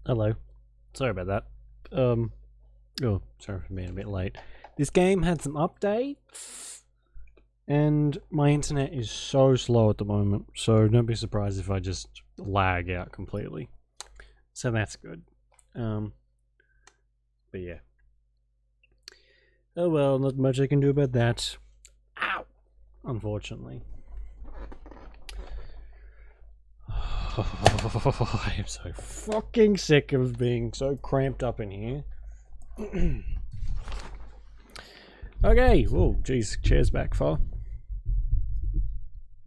Hello. Sorry about that. Oh, sorry for being a bit late. This game had some updates, and my internet is so slow at the moment, so don't be surprised if I just lag out completely. So that's good. But yeah. Oh well, not much I can do about that. Ow! Unfortunately. I am so fucking sick of being so cramped up in here. Okay, whoa, jeez, chair's back far.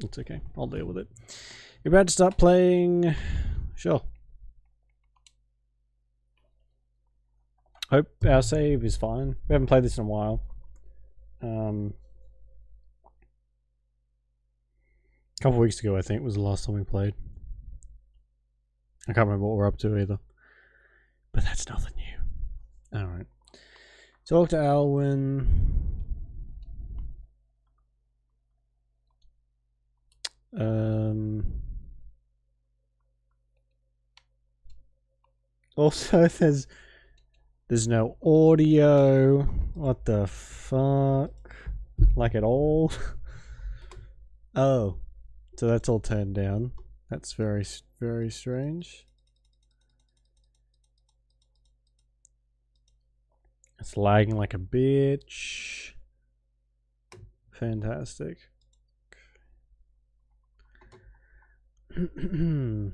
It's okay, I'll deal with it. You're about to start playing. Sure. Hope our save is fine. We haven't played this in a while. A couple weeks ago, I think, was the last time we played. I can't remember what we're up to either. But that's nothing new. Alright. Talk to Alwyn. Also, there's no audio. What the fuck? Like at all? Oh. So that's all turned down. That's very, very strange. It's lagging like a bitch. Fantastic. 10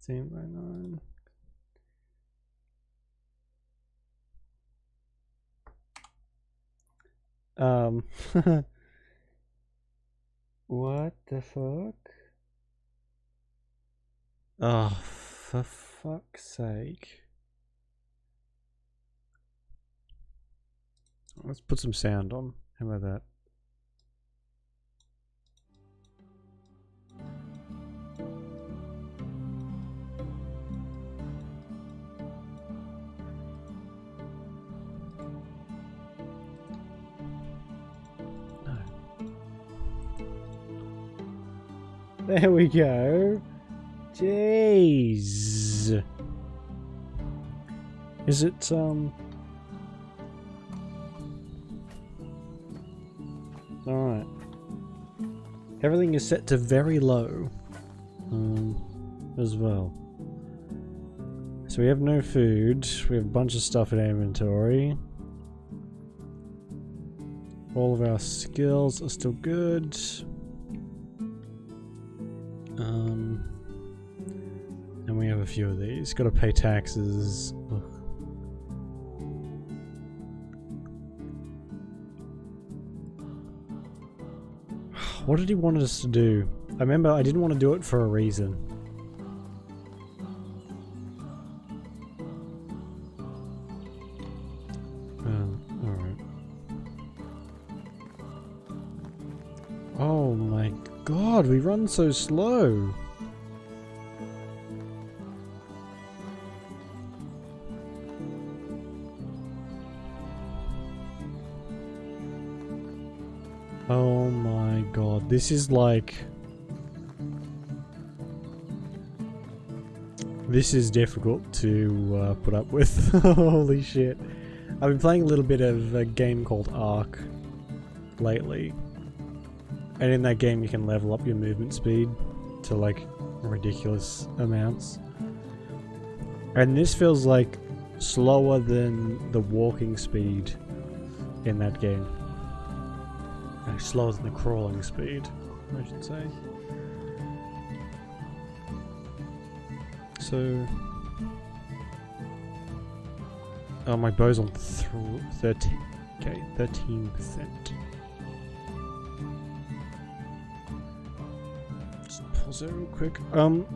by 9. What the fuck? Oh, for fuck's sake. Let's put some sound on. How about that? There we go. Jeez. Is it, alright. Everything is set to very low. As well. So we have no food. We have a bunch of stuff in inventory. All of our skills are still good. And we have a few of these. Gotta pay taxes. Ugh. What did he want us to do? I remember I didn't want to do it for a reason. Alright. Oh my god, we run so slow. Oh my god, this is like... This is difficult to put up with. Holy shit. I've been playing a little bit of a game called Ark lately. And in that game you can level up your movement speed to like ridiculous amounts. And this feels like slower than the walking speed in that game. Slower than the crawling speed, I should say. So... Oh, my bow's on 13. Okay, 13%. Just pause it real quick. Before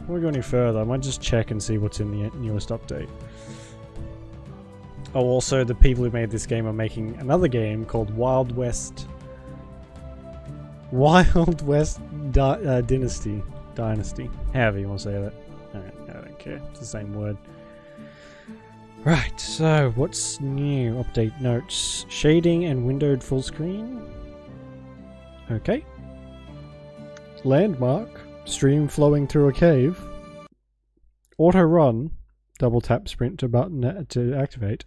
we go any further, I might just check and see what's in the newest update. Oh, also, the people who made this game are making another game called Wild West Dynasty. Dynasty. However you want to say that. Alright, I don't care. It's the same word. Right, so what's new? Update notes. Shading and windowed full screen. Okay. Landmark. Stream flowing through a cave. Auto run. Double tap sprint to button to activate.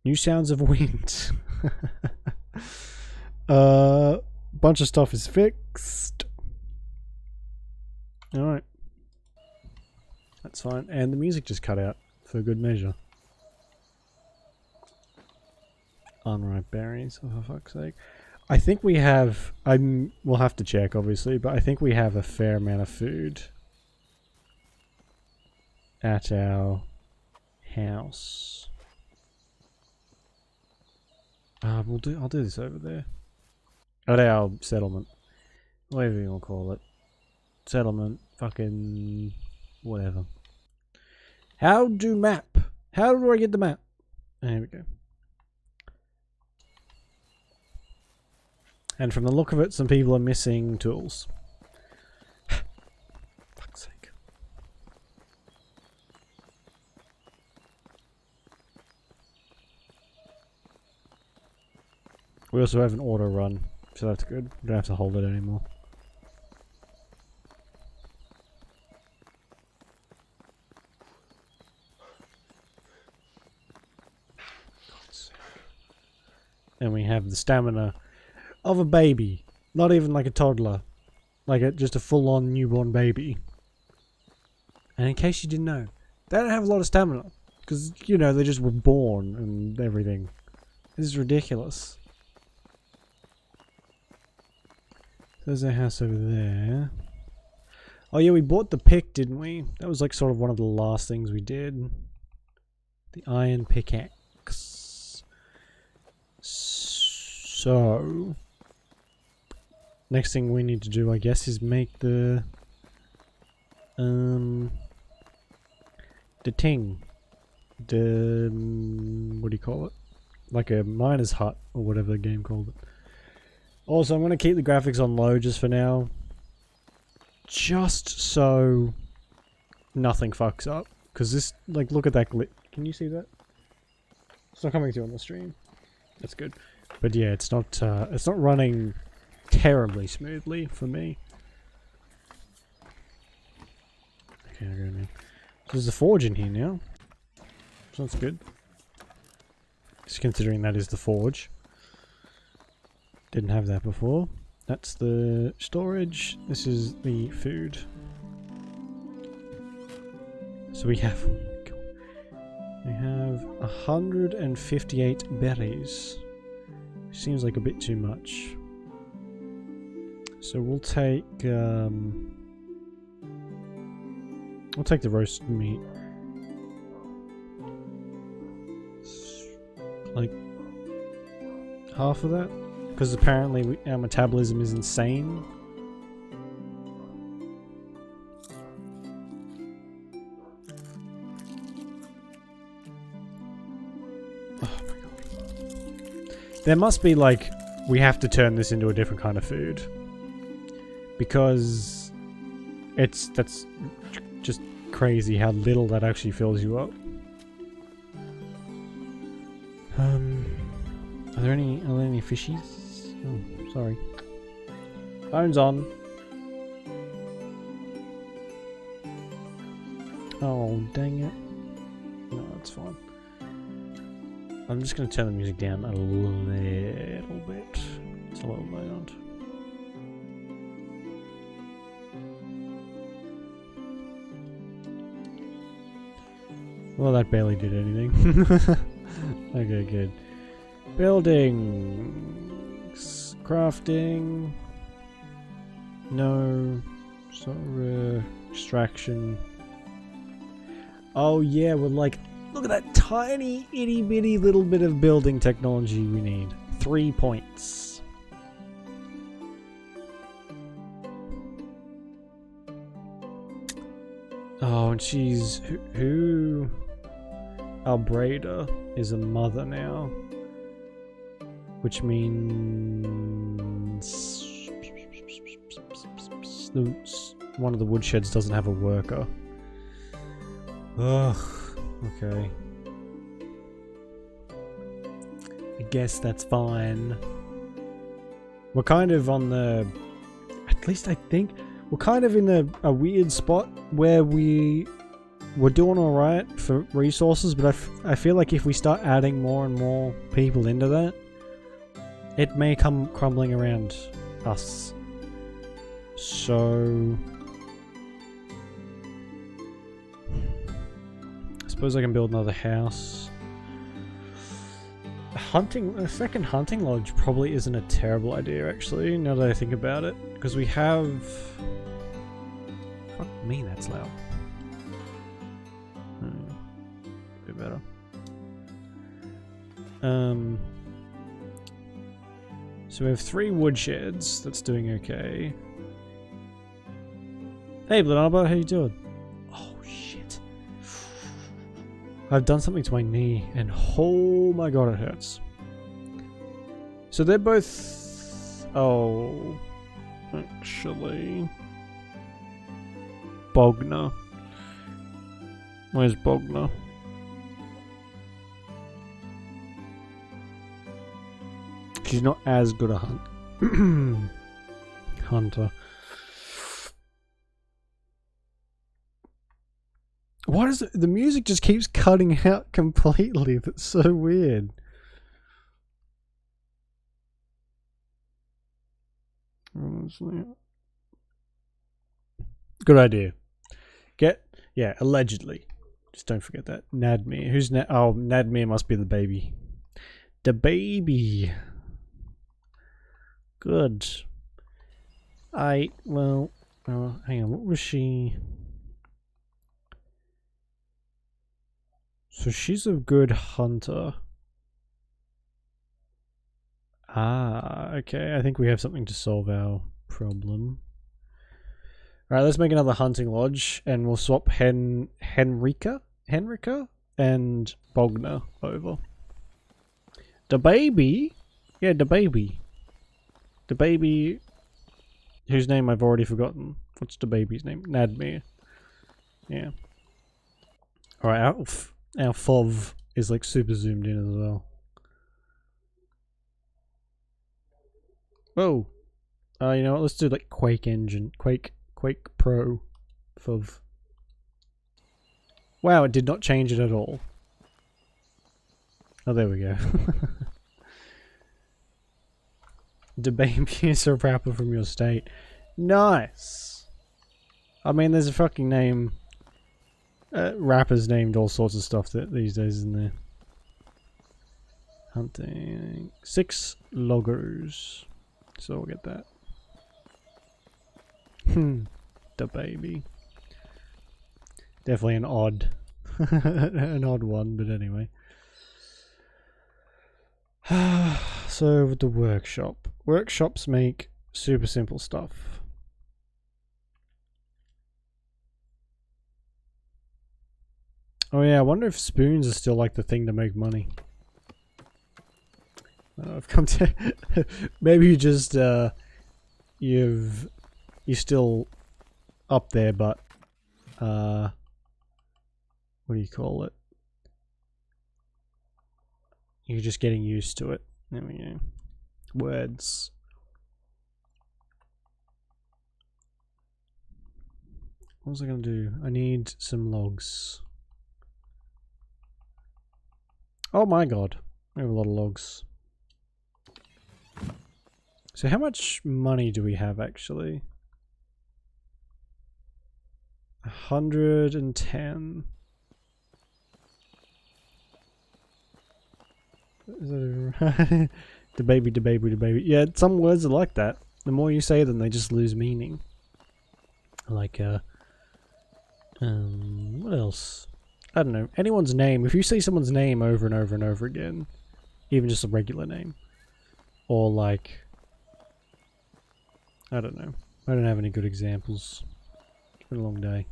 New sounds of wind. Bunch of stuff is fixed. Alright. That's fine. And the music just cut out for good measure. Unripe berries, oh, for fuck's sake. I think we have... we'll have to check, obviously, but I think we have a fair amount of food at our house. I'll do this over there. At our settlement. Whatever you want to call it. Settlement. Fucking... whatever. How do map? How do I get the map? There we go. And from the look of it, some people are missing tools. Fuck's sake. We also have an auto run, so that's good. We don't have to hold it anymore. And we have the stamina of a baby. Not even like a toddler. Like just a full-on newborn baby. And in case you didn't know, they don't have a lot of stamina. Because, you know, they just were born and everything. This is ridiculous. There's our house over there. Oh yeah, we bought the pick, didn't we? That was like sort of one of the last things we did. The iron pickaxe. So... next thing we need to do, I guess, is make the ting. The, what do you call it? Like a miner's hut, or whatever the game called it. Also, I'm going to keep the graphics on low just for now. Just so nothing fucks up. Because this, like, look at that glitch. Can you see that? It's not coming through on the stream. That's good. But yeah, it's not running terribly smoothly for me. Okay, I'll go in. So there's a forge in here now. So that's good. Just considering that is the forge. Didn't have that before. That's the storage. This is the food. So we have 158 berries. Seems like a bit too much. So we'll take the roasted meat. Like half of that, because apparently our metabolism is insane. Oh my god. There must be like, we have to turn this into a different kind of food. Because that's just crazy how little that actually fills you up. Are there any fishies? Oh, sorry. Phone's on. Oh, dang it. No, that's fine. I'm just gonna turn the music down a little bit. It's a little loud. Well, that barely did anything. Okay, good. Buildings. Crafting. No. Sorry. Extraction. Oh yeah, we're like, look at that tiny, itty bitty little bit of building technology we need. 3 points. Oh, and she's... who? Albreda is a mother now. Which means... one of the woodsheds doesn't have a worker. Ugh. Okay. I guess that's fine. We're kind of on the... at least I think... we're kind of in a weird spot where we're doing alright for resources, but I feel like if we start adding more and more people into that, it may come crumbling around us. So I suppose I can build another house. A second hunting lodge probably isn't a terrible idea, actually, now that I think about it, because we have... Fuck me, that's loud. Bit better. So we have 3 woodsheds. That's doing okay. Hey, Blanaba, how you doing? Oh shit! I've done something to my knee, and oh my god, it hurts. So they're both... Oh... Actually... Bogner. Where's Bogner? She's not as good a hunter. Why does the music just keeps cutting out completely? That's so weird. Good idea. Yeah, allegedly. Just don't forget that. Nadmir. Who's oh, Nadmir must be the baby. The baby. Good. Well, hang on, what was she? So she's a good hunter. Ah, okay. I think we have something to solve our problem. Alright, let's make another hunting lodge, and we'll swap Henrika and Bogner over. The baby? Yeah, the baby. The baby whose name I've already forgotten. What's the baby's name? Nadmir. Yeah. Alright, our FOV is like super zoomed in as well. Whoa. You know what, let's do like Quake engine. Quake Pro FOV. Wow, it did not change it at all. Oh, there we go. The baby is a rapper from your state. Nice. I mean, there's a fucking name. Rappers named all sorts of stuff these days, isn't there? Hunting. 6 loggers. So we'll get that. The baby. Definitely an odd. An odd one, but anyway. So with the workshop. Workshops make super simple stuff. Oh yeah, I wonder if spoons are still like the thing to make money. I've come to maybe you just you're still up there, but what do you call it? You're just getting used to it. There we go. Words. What was I gonna do? I need some logs. Oh my god. We have a lot of logs. So how much money do we have actually? 110. Is that even right? The baby. Yeah, some words are like that. The more you say them, they just lose meaning. Like, what else? I don't know. Anyone's name. If you say someone's name over and over and over again, even just a regular name, or like, I don't know. I don't have any good examples. It's been a long day.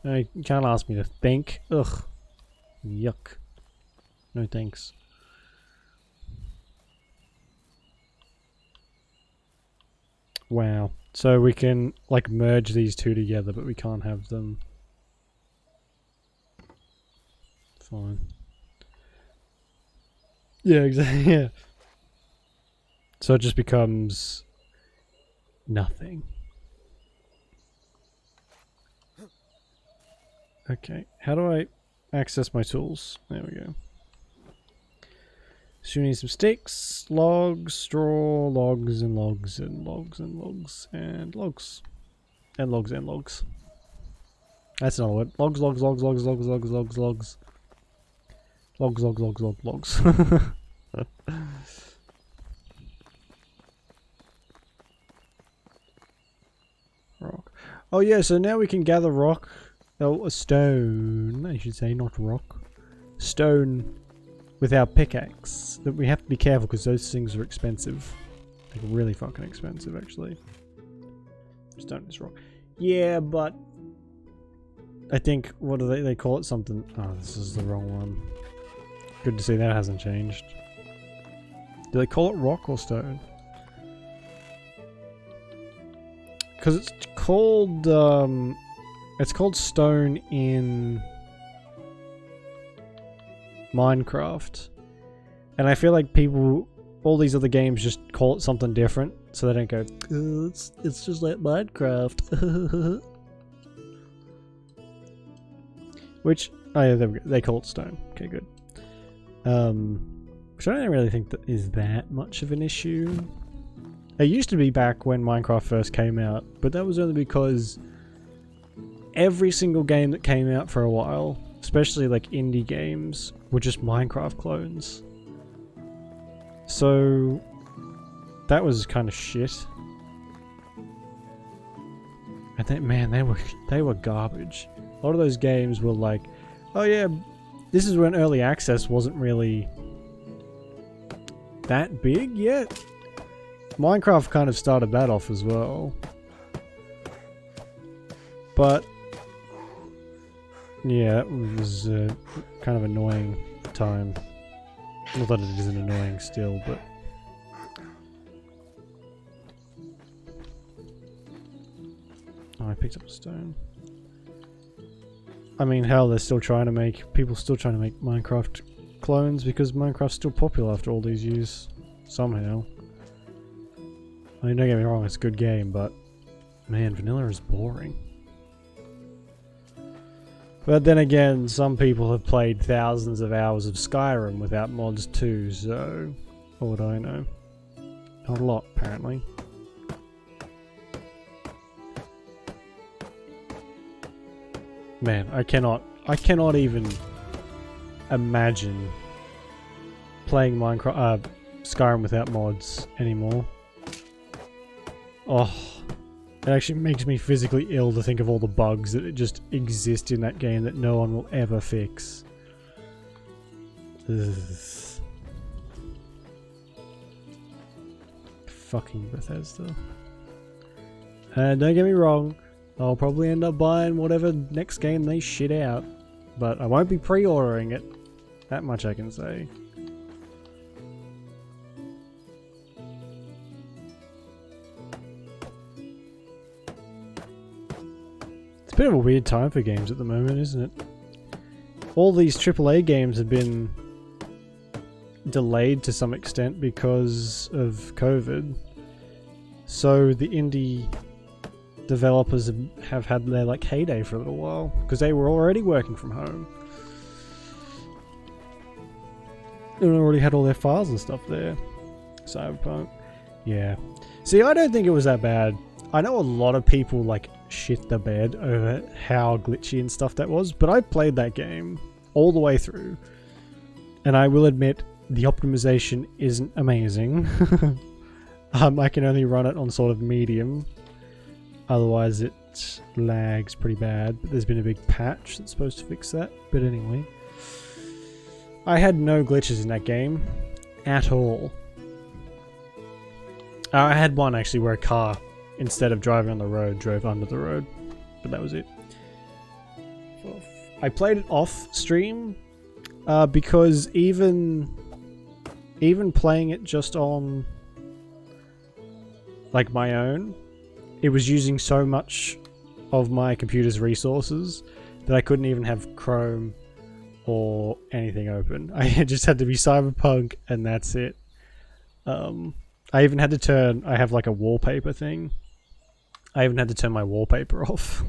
No, you can't ask me to think. Ugh. Yuck. No thanks. Wow. So we can like merge these two together, but we can't have them. Fine. Yeah, exactly. Yeah. So it just becomes nothing. Okay, how do I access my tools? There we go. So we need some sticks, logs, straw, logs, and logs, and logs, and logs, and logs. And logs, and logs. That's another word. Logs, logs, logs, logs, logs, logs, logs, logs. Logs, logs, logs, logs, logs. Rock. Oh yeah, so now we can gather rock. Oh, a stone, I should say, not rock. Stone with our pickaxe. But we have to be careful because those things are expensive. Like really fucking expensive, actually. Stone is rock. Yeah, but I think, what do they call it? Something. Oh, this is the wrong one. Good to see that hasn't changed. Do they call it rock or stone? Because it's called stone in Minecraft, and I feel like people, all these other games, just call it something different, so they don't go, it's just like Minecraft. Which, oh yeah, there we go. They call it stone. Okay, good. Which I don't really think that is that much of an issue. It used to be back when Minecraft first came out, but that was only because every single game that came out for a while, especially like indie games, were just Minecraft clones. So that was kind of shit. I think, man, they were garbage. A lot of those games were like, oh yeah, this is when early access wasn't really that big yet. Minecraft kind of started that off as well. But yeah, it was a kind of annoying time. Not that it isn't annoying still, but oh, I picked up a stone. I mean, hell, they're still trying to make Minecraft clones because Minecraft's still popular after all these years, somehow. I mean, don't get me wrong, it's a good game, but man, vanilla is boring. But then again, some people have played thousands of hours of Skyrim without mods too, so what do I know? Not a lot, apparently. Man, I cannot even imagine playing Skyrim without mods anymore. Oh, it actually makes me physically ill to think of all the bugs that just exist in that game that no one will ever fix. Ugh. Fucking Bethesda. And don't get me wrong, I'll probably end up buying whatever next game they shit out, but I won't be pre-ordering it. That much I can say. It's a bit of a weird time for games at the moment, isn't it? All these AAA games have been delayed to some extent because of COVID. So the indie developers have had their like heyday for a little while because they were already working from home and already had all their files and stuff there. Cyberpunk, yeah. See, I don't think it was that bad. I know a lot of people like shit the bed over how glitchy and stuff that was, but I played that game all the way through, and I will admit the optimization isn't amazing. I can only run it on sort of medium. Otherwise it lags pretty bad, but there's been a big patch that's supposed to fix that. But anyway, I had no glitches in that game at all. I had one actually where a car, instead of driving on the road, drove under the road, but that was it. I played it off stream because even playing it just on like my own, it was using so much of my computer's resources that I couldn't even have Chrome or anything open. I just had to be Cyberpunk and that's it. I even had to turn, I have like a wallpaper thing. I even had to turn my wallpaper off.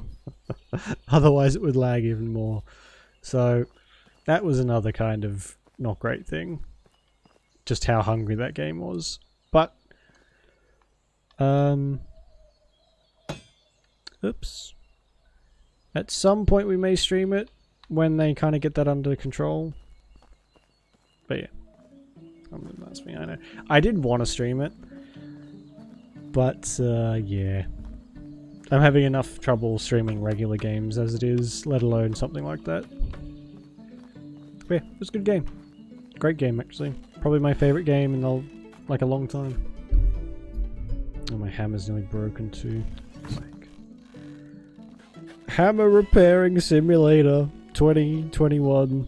Otherwise it would lag even more. So that was another kind of not great thing. Just how hungry that game was. But oops. At some point we may stream it when they kind of get that under control. But yeah. That's me, I know. I did want to stream it. But yeah. I'm having enough trouble streaming regular games as it is, let alone something like that. But yeah, it was a good game. Great game, actually. Probably my favourite game in a long time. Oh, my hammer's nearly broken too. Hammer repairing simulator 2021.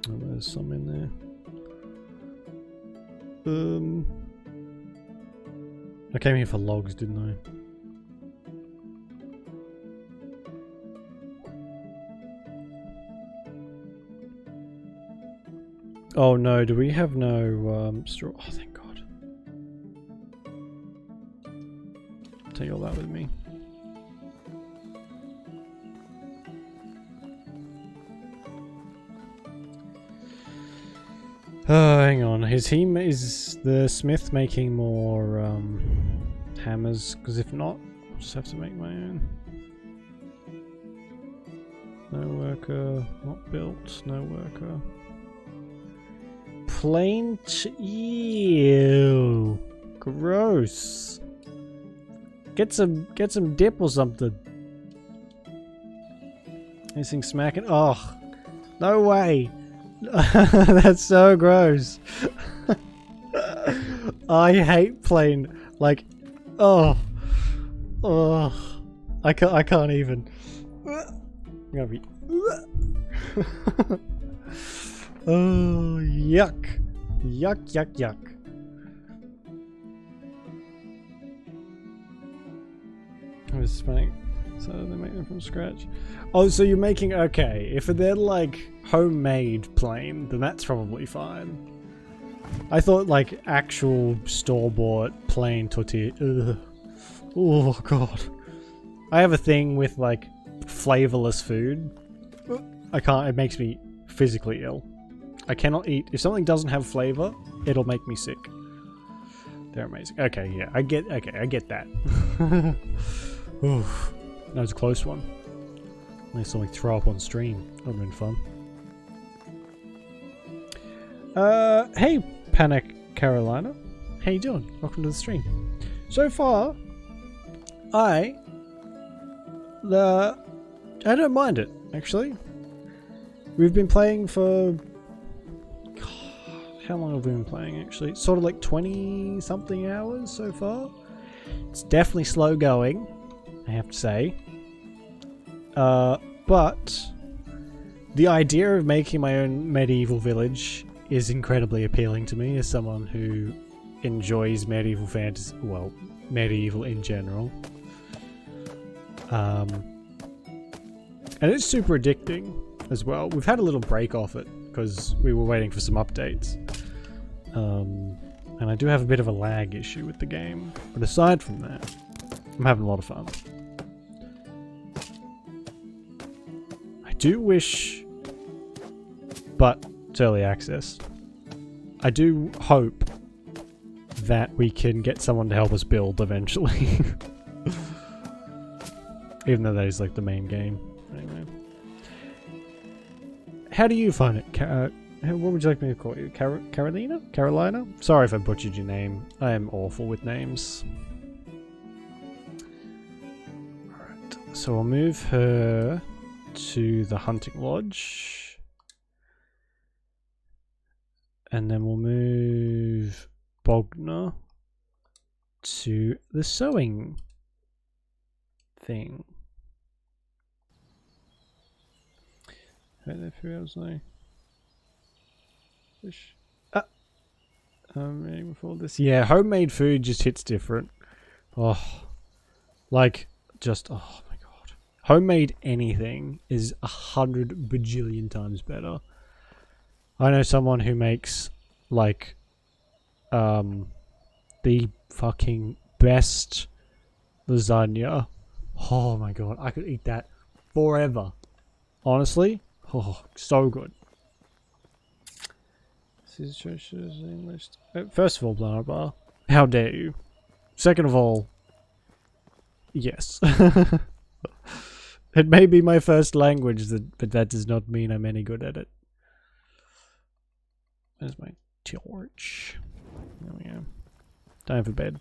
Oh, there's some in there. I came here for logs, didn't I? Oh no, do we have no straw? Oh, thank God. Take all that with me. Hang on. Is the smith making more hammers? Because if not, I'll just have to make my own. No worker, not built, no worker. Plain ew. Gross. Get some dip or something. This thing's smacking. Oh, no way. That's so gross. I hate plain. Like, oh, I can't even. I'm gonna be. Oh, yuck, yuck. I was spanning. So they make them from scratch. Oh, so you're making... Okay, if they're like homemade plain, then that's probably fine. I thought like actual store-bought plain tortilla... Ugh. Oh god. I have a thing with like flavorless food. I can't... It makes me physically ill. I cannot eat... If something doesn't have flavor, it'll make me sick. They're amazing. Okay, yeah, I get that. Oof. That was a close one. At least something throw up on stream. That would have been fun. Hey, Panic Carolina. How you doing? Welcome to the stream. So far, I don't mind it, actually. We've been playing for... How long have we been playing, actually? Sort of like 20-something hours so far. It's definitely slow going, I have to say. But the idea of making my own medieval village is incredibly appealing to me as someone who enjoys medieval fantasy, well, medieval in general. And it's super addicting as well. We've had a little break off it because we were waiting for some updates. And I do have a bit of a lag issue with the game, but aside from that, I'm having a lot of fun. I do wish, but it's early access. I do hope that we can get someone to help us build eventually. Even though that is like the main game. Anyway. How do you find it? What would you like me to call you? Carolina? Carolina? Sorry if I butchered your name. I am awful with names. Alright, so we'll move her to the hunting lodge. And then we'll move Bogner to the sewing thing. Fish. Before this. Yeah, homemade food just hits different. Oh, like just oh my god, homemade anything is 100 bajillion times better. I know someone who makes like the fucking best lasagna. Oh my god, I could eat that forever. Honestly, oh, so good. First of all, blah blah. How dare you? Second of all, yes. It may be my first language, but that does not mean I'm any good at it. There's my torch. There we go. Time for bed.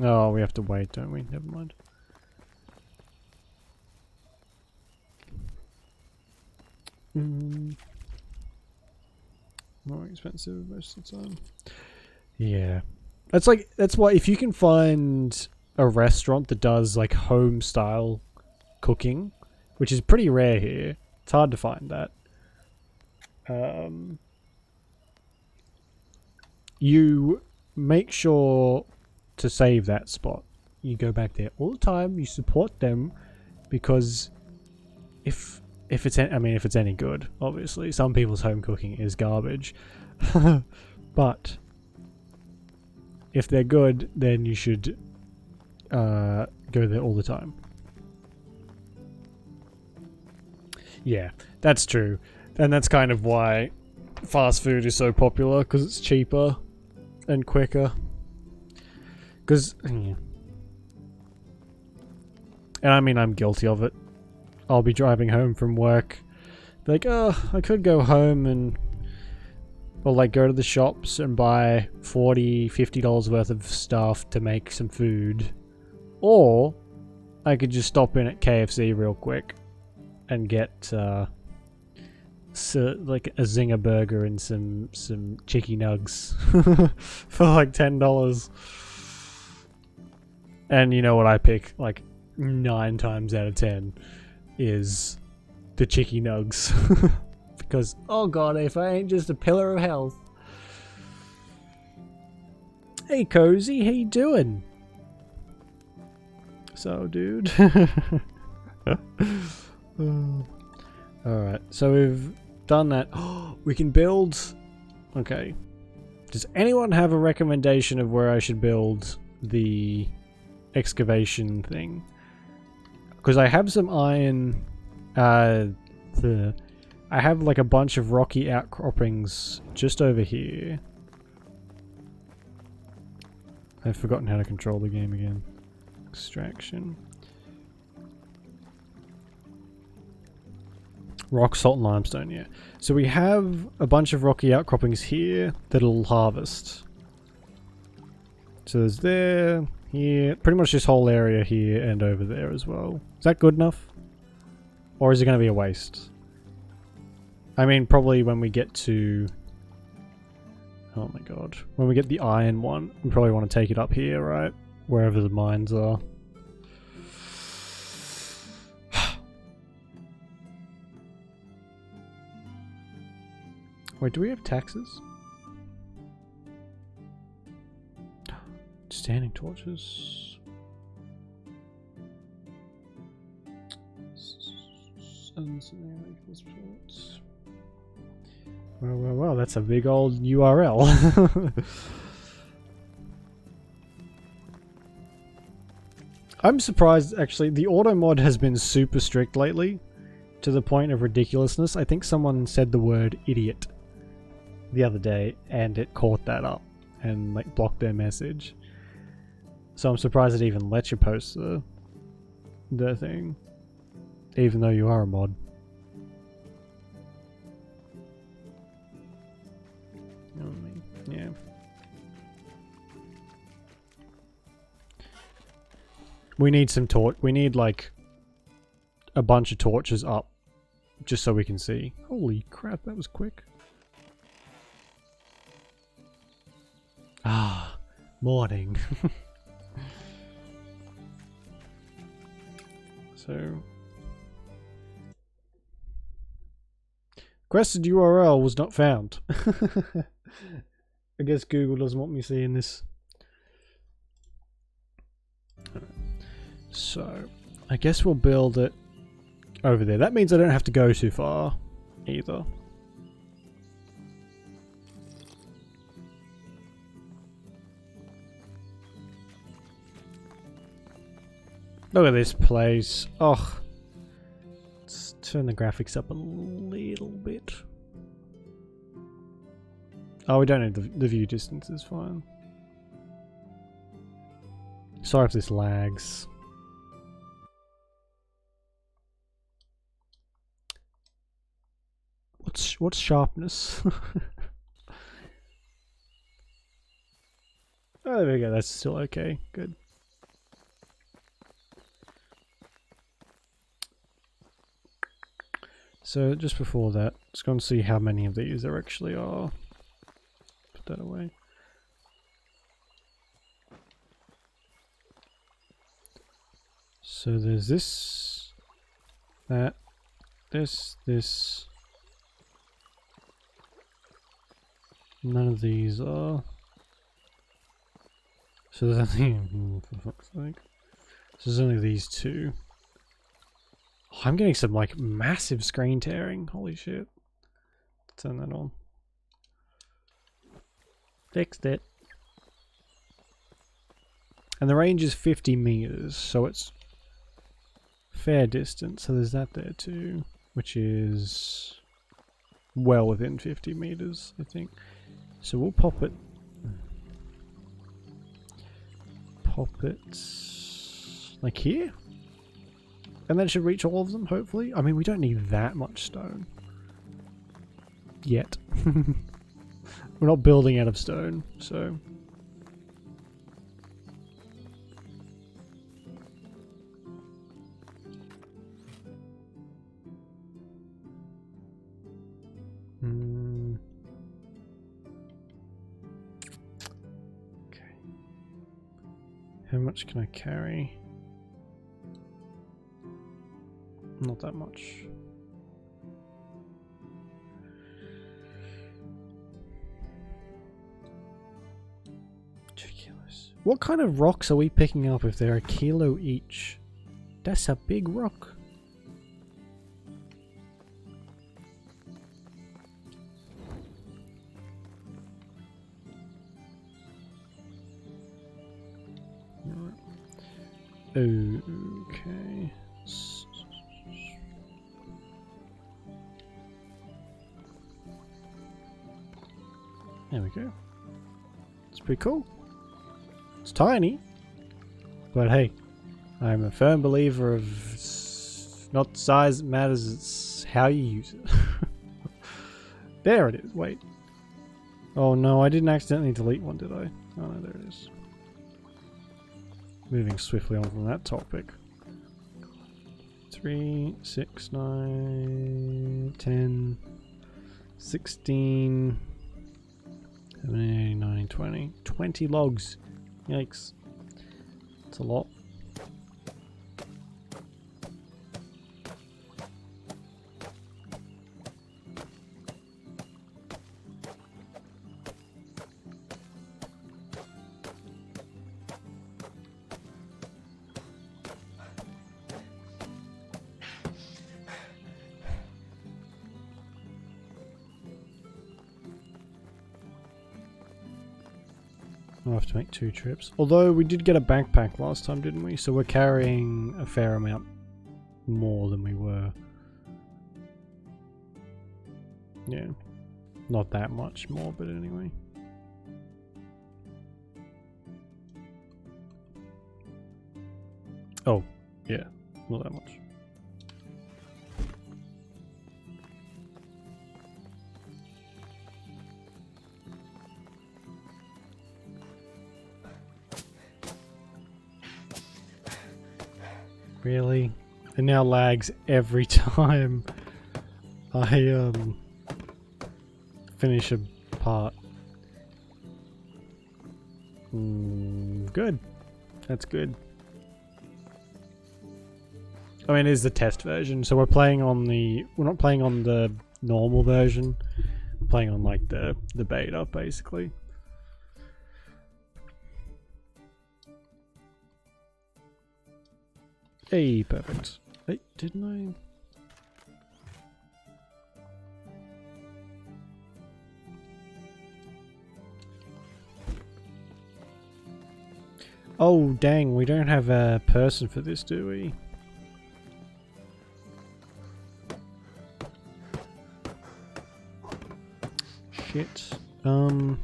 Oh, we have to wait, don't we? Never mind. More expensive most of the time. Yeah. That's why if you can find a restaurant that does like home style cooking, which is pretty rare here. It's hard to find that. You make sure to save that spot. You go back there all the time. You support them because if it's if it's any good, obviously some people's home cooking is garbage, but if they're good, then you should go there all the time. Yeah, that's true, and that's kind of why fast food is so popular, because it's cheaper and quicker. Because, yeah. And I mean, I'm guilty of it. I'll be driving home from work, be like, oh, I could go home and, or like go to the shops and buy $40, $50 worth of stuff to make some food, or I could just stop in at KFC real quick and get like a zinger burger and some chicky nugs for like $10. And you know what I pick like 9 times out of 10 is the chicky nugs. Because, oh god, if I ain't just a pillar of health. Hey Cozy, how you doing? So dude. Alright, so we've done that. Oh, we can build... Okay. Does anyone have a recommendation of where I should build the excavation thing? Because I have some iron... I have like a bunch of rocky outcroppings just over here. I've forgotten how to control the game again. Extraction. Rock, salt, and limestone, yeah. So we have a bunch of rocky outcroppings here that'll harvest. So there's there, here, pretty much this whole area here and over there as well. Is that good enough? Or is it going to be a waste? I mean, probably when we get to... Oh my god. When we get the iron one, we probably want to take it up here, right? Wherever the mines are. Wait, do we have taxes? Standing torches. Well, that's a big old URL. I'm surprised, actually. The auto mod has been super strict lately, to the point of ridiculousness. I think someone said the word idiot the other day, and it caught that up and like blocked their message. So I'm surprised it even lets you post the thing, even though you are a mod. Yeah. We need some torch. We need like a bunch of torches up, just so we can see. Holy crap, that was quick. Ah, morning. So, requested URL was not found. I guess Google doesn't want me seeing this. So, I guess we'll build it over there. That means I don't have to go too far either. Look at this place. Oh, let's turn the graphics up a little bit. Oh, we don't need the view distance is fine. Sorry if this lags. What's sharpness? Oh, there we go. That's still okay. Good. So just before that, let's go and see how many of these there actually are. Put that away. So there's this, that, this. None of these are. So there's only, for fuck's sake. So there's only these two. Oh, I'm getting some like massive screen tearing. Holy shit. Turn that on. Fixed it. And the range is 50 meters, so it's fair distance. So there's that there too, which is well within 50 meters, I think. So we'll pop it. Pop it like here. And that should reach all of them, hopefully. I mean, we don't need that much stone. Yet. We're not building out of stone, so... Okay. How much can I carry? Not that much. Ridiculous. What kind of rocks are we picking up if they're a kilo each? That's a big rock. Okay. There we go. It's pretty cool. It's tiny. But hey, I'm a firm believer of not size that matters, it's how you use it. There it is. Wait. Oh no, I didn't accidentally delete one, did I? Oh no, there it is. Moving swiftly on from that topic. 3, 6, 9, 10, 16, 17, 18, 19, 20. 20 logs. Yikes. That's a lot. I'll have to make 2 trips. Although we did get a backpack last time, didn't we? So we're carrying a fair amount more than we were. Yeah. Not that much more, but anyway. Oh, yeah. Not that much. Really? It now lags every time I finish a part. Good. That's good. I mean, it is the test version, so we're playing on the... We're not playing on the normal version. We're playing on like the beta, basically. Hey, perfect. Hey, didn't I? Oh, dang, we don't have a person for this, do we? Shit. I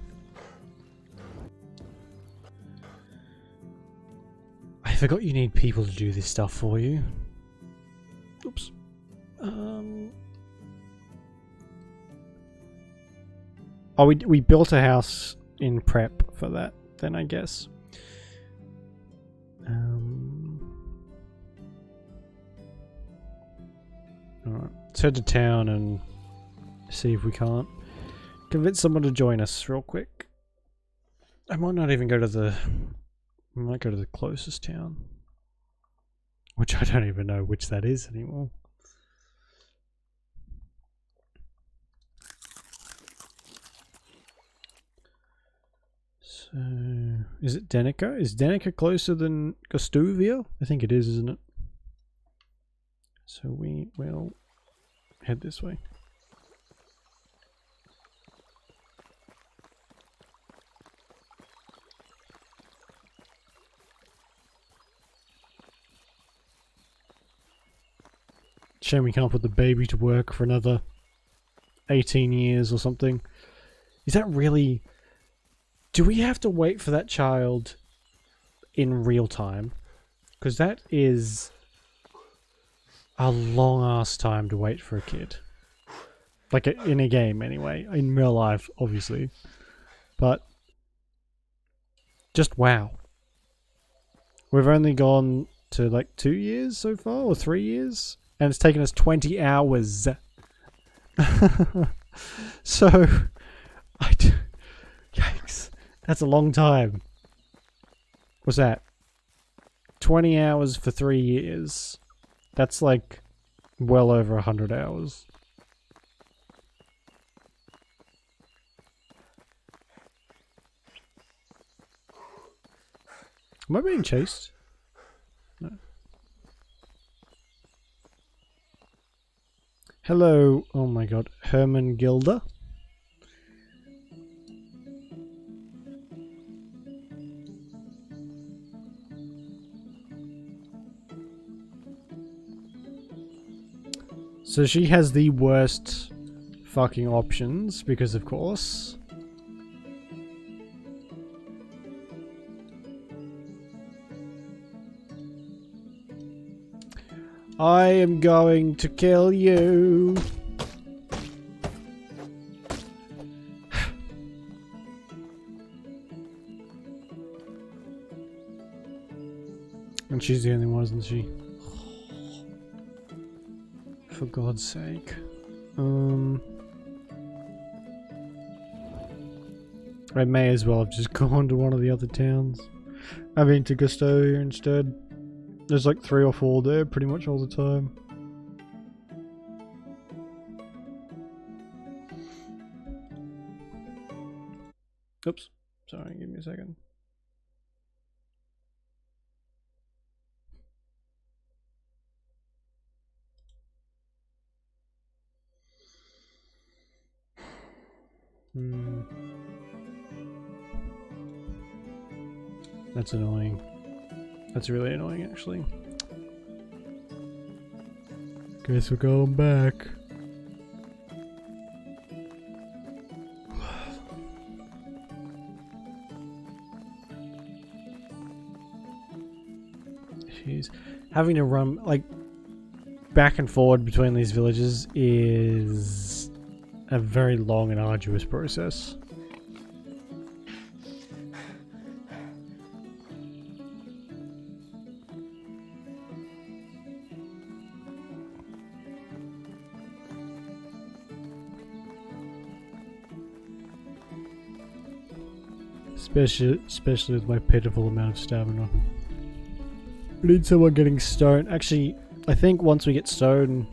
forgot you need people to do this stuff for you. Oops. Oh, we built a house in prep for that, then I guess. Alright, let's head to town and see if we can't convince someone to join us real quick. I might not even go to the... I might go to the closest town. Which I don't even know which that is anymore. So... is it Denica? Is Denica closer than Gostuvia? I think it is, isn't it? So we will head this way. Shame we can't put the baby to work for another 18 years or something. Is that really... do we have to wait for that child in real time? Because that is a long ass time to wait for a kid. Like in a game anyway. In real life, obviously. But just wow. We've only gone to like 2 years so far, or 3 years? And it's taken us 20 hours. So, yikes. That's a long time. What's that? 20 hours for 3 years. That's like well over 100 hours. Am I being chased? No. Hello, oh my god, Herman Gilda. So she has the worst fucking options, because of course. I am going to kill you. And she's the only one, isn't she? For God's sake. I may as well have just gone to one of the other towns. I mean to Gustow instead. There's like 3 or 4 there pretty much all the time. Oops. Sorry, give me a second. That's annoying. That's really annoying, actually. Guess we're going back. Jeez. Having to run, like, back and forward between these villages is a very long and arduous process. Especially with my pitiful amount of stamina. We need someone getting stone. Actually, I think once we get stone,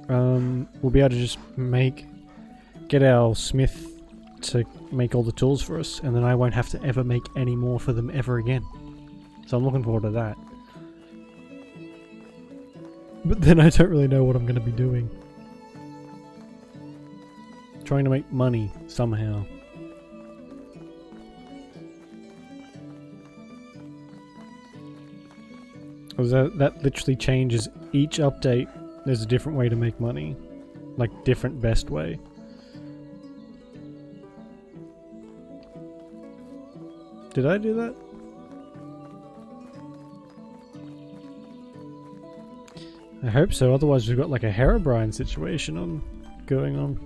we'll be able to just get our smith to make all the tools for us, and then I won't have to ever make any more for them ever again. So I'm looking forward to that. But then I don't really know what I'm going to be doing. Trying to make money somehow. Because that literally changes each update. There's a different way to make money. Like, different best way. Did I do that? I hope so, otherwise we've got like a Herobrine situation going on.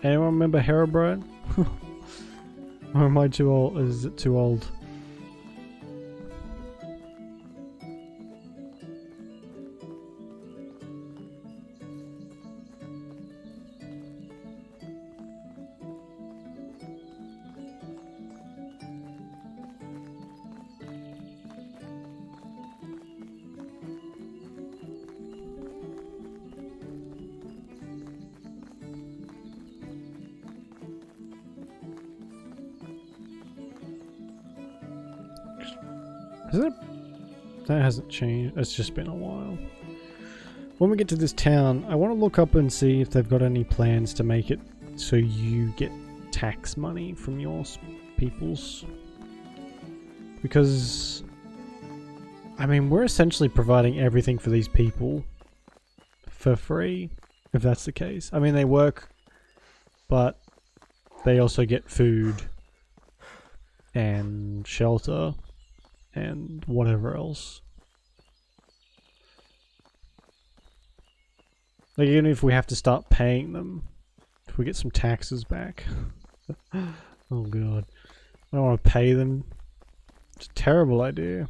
Anyone remember Herobrine? Or am I too old? Is it too old? Is it? That hasn't changed. It's just been a while. When we get to this town, I want to look up and see if they've got any plans to make it so you get tax money from your peoples. Because, I mean, we're essentially providing everything for these people for free, if that's the case. I mean, they work, but they also get food and shelter and whatever else. Like, even if we have to start paying them, if we get some taxes back. Oh god. I don't want to pay them. It's a terrible idea.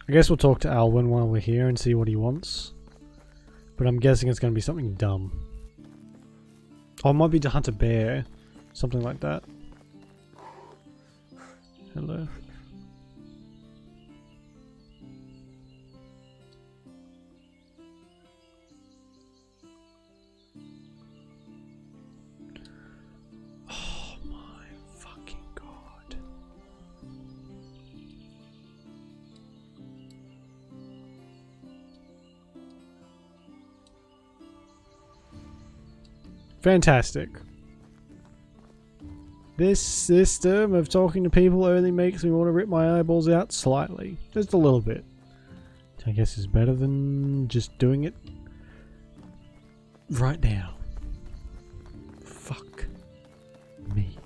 I guess we'll talk to Alwyn while we're here and see what he wants. But I'm guessing it's going to be something dumb. Oh, it might be to hunt a bear. Something like that. Hello. Oh my fucking god. Fantastic. This system of talking to people only makes me want to rip my eyeballs out slightly. Just a little bit. I guess is better than just doing it right now. Fuck me.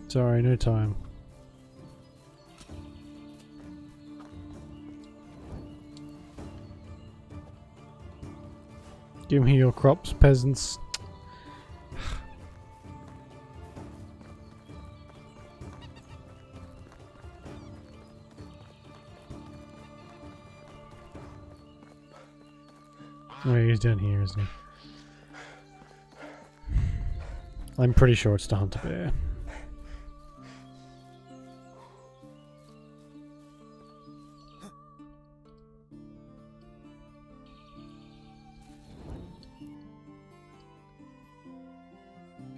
Sorry, no time. Give me your crops, peasants. Oh, he's down here, isn't he? I'm pretty sure it's to hunt a bear.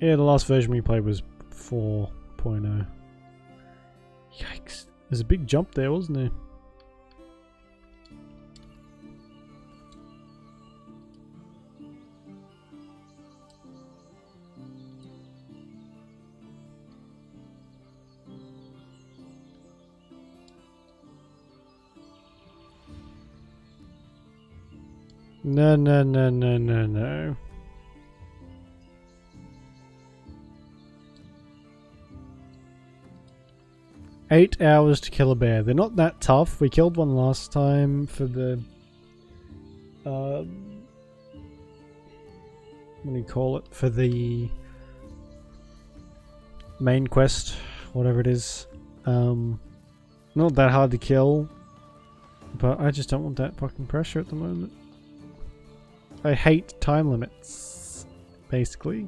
Yeah, the last version we played was 4.0. Yikes. There's a big jump there, wasn't there? No, no, no, no, no, no. Eight hours to kill a bear. They're not that tough. We killed one last time for the... what do you call it? For the main quest, whatever it is. Not that hard to kill, but I just don't want that fucking pressure at the moment. I hate time limits, basically.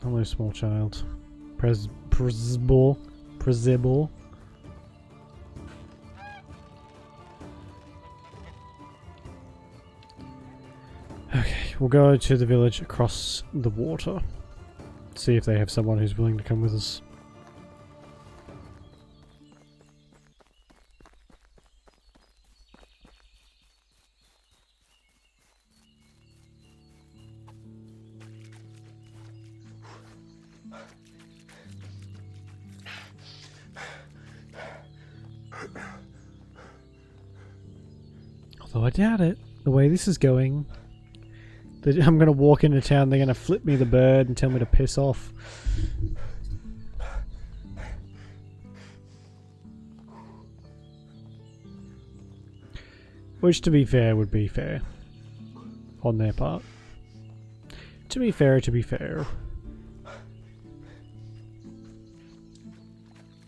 Hello, small child. Prezibble. we'll go to the village across the water. See if they have someone who's willing to come with us. Although I doubt it, the way this is going. I'm gonna walk into town, they're gonna flip me the bird and tell me to piss off. Which, to be fair, would be fair. On their part. To be fair, to be fair.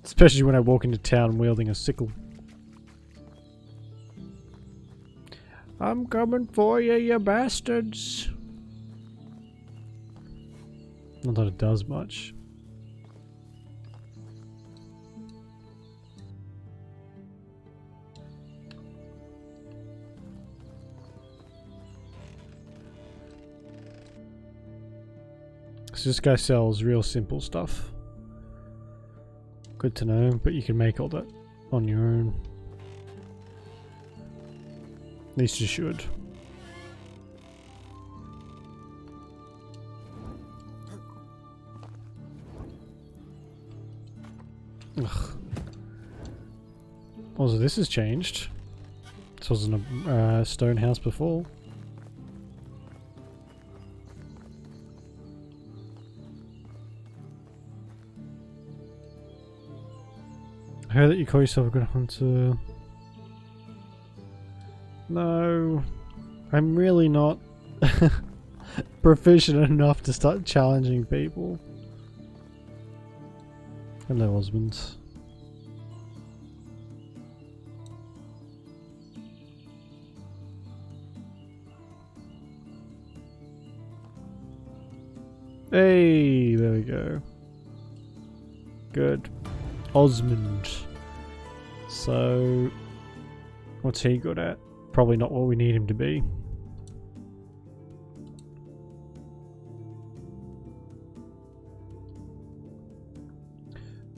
Especially when I walk into town wielding a sickle. I'm coming for you, you bastards! Not that it does much. So this guy sells real simple stuff. Good to know, but you can make all that on your own. At least you should. Ugh. Also, this has changed. This wasn't a stone house before. I heard that you call yourself a good hunter. No, I'm really not proficient enough to start challenging people. Hello, Osmond. Hey, there we go. Good. Osmond. So, what's he good at? Probably not what we need him to be.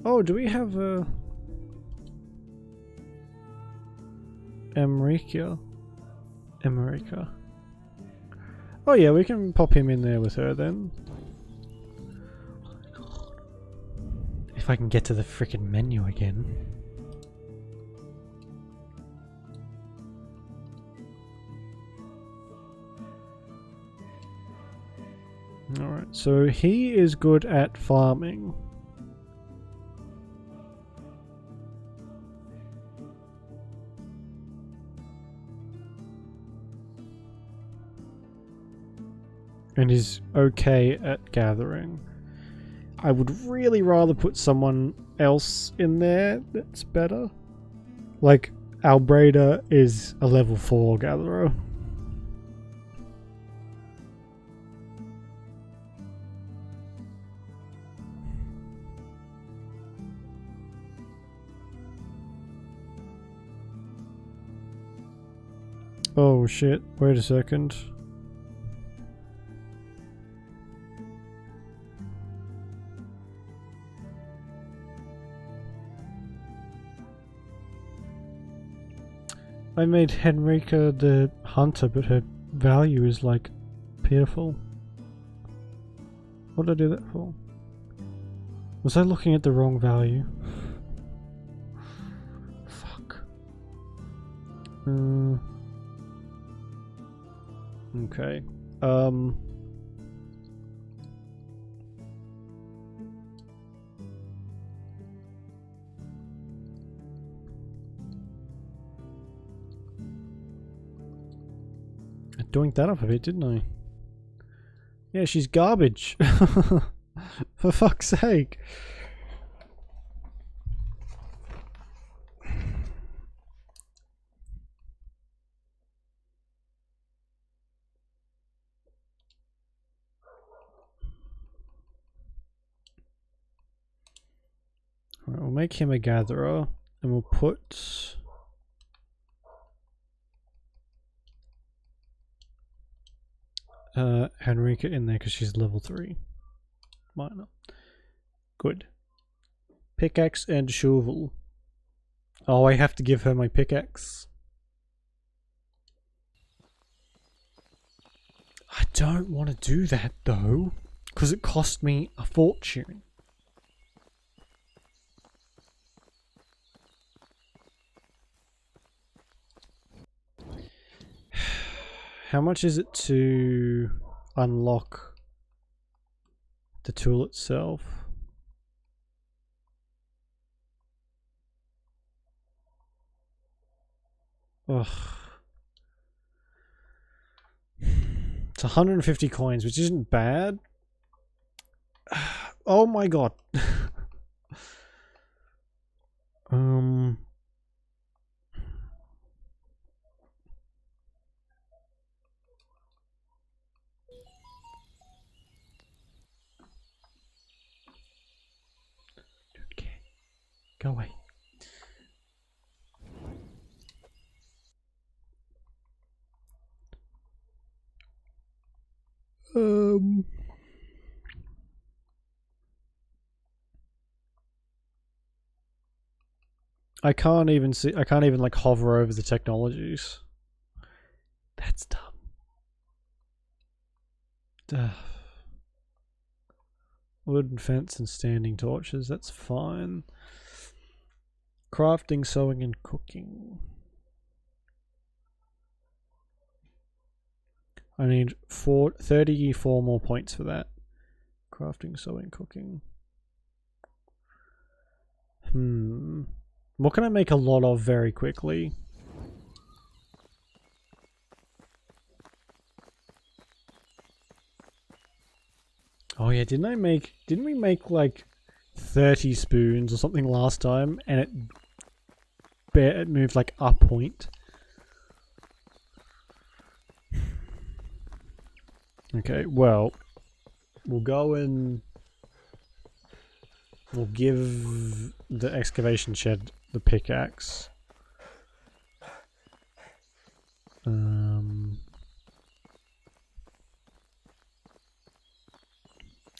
Oh, do we have a Emerica? Oh yeah, we can pop him in there with her then. If I can get to the frickin' menu again. Alright, so he is good at farming. And is okay at gathering. I would really rather put someone else in there that's better. Like, Albreda is a level 4 gatherer. Oh shit, wait a second. I made Henrika the hunter, but her value is like pitiful. What did I do that for? Was I looking at the wrong value? Fuck. Okay. I doinked that up a bit, didn't I? Yeah, she's garbage. For fuck's sake. Alright, we'll make him a gatherer, and we'll put... Henrika in there because she's level 3. Minor. Good. Pickaxe and shovel. Oh, I have to give her my pickaxe. I don't want to do that though, because it cost me a fortune. How much is it to unlock the tool itself? Ugh. It's 150 coins, which isn't bad. Oh my god. Okay. Go away. I can't even see. I can't even like hover over the technologies. That's dumb. Duh. Wooden fence and standing torches. That's fine. Crafting, sewing, and cooking. I need 34 more points for that. Crafting, sewing, cooking. What can I make a lot of very quickly? Oh yeah, didn't we make like 30 spoons or something last time, and it moved like a point? Okay, well, we'll go and we'll give the excavation shed the pickaxe. And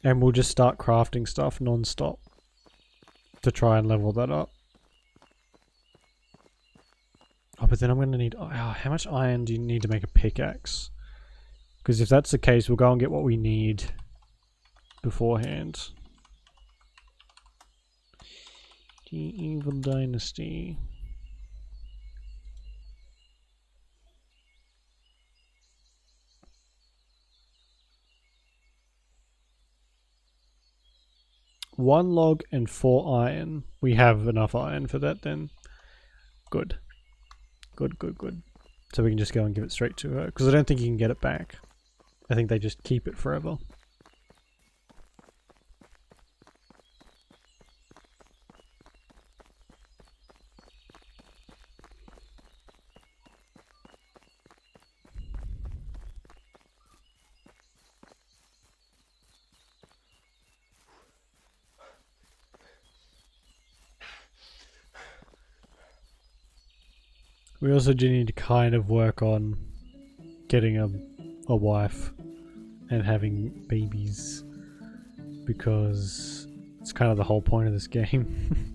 we'll just start crafting stuff non-stop to try and level that up. Oh, but then I'm going to need... Oh, how much iron do you need to make a pickaxe? Because if that's the case, we'll go and get what we need beforehand. The Evil Dynasty. One log and 4 iron. We have enough iron for that then. Good. Good, good, good. So we can just go and give it straight to her. Because I don't think you can get it back. I think they just keep it forever. We also do need to kind of work on getting a wife and having babies, because it's kind of the whole point of this game.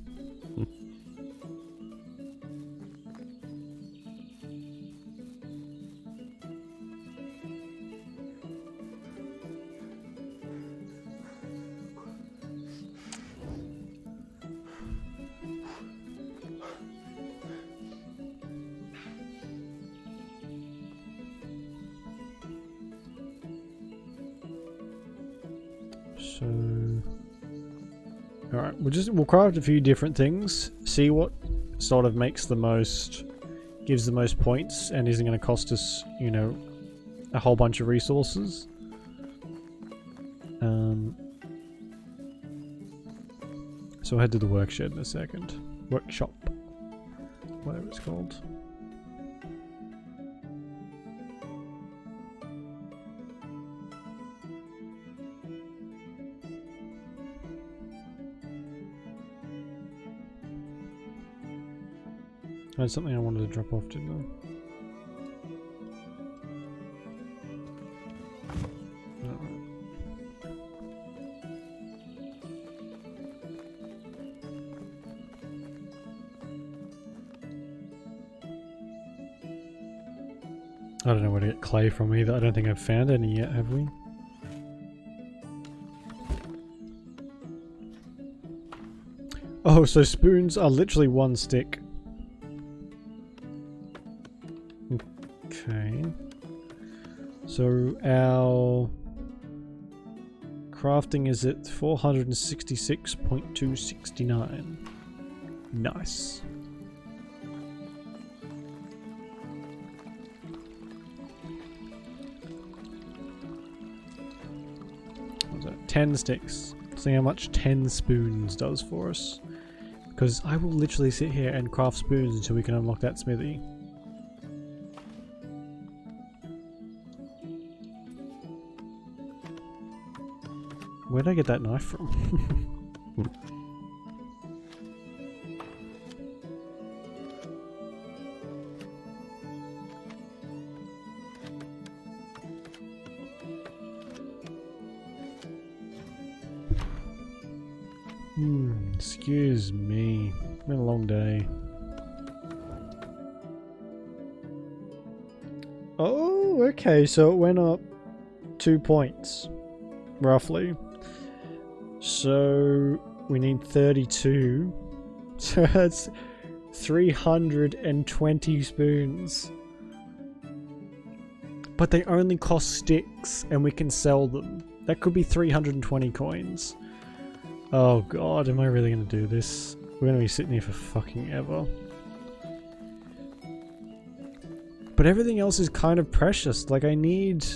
So, alright, we'll craft a few different things, see what sort of makes the most, gives the most points, and isn't going to cost us, you know, a whole bunch of resources. So I'll head to the workshed in a second. Workshop. Whatever it's called. I had something I wanted to drop off, didn't I? I don't know where to get clay from either. I don't think I've found any yet, have we? Oh, so spoons are literally one stick. Okay. So our crafting is at 466.269. Nice. What's that? 10 sticks. See how much 10 spoons does for us. Because I will literally sit here and craft spoons until we can unlock that smithy. Where'd I get that knife from? Excuse me. It's been a long day. Oh, okay, so it went up 2 points. Roughly. So we need 32. So that's 320 spoons. But they only cost sticks and we can sell them. That could be 320 coins. Oh god, am I really gonna do this? We're gonna be sitting here for fucking ever. But everything else is kind of precious. Like I need...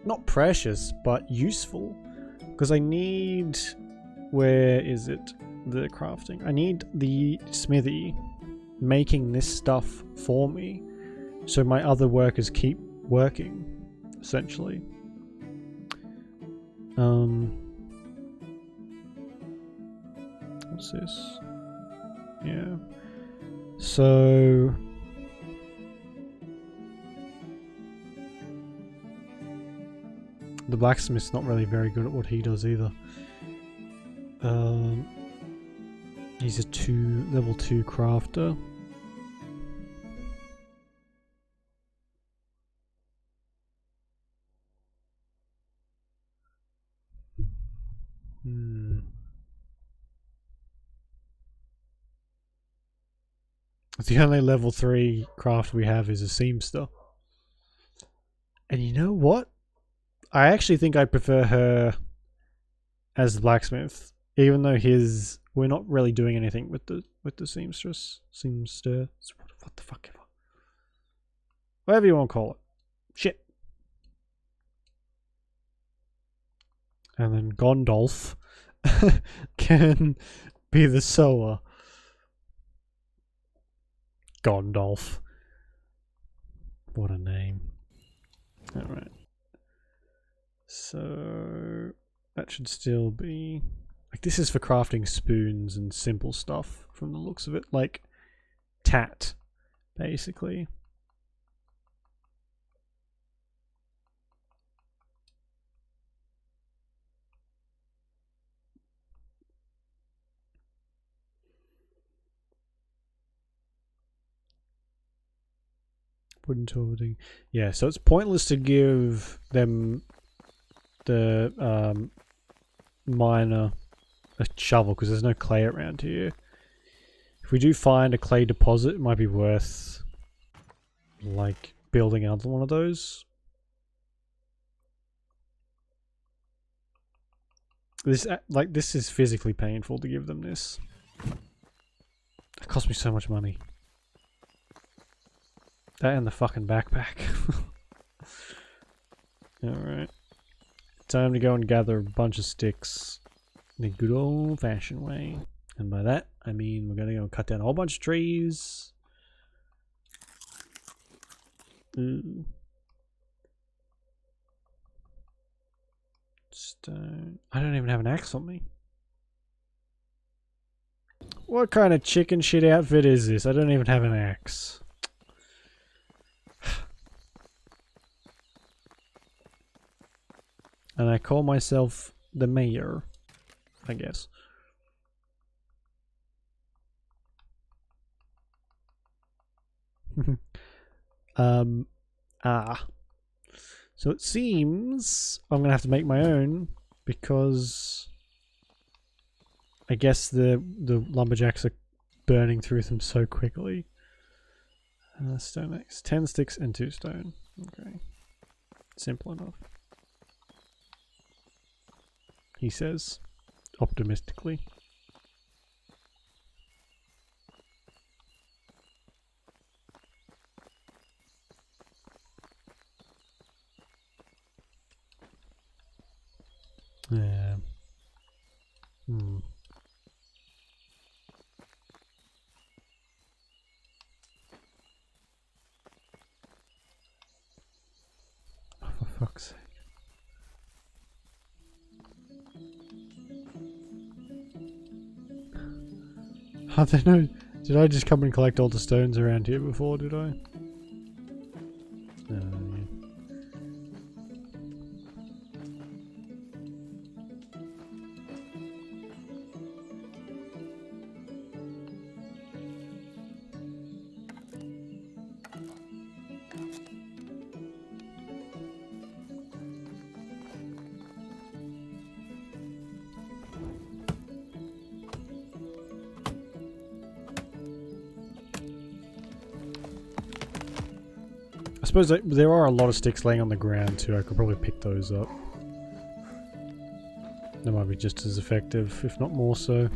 Not precious, but useful. Because I need... Where is it? The crafting. I need the smithy making this stuff for me. So my other workers keep working. Essentially. What's this? Yeah. So... The blacksmith's not really very good at what he does either. He's a level 2 crafter. The only level 3 craft we have is a seamster. And you know what? I actually think I prefer her as the blacksmith, even though we're not really doing anything with the seamster. What the fuck ever. Whatever you want to call it. Shit. And then Gondolf can be the sewer. Gondolf. What a name. Alright. So that should still be... Like this is for crafting spoons and simple stuff from the looks of it. Like tat, basically. Wooden tooling. Yeah, so it's pointless to give them the miner a shovel because there's no clay around here. If we do find a clay deposit, it might be worth like building another one of those. This is physically painful to give them this. It cost me so much money. That and the fucking backpack. Alright. Time to go and gather a bunch of sticks the good old fashioned way. And by that, I mean we're gonna go cut down a whole bunch of trees. Stone. I don't even have an axe on me. What kind of chicken shit outfit is this? I don't even have an axe. And I call myself the mayor, I guess. Ah. So it seems I'm gonna have to make my own because I guess the lumberjacks are burning through them so quickly. Stone axe, 10 sticks and 2 stone. Okay, simple enough. He says, optimistically. Yeah. Hmm. Oh, for fuck's sake. I don't know. Did I just come and collect all the stones around here before, did I? Yeah. I suppose there are a lot of sticks laying on the ground too. I could probably pick those up. They might be just as effective, if not more so.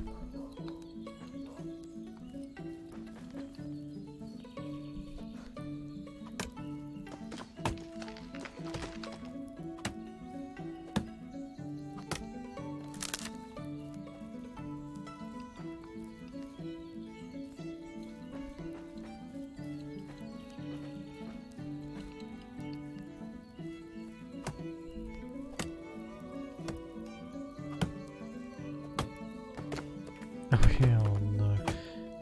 Oh hell no.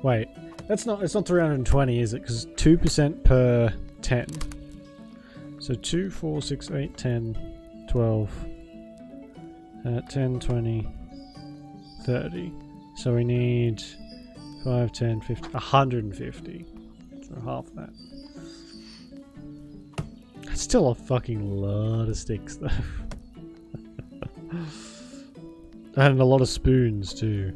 Wait, it's not 320, is it? Because 2% per 10. So 2, 4, 6, 8, 10, 12, 10, 20, 30. So we need 5, 10, 50, 150. So half that. That's still a fucking lot of sticks though. And a lot of spoons too.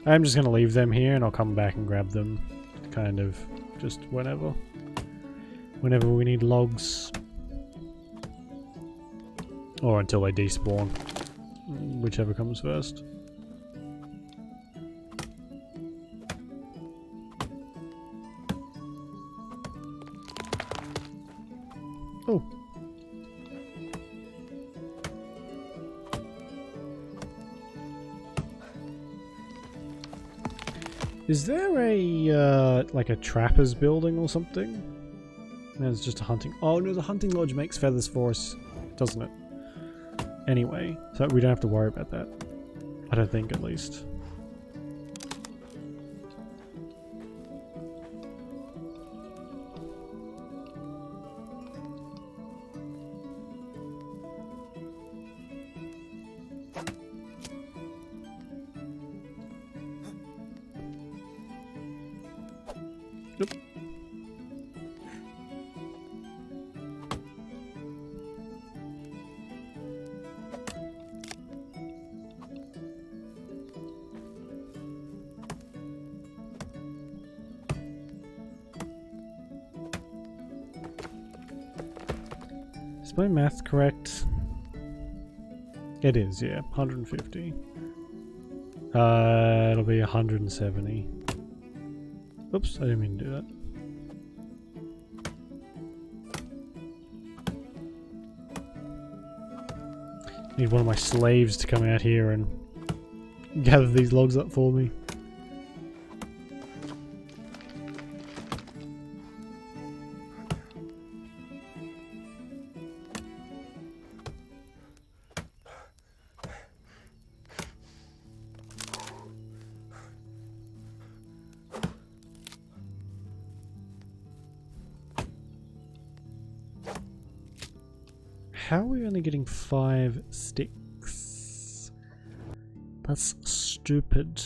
I'm just going to leave them here and I'll come back and grab them kind of just whenever we need logs, or until they despawn, whichever comes first. Oh. Is there a, like a trapper's building or something? No, it's just a hunting... Oh no, the hunting lodge makes feathers for us, doesn't it? Anyway, so we don't have to worry about that. I don't think, at least. Nope. Is my math correct? It is, yeah. 150. It'll be 170. Oops, I didn't mean to do that. Need one of my slaves to come out here and gather these logs up for me. how are we only getting 5 sticks? That's stupid.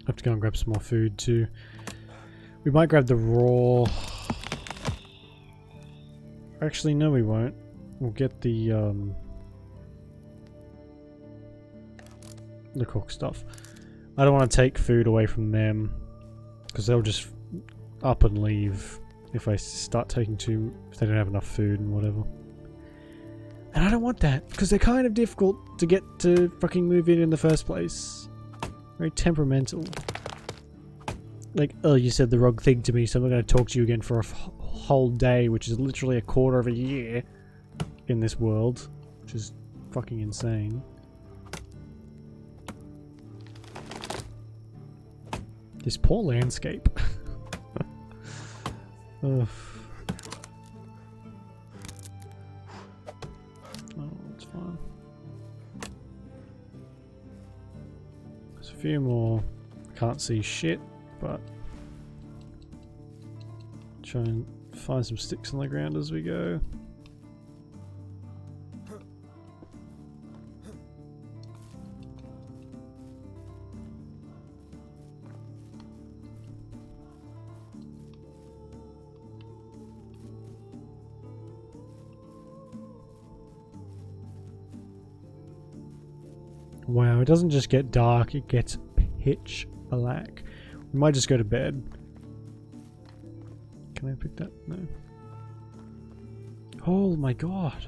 Have to go and grab some more food too. We might grab the raw. Actually, no, we won't. We'll get the cooked stuff. I don't want to take food away from them because they'll just up and leave if I start taking if they don't have enough food and whatever. And I don't want that because they're kind of difficult to get to fucking move in the first place. Very temperamental. Like, oh, you said the wrong thing to me, so I'm not going to talk to you again for a whole day, which is literally a quarter of a year in this world, which is fucking insane. This poor landscape. Ugh. Oh, it's fine. There's a few more. Can't see shit, but try and find some sticks on the ground as we go. Wow, it doesn't just get dark, it gets pitch black. We might just go to bed. Can I pick that? No. Oh my god.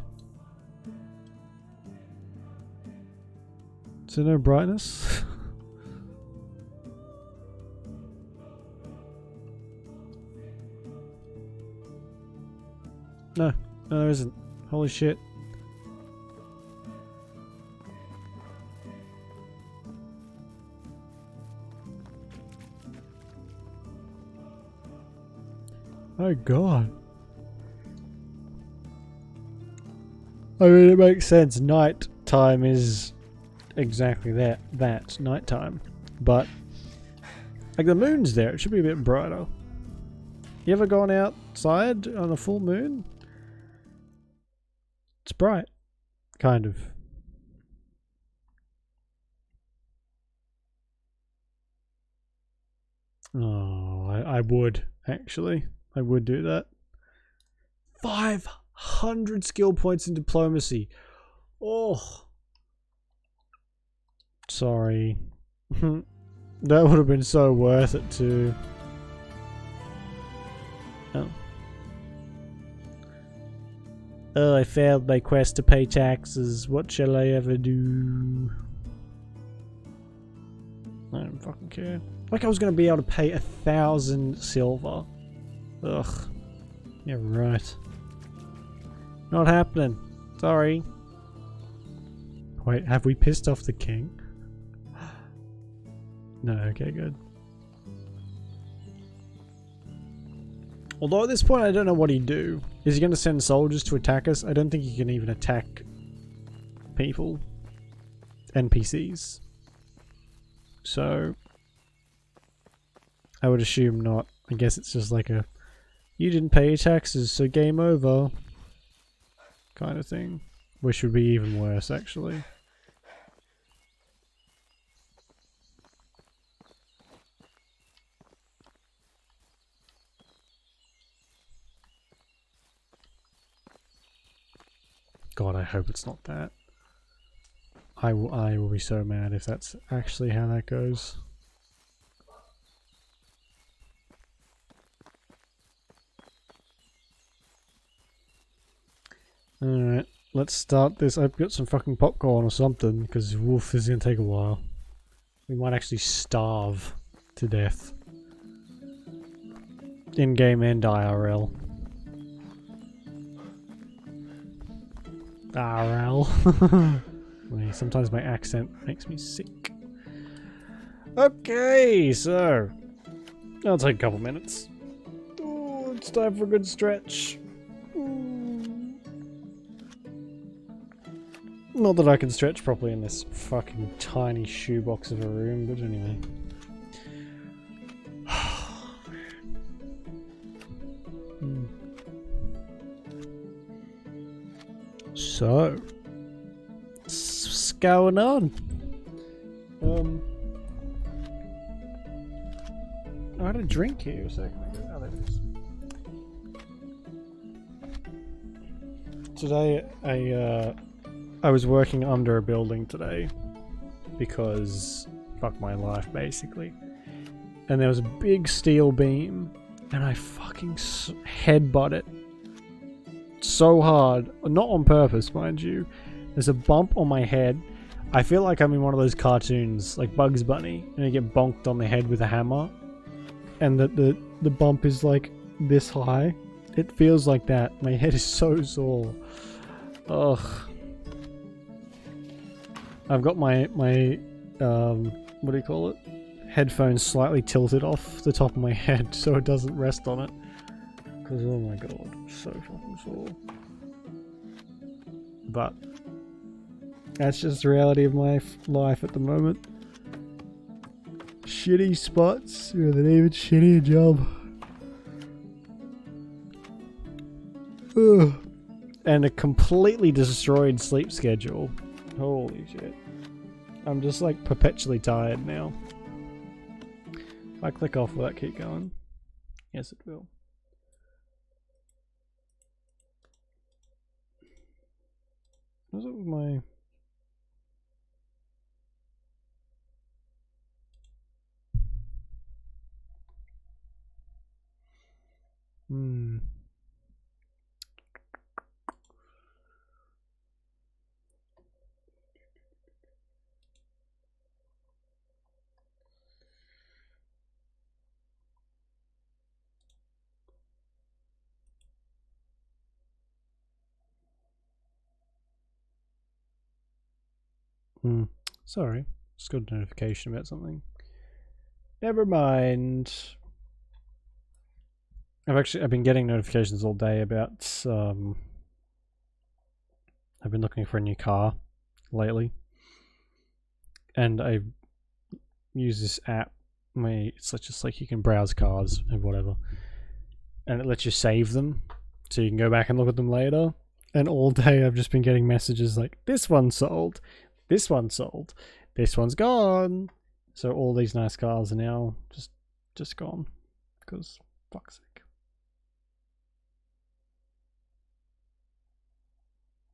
Is there no brightness? No, there isn't. Holy shit. Oh god. I mean, it makes sense. Night time is exactly that. That's night time. But, like, the moon's there. It should be a bit brighter. You ever gone outside on a full moon? It's bright. Kind of. Oh, I would, actually. I would do that. 500 skill points in diplomacy. Oh. Sorry. That would have been so worth it too. Oh. Oh, I failed my quest to pay taxes. What shall I ever do? I don't fucking care. Like I was going to be able to pay 1,000 silver. Ugh. Yeah, right. Not happening. Sorry. Wait, have we pissed off the king? No, okay, good. Although at this point I don't know what he'd do. Is he going to send soldiers to attack us? I don't think he can even attack people. NPCs. So I would assume not. I guess it's just like a you didn't pay your taxes, so game over kind of thing. Which would be even worse, actually. God, I hope it's not that. I will be so mad if that's actually how that goes. Alright, let's start this. I've got some fucking popcorn or something, because wolf is going to take a while. We might actually starve to death. In-game and IRL. RL. Sometimes my accent makes me sick. Okay, so I'll take a couple minutes. Ooh, it's time for a good stretch. Ooh. Not that I can stretch properly in this fucking tiny shoebox of a room, but anyway. So, what's going on? I had a drink here a second ago. Oh, there it is. Today, I was working under a building today because fuck my life, basically. And there was a big steel beam, and I fucking headbutt it so hard, not on purpose, mind you. There's a bump on my head. I feel like I'm in one of those cartoons, like Bugs Bunny, and I get bonked on the head with a hammer, and the bump is like this high. It feels like that. My head is so sore. Ugh. I've got my what do you call it? Headphones slightly tilted off the top of my head so it doesn't rest on it. Because, oh my god, so fucking sore. But that's just the reality of my life at the moment. Shitty spots with an even shittier job. Ugh. And a completely destroyed sleep schedule. Holy shit. I'm just like perpetually tired now. If I click off, will that keep going? Yes, it will. What's up with my... Sorry, just got a notification about something. Never mind. I've been getting notifications all day about I've been looking for a new car lately, and I use this app. It's just like you can browse cars and whatever, and it lets you save them, so you can go back and look at them later. And all day I've just been getting messages like, "This one sold, this one sold, this one's gone." So all these nice cars are now just gone, because fuck's sake.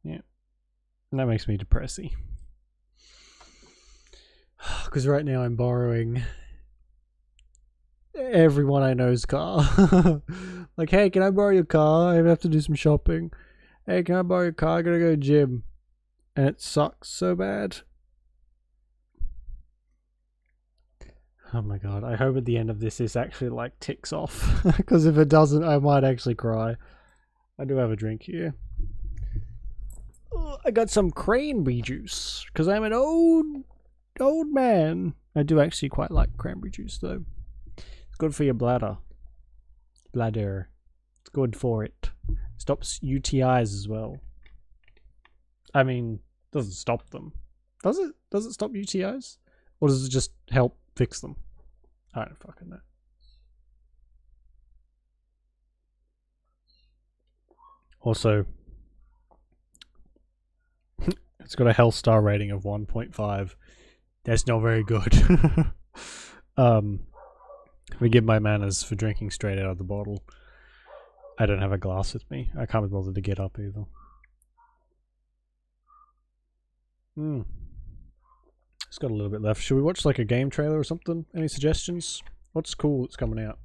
Yeah, and that makes me depressy. Because right now I'm borrowing everyone I know's car. Like, hey, can I borrow your car? I have to do some shopping. Hey, can I borrow your car? I gotta go to the gym. And it sucks so bad. Oh my god, I hope at the end of this actually like ticks off. Because if it doesn't, I might actually cry. I do have a drink here. I got some cranberry juice. Because I'm an old man. I do actually quite like cranberry juice though. It's good for your bladder. It's good for it. Stops UTIs as well. I mean, doesn't stop them. Does it? Does it stop UTIs? Or does it just help fix them? I don't fucking know. Also, it's got a health star rating of 1.5. That's not very good. Forgive my manners for drinking straight out of the bottle. I don't have a glass with me. I can't be bothered to get up either. It's got a little bit left. Should we watch like a game trailer or something? Any suggestions? What's cool that's coming out?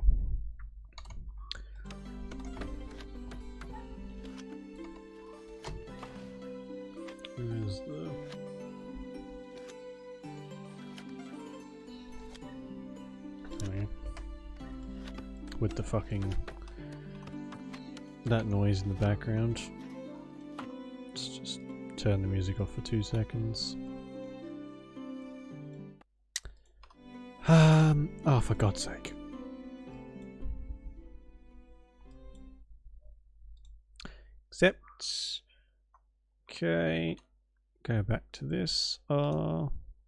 Where's the... Oh yeah. With the fucking... that noise in the background. Let's just turn the music off for 2 seconds. Oh, for God's sake. Accept. Okay. Go back to this.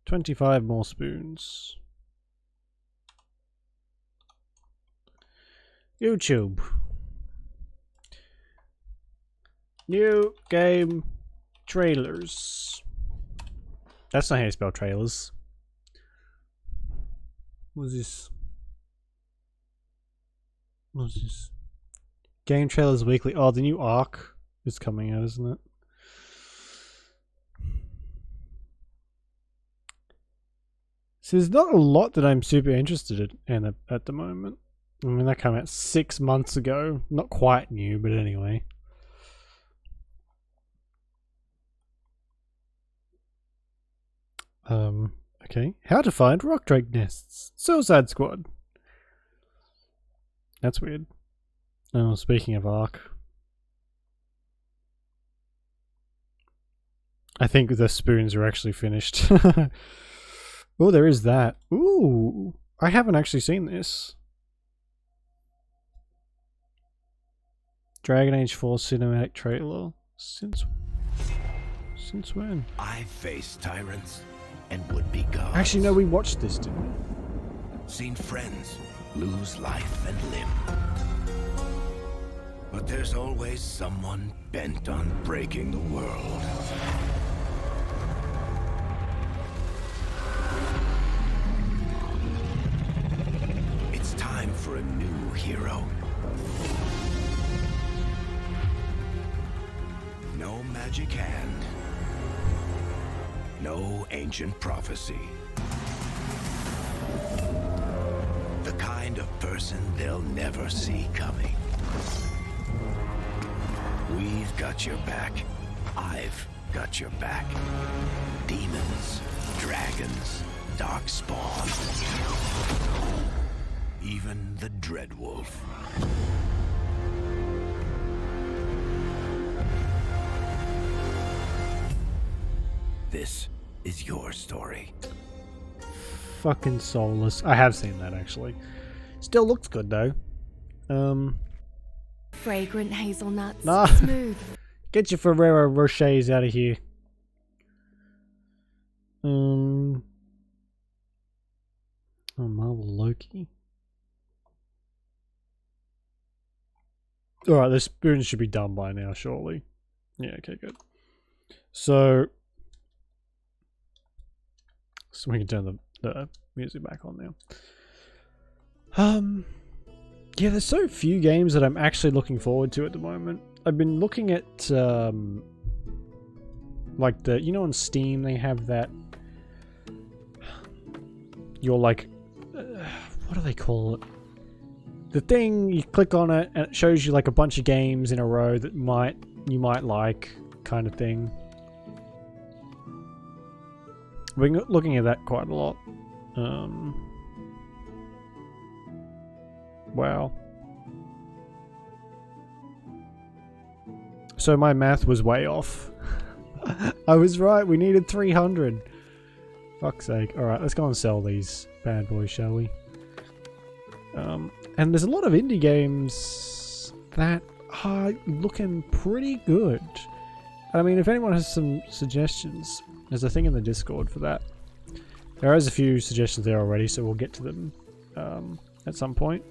25 more spoons. YouTube. New game trailers. That's not how you spell trailers. What's this? What's this? Game trailers weekly. Oh, the new Ark is coming out, isn't it? So there's not a lot that I'm super interested in at the moment. I mean, that came out 6 months ago. Not quite new, but anyway. Okay. How to find rock drake nests. Suicide Squad. That's weird. Oh, speaking of Ark. I think the spoons are actually finished. Oh, there is that. Ooh. I haven't actually seen this. Dragon Age 4 cinematic trailer. Since when? I've faced tyrants and would-be gods. Actually, no, we watched this, didn't we? Seen friends lose life and limb. But there's always someone bent on breaking the world. It's time for a new hero. No magic hand. No ancient prophecy. The kind of person they'll never see coming. We've got your back. I've got your back. Demons, dragons, darkspawn. Even the Dreadwolf. This is your story. Fucking soulless. I have seen that actually. Still looks good though. Fragrant hazelnuts, Nah. smooth. Get your Ferrero Rochers out of here. Oh, Marvel Loki. Alright, the spoons should be done by now, surely. Yeah, okay, good. So we can turn the music back on now. Yeah, there's so few games that I'm actually looking forward to at the moment. I've been looking at like the, you know, on Steam they have that, you're like, what do they call it? The thing, you click on it and it shows you like a bunch of games in a row that you might like, kind of thing. We're looking at that quite a lot. Wow. So my math was way off. I was right, we needed 300. Fuck's sake. Alright, let's go and sell these bad boys, shall we? And there's a lot of indie games that are looking pretty good. I mean, if anyone has some suggestions, there's a thing in the Discord for that. There is a few suggestions there already, so we'll get to them at some point.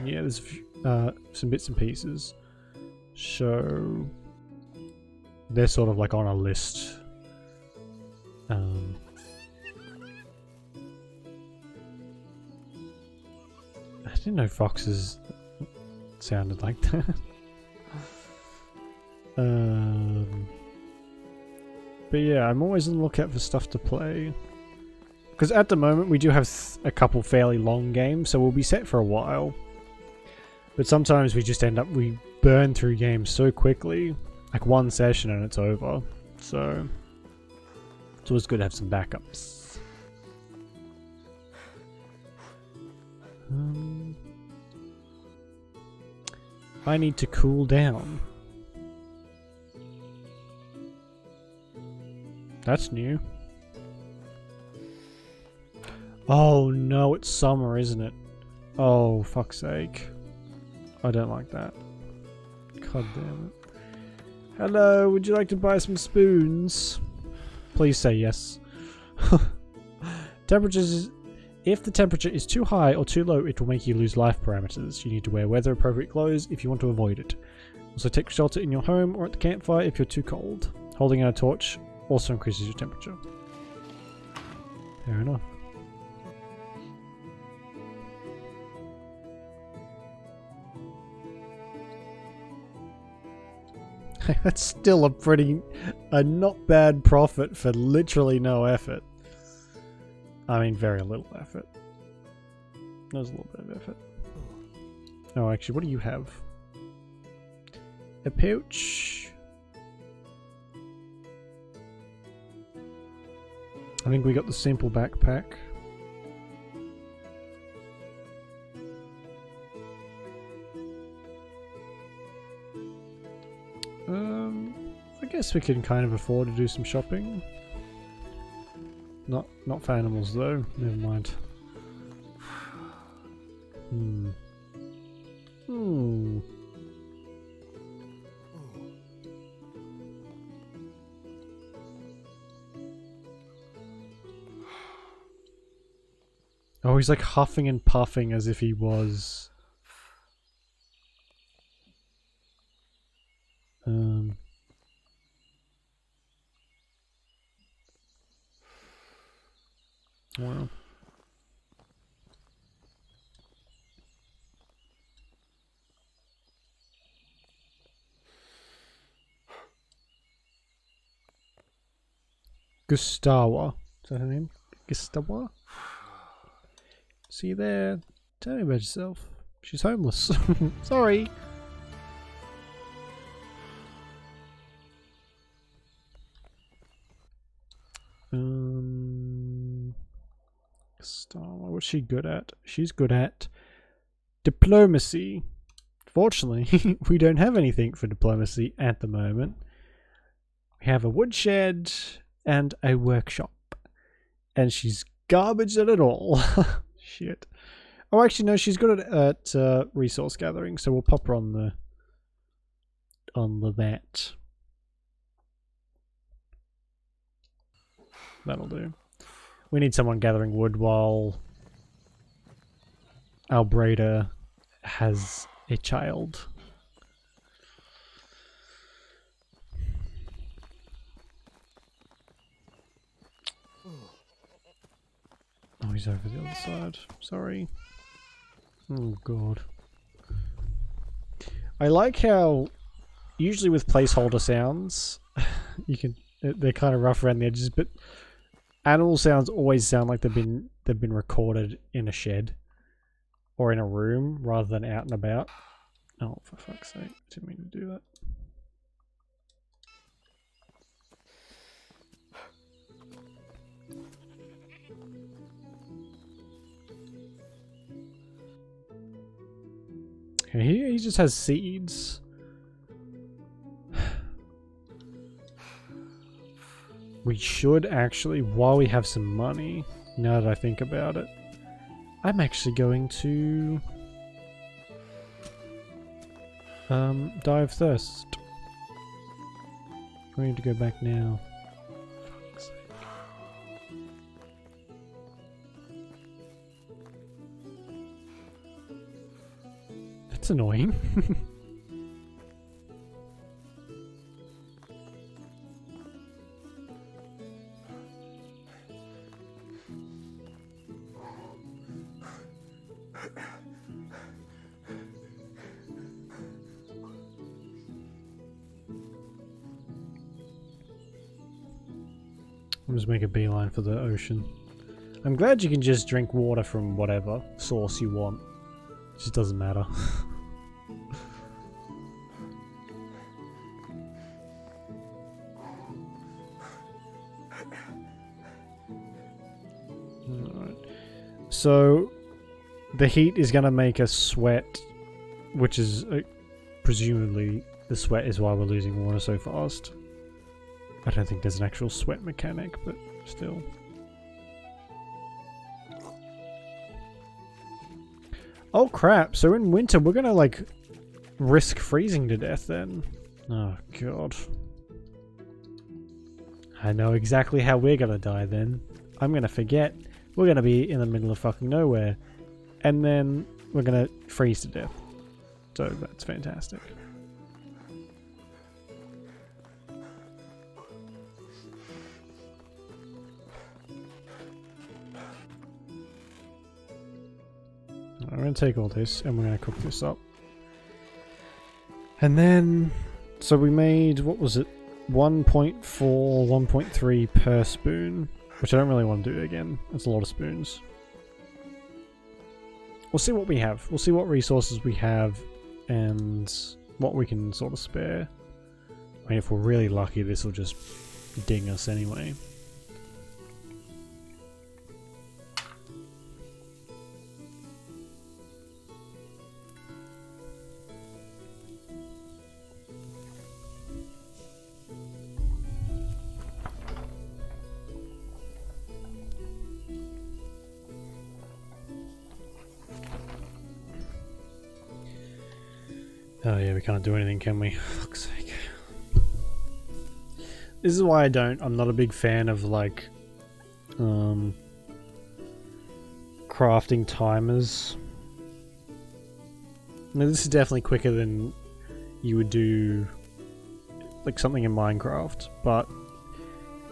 Yeah, there's some bits and pieces. So they're sort of like on a list. I didn't know foxes sounded like that. But yeah, I'm always on the lookout for stuff to play. Because at the moment we do have a couple fairly long games, so we'll be set for a while. But sometimes we just we burn through games so quickly, like one session and it's over. So it's always good to have some backups. I need to cool down. That's new. Oh no, it's summer, isn't it? Oh, fuck's sake. I don't like that. God damn it. Hello, would you like to buy some spoons? Please say yes. Temperatures. If the temperature is too high or too low, it will make you lose life parameters. You need to wear weather appropriate clothes if you want to avoid it. Also take shelter in your home or at the campfire if you're too cold. Holding a torch also increases your temperature. Fair enough. That's still a not bad profit for literally no effort. I mean, very little effort. There's a little bit of effort. Oh, actually, what do you have? A pouch. I think we got the simple backpack. I guess we can kind of afford to do some shopping. Not for animals though. Never mind. Oh, he's like huffing and puffing as if he was. Wow. Gustawa. Is that her name? Gustawa? See you there. Tell me about yourself. She's homeless. Sorry. Gustawa. What's she good at? She's good at diplomacy. Fortunately, we don't have anything for diplomacy at the moment. We have a woodshed and a workshop. And she's garbage at it all. Shit. Oh, actually, no, she's good at resource gathering, so we'll pop her on the that. That'll do. We need someone gathering wood while Albreda has a child. Oh, he's over the other side. Sorry. Oh, God. I like how, usually with placeholder sounds, they're kind of rough around the edges, but animal sounds always sound like they've been recorded in a shed or in a room rather than out and about. Oh, for fuck's sake! Didn't mean to do that. He just has seeds. We should actually, while we have some money, now that I think about it, I'm actually going to die of thirst. I need to go back now. Fuck's sake. That's annoying. I'll just make a beeline for the ocean. I'm glad you can just drink water from whatever source you want. It just doesn't matter. Alright. So, the heat is going to make us sweat, which is presumably the sweat is why we're losing water so fast. I don't think there's an actual sweat mechanic, but still. Oh crap, so in winter we're gonna like risk freezing to death then. Oh god. I know exactly how we're gonna die then. I'm gonna forget. We're gonna be in the middle of fucking nowhere. And then we're gonna freeze to death. So that's fantastic. I'm going to take all this and we're going to cook this up. And then, so we made, what was it? 1.4, 1.3 per spoon, which I don't really want to do again. That's a lot of spoons. We'll see what we have. We'll see what resources we have and what we can sort of spare. I mean, if we're really lucky, this will just ding us anyway. Oh yeah, we can't do anything, can we? For fuck's sake. This is why I'm not a big fan of like crafting timers. Now this is definitely quicker than you would do like something in Minecraft, but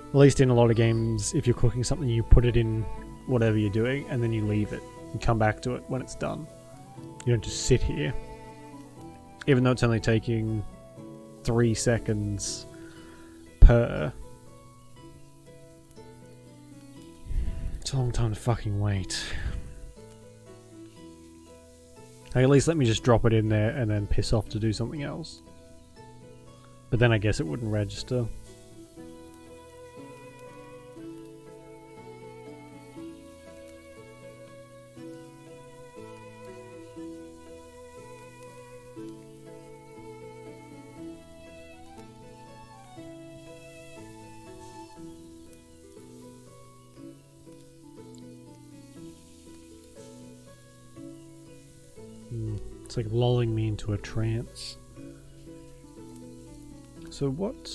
at least in a lot of games, if you're cooking something, you put it in whatever you're doing and then you leave it and come back to it when it's done. You don't just sit here. Even though it's only taking 3 seconds per. It's a long time to fucking wait. Like, at least let me just drop it in there and then piss off to do something else. But then I guess it wouldn't register. It's like lulling me into a trance. So what?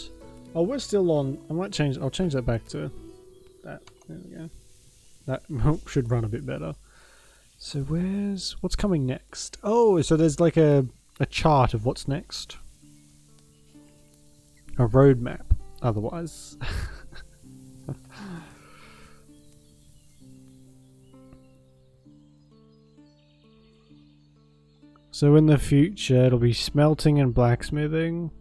Oh, we're still on. I'll change that back to that. There we go. That should run a bit better. So what's coming next? Oh, so there's like a chart of what's next. A roadmap, otherwise. So in the future, it'll be smelting and blacksmithing,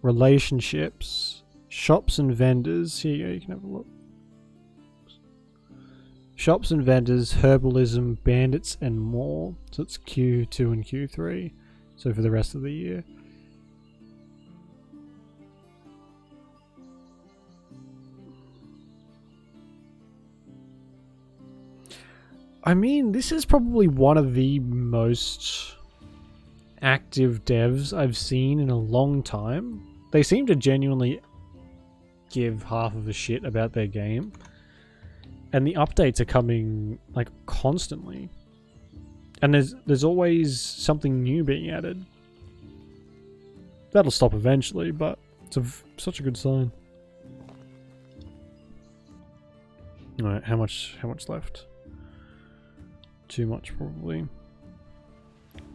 relationships, shops and vendors. Here you go, you can have a look. Shops and vendors, herbalism, bandits, and more. So it's Q2 and Q3. So for the rest of the year. I mean, this is probably one of the most active devs I've seen in a long time. They seem to genuinely give half of a shit about their game. And the updates are coming like constantly. And there's always something new being added. That'll stop eventually, but it's such a good sign. Alright, how much left? Too much probably.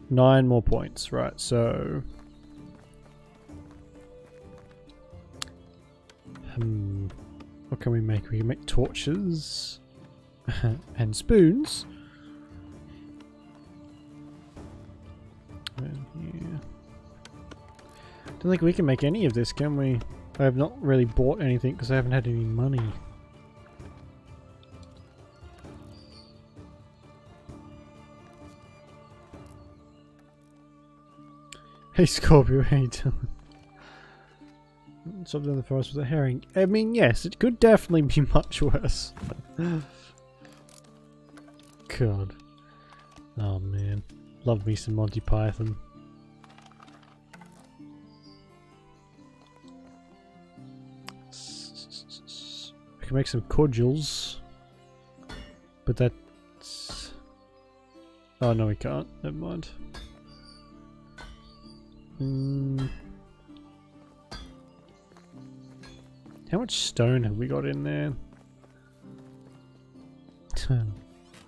9 more points, right, so what can we make? We can make torches and spoons. And here. Don't think we can make any of this, can we? I have not really bought anything because I haven't had any money. Hey Scorpio, how you doing? Something in the forest with a herring. I mean, yes, it could definitely be much worse. God. Oh man, love me some Monty Python. I can make some cordials, but that's... Oh no, we can't. Never mind. How much stone have we got in there?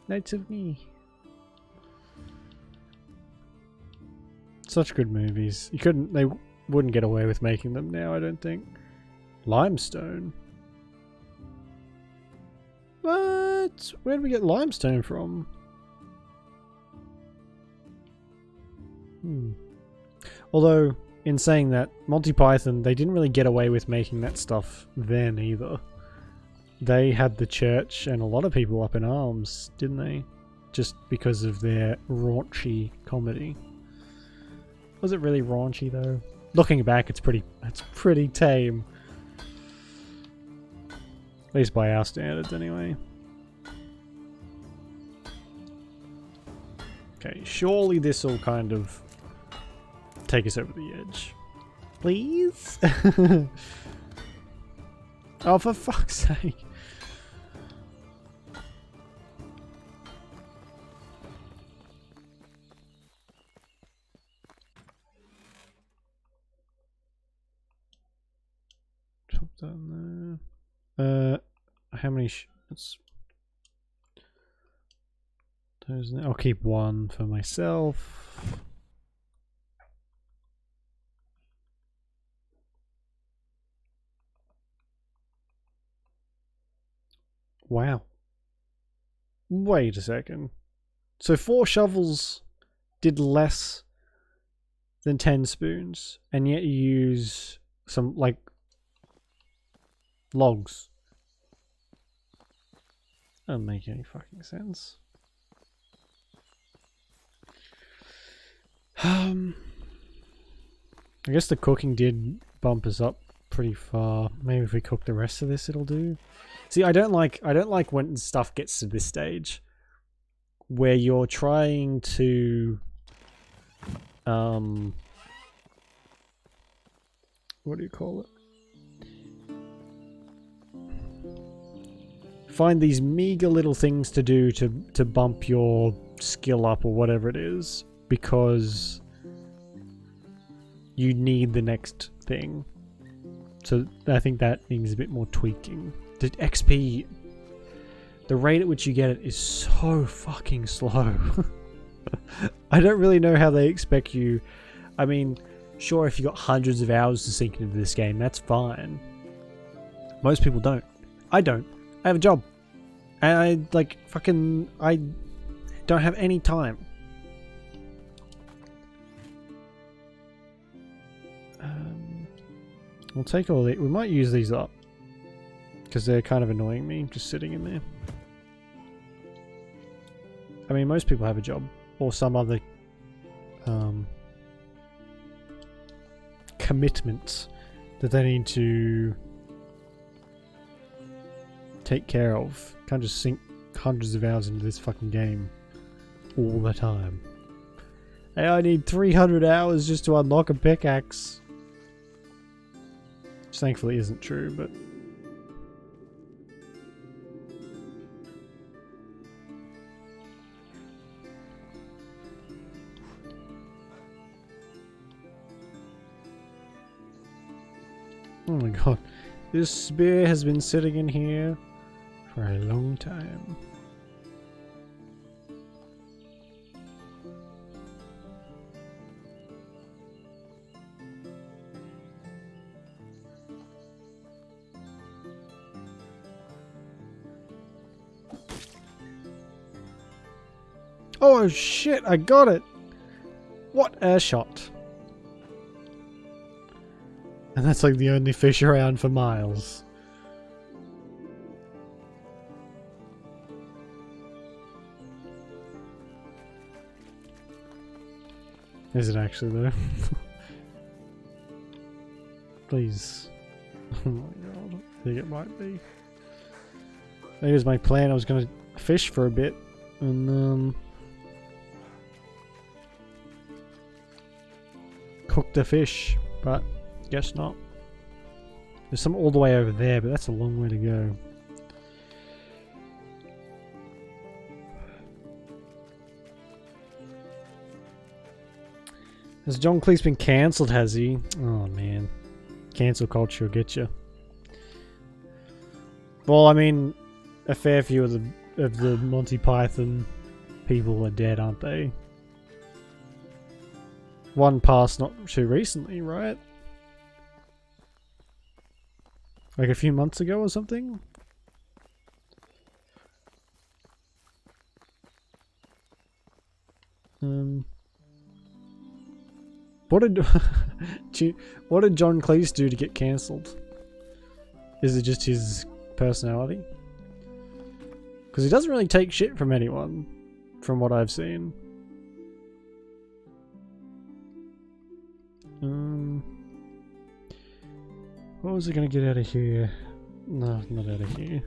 Knights of me. Such good movies. They wouldn't get away with making them now, I don't think. Limestone? What? Where did we get limestone from? Although, in saying that, Monty Python, they didn't really get away with making that stuff then either. They had the church and a lot of people up in arms, didn't they? Just because of their raunchy comedy. Was it really raunchy though? Looking back, it's pretty tame. At least by our standards anyway. Okay, surely this will kind of take us over the edge. Please? Oh, for fuck's sake. Drop that there. How many I'll keep one for myself. Wow. Wait a second. So 4 shovels did less than 10 spoons, and yet you use some, like, logs. That doesn't make any fucking sense. I guess the cooking did bump us up pretty far. Maybe if we cook the rest of this, it'll do. See, I don't like when stuff gets to this stage where you're trying to what do you call it? Find these meager little things to do to bump your skill up or whatever it is, because you need the next thing. So I think that needs a bit more tweaking. The XP, the rate at which you get it is so fucking slow. I don't really know how they expect you. I mean, sure, if you got hundreds of hours to sink into this game, that's fine. Most people don't. I don't. I have a job. And I don't have any time. We'll take all the... We might use these up, because they're kind of annoying me, just sitting in there. I mean, most people have a job, or some other commitments that they need to take care of. Can't just sink hundreds of hours into this fucking game all the time. Hey, I need 300 hours just to unlock a pickaxe. Which thankfully isn't true, but... Oh my god. This spear has been sitting in here for a long time. Oh shit, I got it! What a shot. And that's like the only fish around for miles. Is it actually though? Please. Oh my god. I think it might be. That was my plan. I was gonna fish for a bit and cook the fish, but guess not. There's some all the way over there, but that's a long way to go. Has John Cleese been cancelled, has he? Oh man. Cancel culture will get you. Well, I mean, a fair few of the Monty Python people are dead, aren't they? One passed not too recently, right? Like a few months ago or something? What did what did John Cleese do to get cancelled? Is it just his personality? Because he doesn't really take shit from anyone, from what I've seen. What was I gonna get out of here? No, not out of here.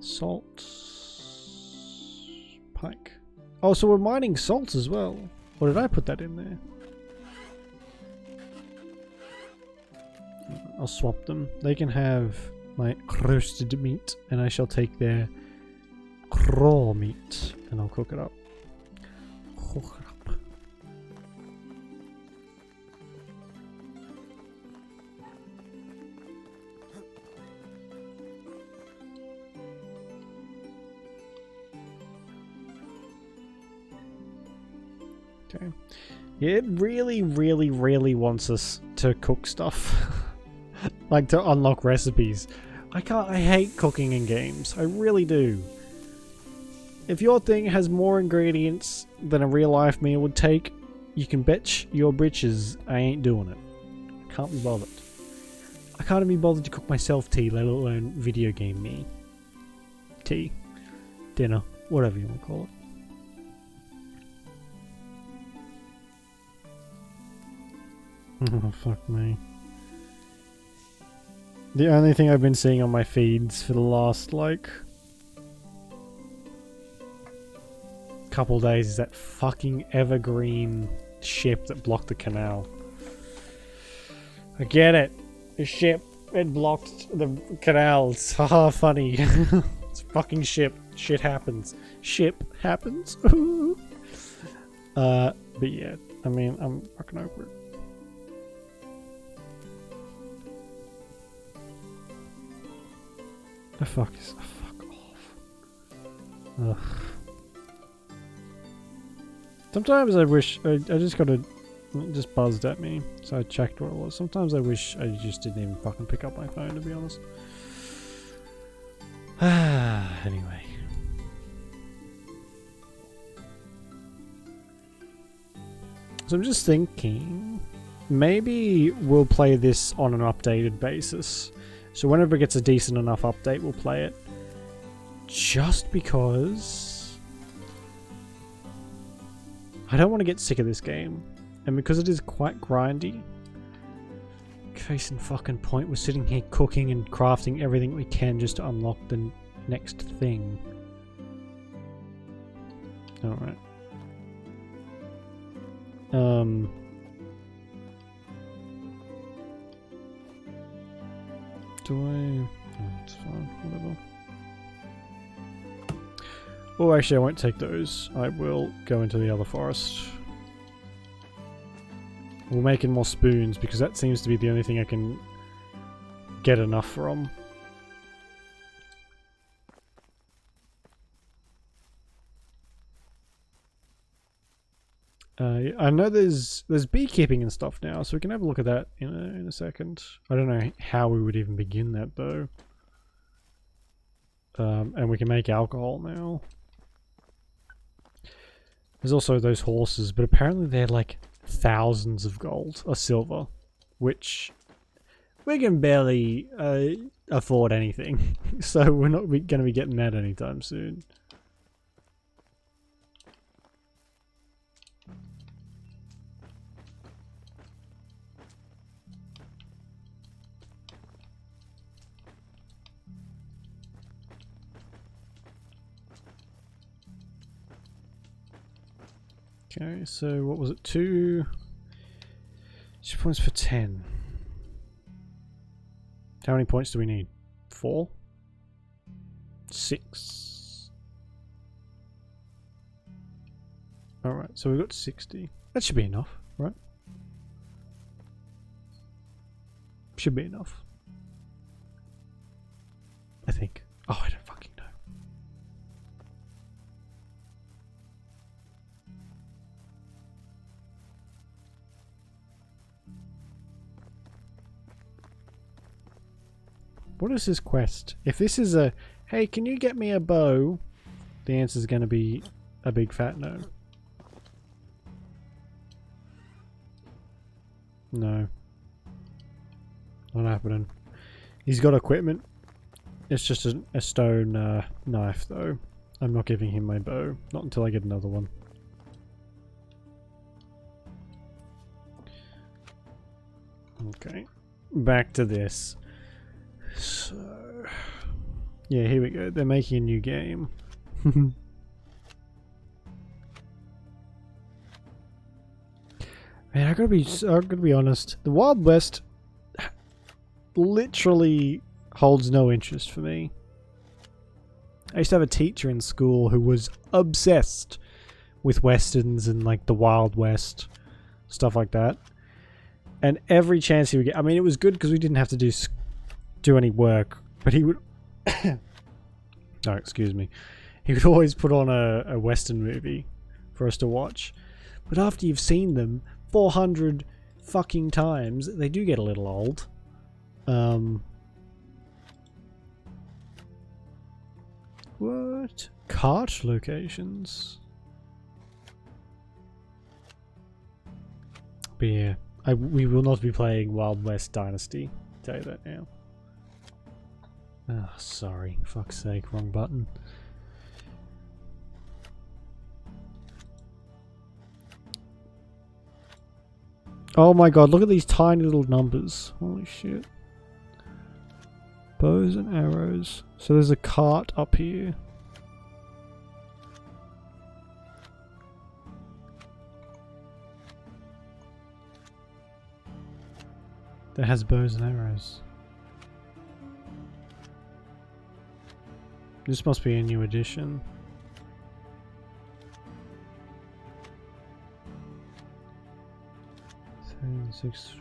Salt. Pike. Oh, so we're mining salt as well. Or did I put that in there? I'll swap them. They can have my roasted meat, and I shall take their raw meat, and I'll cook it up. Cook it up. Okay. Yeah, it really, really, really wants us to cook stuff. Like to unlock recipes. I hate cooking in games. I really do. If your thing has more ingredients than a real life meal would take, you can bet your britches I ain't doing it. Can't be bothered. I can't even be bothered to cook myself tea, let alone video game me. Tea. Dinner. Whatever you want to call it. Oh, fuck me. The only thing I've been seeing on my feeds for the last, like, couple days is that fucking evergreen ship that blocked the canal. I get it. The ship, it blocked the canals. Haha, funny. It's a fucking ship. Shit happens. Ship happens. But yeah, I mean, I'm fucking over it. The fuck is... fuck off. Ugh. Sometimes I wish... I just got a... It just buzzed at me, so I checked what it was. Sometimes I wish I just didn't even fucking pick up my phone, to be honest. Anyway. So I'm just thinking... Maybe we'll play this on an updated basis. So whenever it gets a decent enough update, we'll play it. Just because... I don't want to get sick of this game. And because it is quite grindy. Case in fucking point, we're sitting here cooking and crafting everything we can just to unlock the next thing. Alright. Do I... Oh, it's fine, whatever. Oh, actually I won't take those. I will go into the other forest. We'll make it more spoons, because that seems to be the only thing I can get enough from. I know there's beekeeping and stuff now, so we can have a look at that in a second. I don't know how we would even begin that though. And we can make alcohol now. There's also those horses, but apparently they're like thousands of gold or silver, which we can barely afford anything. So we're not going to be getting that anytime soon. Okay, so what was it? 2 points for 10. How many points do we need? 4? 6. Alright, so we've got 60. That should be enough, right? Should be enough. I think. Oh, I don't fucking know. What is this quest? If this is a, hey, can you get me a bow? The answer is going to be a big fat no. No. Not happening. He's got equipment. It's just a stone knife, though. I'm not giving him my bow. Not until I get another one. Okay. Back to this. So... yeah, here we go. They're making a new game. Man, I gotta be honest. The Wild West literally holds no interest for me. I used to have a teacher in school who was obsessed with westerns and like the Wild West, stuff like that. And every chance he would get, I mean, it was good because we didn't have to do any work, but he would. Oh, excuse me. He would always put on a western movie for us to watch. But after you've seen them 400 fucking times, they do get a little old. What? Cart locations? But yeah, we will not be playing Wild West Dynasty. I'll tell you that now. Ah, sorry. Fuck's sake, wrong button. Oh my god, look at these tiny little numbers. Holy shit. Bows and arrows. So there's a cart up here. That has bows and arrows. This must be a new edition. Six.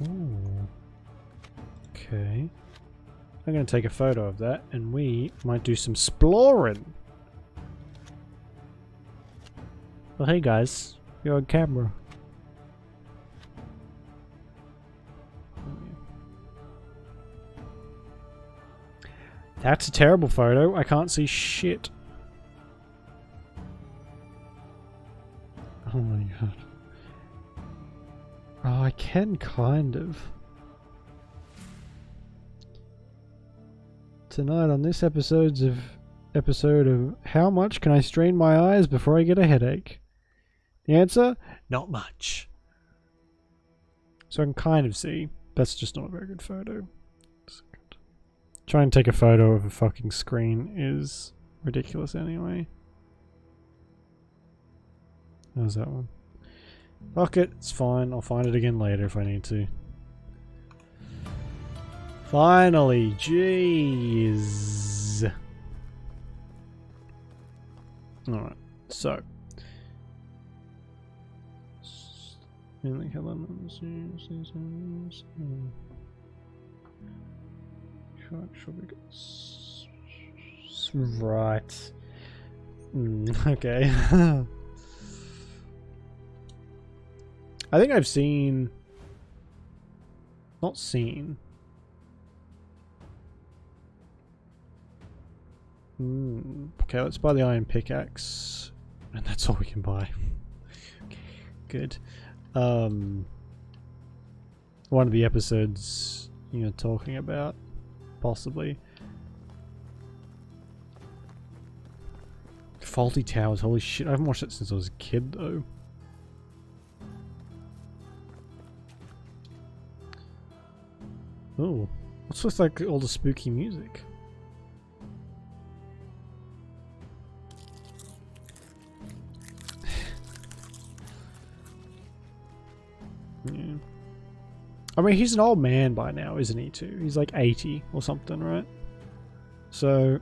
Ooh. Okay. I'm going to take a photo of that and we might do some exploring. Well, hey guys, you're on camera. That's a terrible photo. I can't see shit. Oh my god. Oh, I can kind of. Tonight on this episode of How Much Can I Strain My Eyes Before I Get a Headache? The answer? Not much. So I can kind of see. That's just not a very good photo. Trying to take a photo of a fucking screen is ridiculous anyway. How's that one? Fuck it, it's fine. I'll find it again later if I need to. Finally, jeez. Alright, so. Right. Okay. I think I've seen... Not seen. Okay, let's buy the iron pickaxe. And that's all we can buy. Okay, good. One of the episodes you're talking about, possibly. Faulty Towers, holy shit, I haven't watched it since I was a kid though. Oh, what's with like all the spooky music? Yeah. I mean, he's an old man by now, isn't he, too? He's like 80 or something, right? So,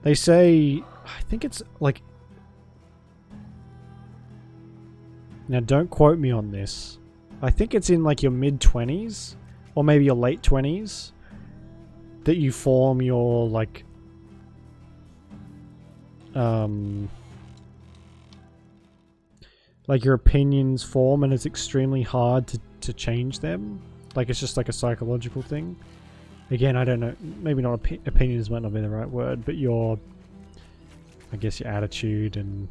they say, I think it's like... Now, don't quote me on this. I think it's in like your mid-20s, or maybe your late 20s, that you form your, like... like your opinions form, and it's extremely hard to change them. Like, it's just like a psychological thing. Again, I don't know, maybe not opinions might not be the right word, but your, I guess your attitude and,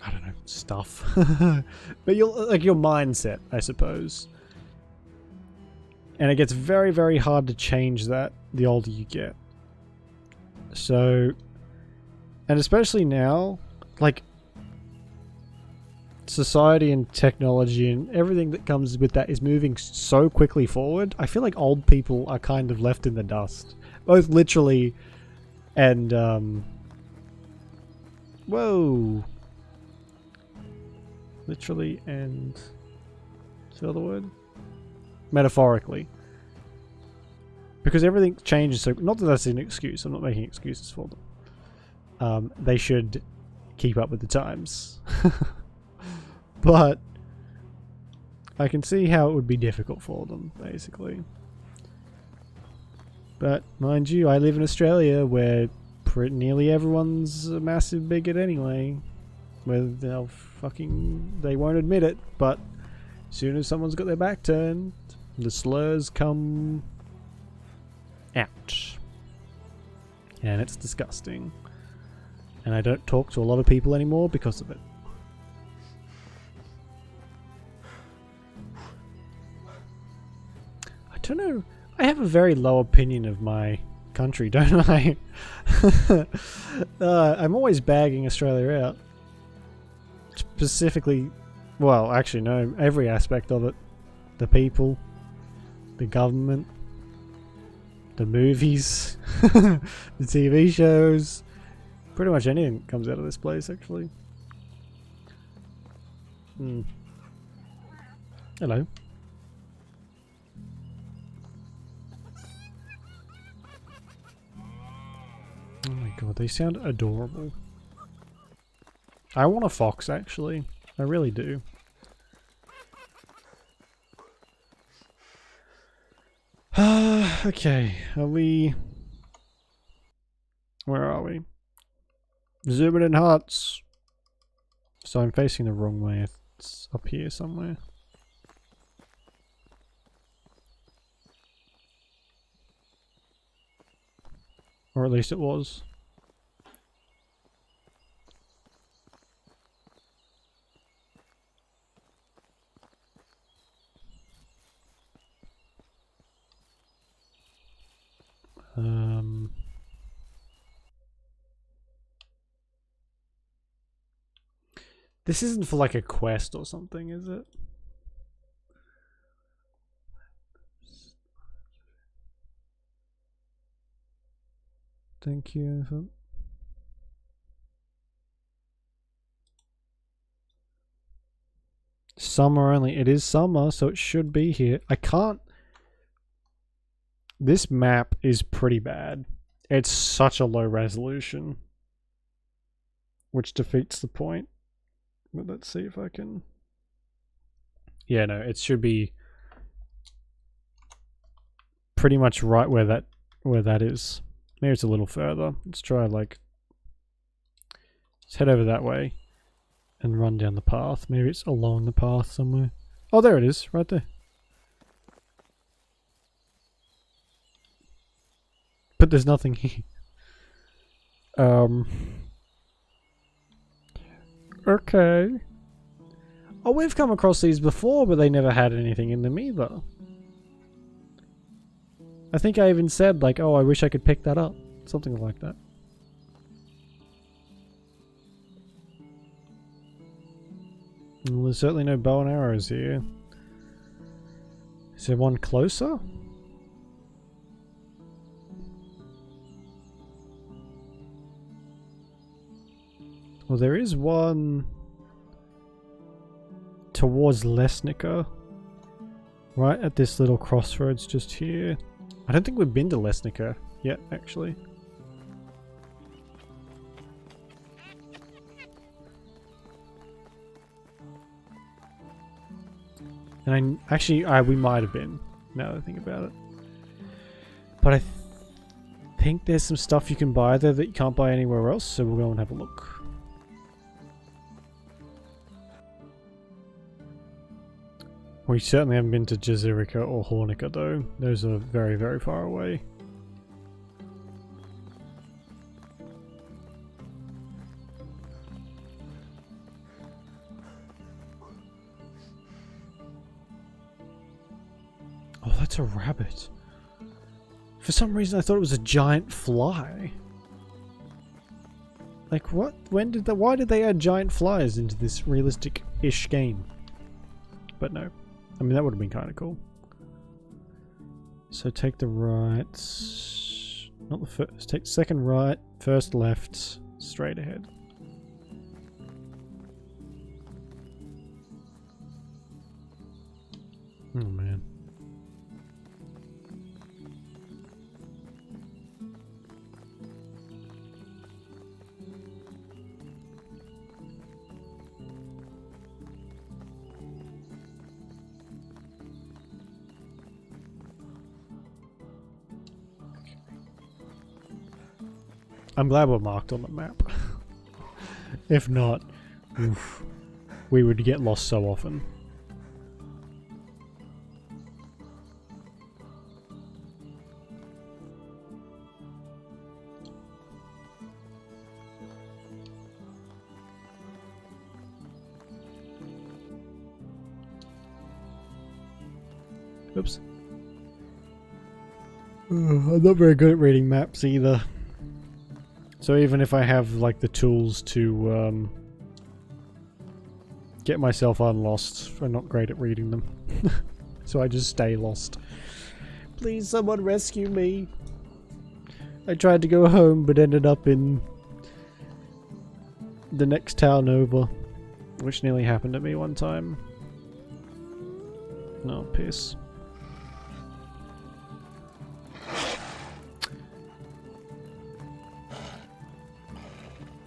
I don't know, stuff. But like your mindset, I suppose. And it gets very, very hard to change that the older you get. So, and especially now, like, society and technology and everything that comes with that is moving so quickly forward. I feel like old people are kind of left in the dust. Both literally and, whoa. Literally and, what's the other word? Metaphorically. Because everything changes so... Not that that's an excuse. I'm not making excuses for them. They should keep up with the times. But I can see how it would be difficult for them, basically. But mind you, I live in Australia where nearly everyone's a massive bigot anyway. Whether they'll they won't admit it, but as soon as someone's got their back turned, the slurs come out. And it's disgusting. And I don't talk to a lot of people anymore because of it. I don't know. I have a very low opinion of my country, don't I? I'm always bagging Australia out. Specifically, well, actually no, every aspect of it. The people, the government, the movies, the TV shows. Pretty much anything comes out of this place, actually. Hello. Oh my god, they sound adorable. I want a fox, actually. I really do. Okay, are we... Where are we? Zooming in huts. So I'm facing the wrong way. It's up here somewhere. Or at least it was. This isn't for like a quest or something, is it? Thank you. Summer only. It is summer, so it should be here. I can't... This map is pretty bad. It's such a low resolution. Which defeats the point. But let's see if I can... Yeah, no, it should be pretty much right where that is. Maybe it's a little further. Let's try like... Let's head over that way and run down the path. Maybe it's along the path somewhere. Oh, there it is, right there. But there's nothing here. Okay. Oh, we've come across these before, but they never had anything in them either. I think I even said, like, oh, I wish I could pick that up. Something like that. Well, there's certainly no bow and arrows here. Is there one closer? Well, there is one... towards Lesnica. Right at this little crossroads just here. I don't think we've been to Lesnica yet, actually. And we might have been, now that I think about it. But I think there's some stuff you can buy there that you can't buy anywhere else, so we'll go and have a look. We certainly haven't been to Jazirica or Hornica though. Those are very, very far away. Oh, that's a rabbit. For some reason I thought it was a giant fly. Like what? Why did they add giant flies into this realistic-ish game? But no. I mean, that would have been kind of cool. So take the right... Not the first. Take the second right, first left, straight ahead. Oh man. I'm glad we're marked on the map. If not, oof, we would get lost so often. Oops. I'm not very good at reading maps either. So even if I have like the tools to get myself unlost, I'm not great at reading them. So I just stay lost. Please someone rescue me. I tried to go home but ended up in the next town over, which nearly happened to me one time. No, piss.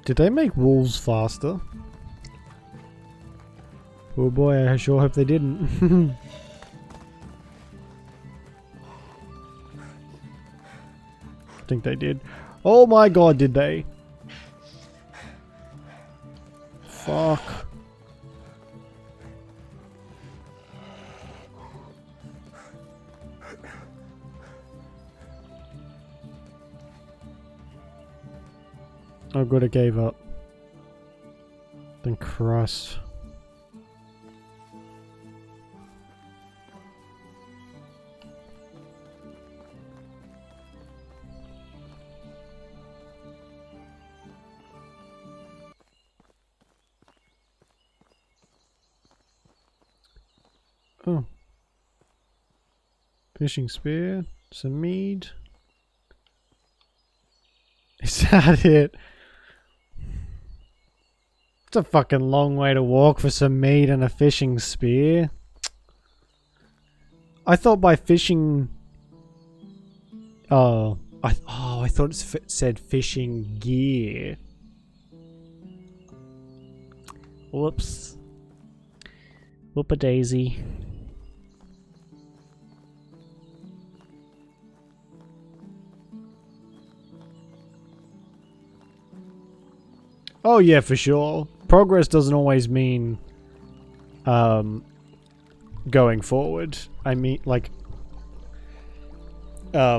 Did they make wolves faster? Oh boy, I sure hope they didn't. I think they did. Oh my god, did they? Fuck. Oh good, it gave up. Then Christ. Oh. Fishing spear, some mead. Is that it? It's a fucking long way to walk for some meat and a fishing spear. I thought by fishing... I thought it said fishing gear. Whoops. Whoop-a-daisy. Oh yeah, for sure. Progress doesn't always mean going forward. I mean, like, that's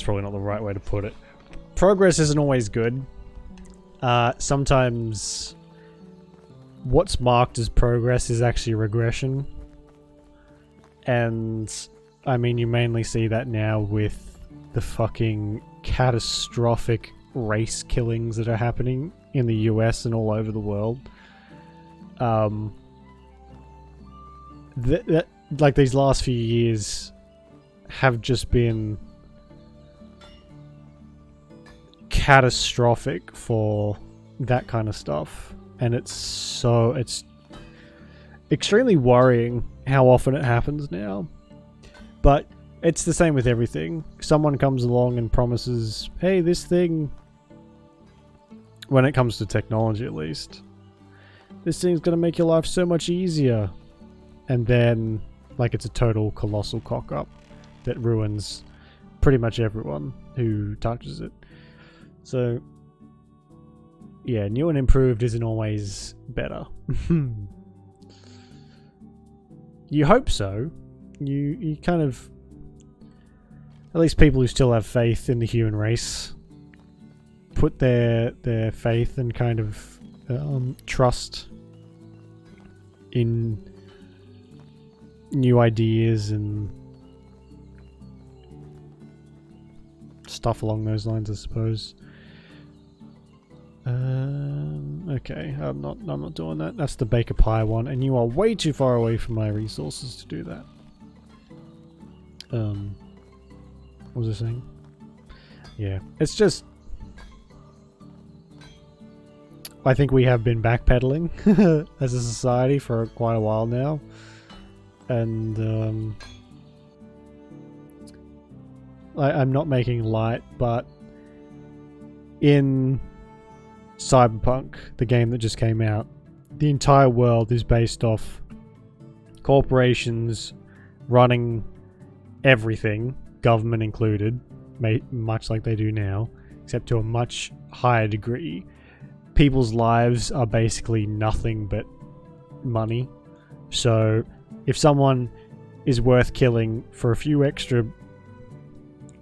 probably not the right way to put it. Progress isn't always good. Sometimes what's marked as progress is actually regression. And I mean, you mainly see that now with the fucking catastrophic race killings that are happening in the US and all over the world. Like these last few years have just been catastrophic for that kind of stuff, and it's extremely worrying how often it happens now. But it's the same with everything. Someone comes along and promises, hey, this thing, when it comes to technology at least, this thing's going to make your life so much easier. And then, like, it's a total colossal cock-up that ruins pretty much everyone who touches it. So, yeah, new and improved isn't always better. You hope so. You kind of... At least people who still have faith in the human race put their faith and kind of trust in new ideas and stuff along those lines, I suppose. Okay, I'm not doing that. That's the baker pie one, and you are way too far away from my resources to do that. What was I saying? Yeah, it's just... I think we have been backpedaling as a society for quite a while now. And I'm not making light, but in Cyberpunk, the game that just came out, the entire world is based off corporations running everything, government included, much like they do now, except to a much higher degree. People's lives are basically nothing but money. So if someone is worth killing for a few extra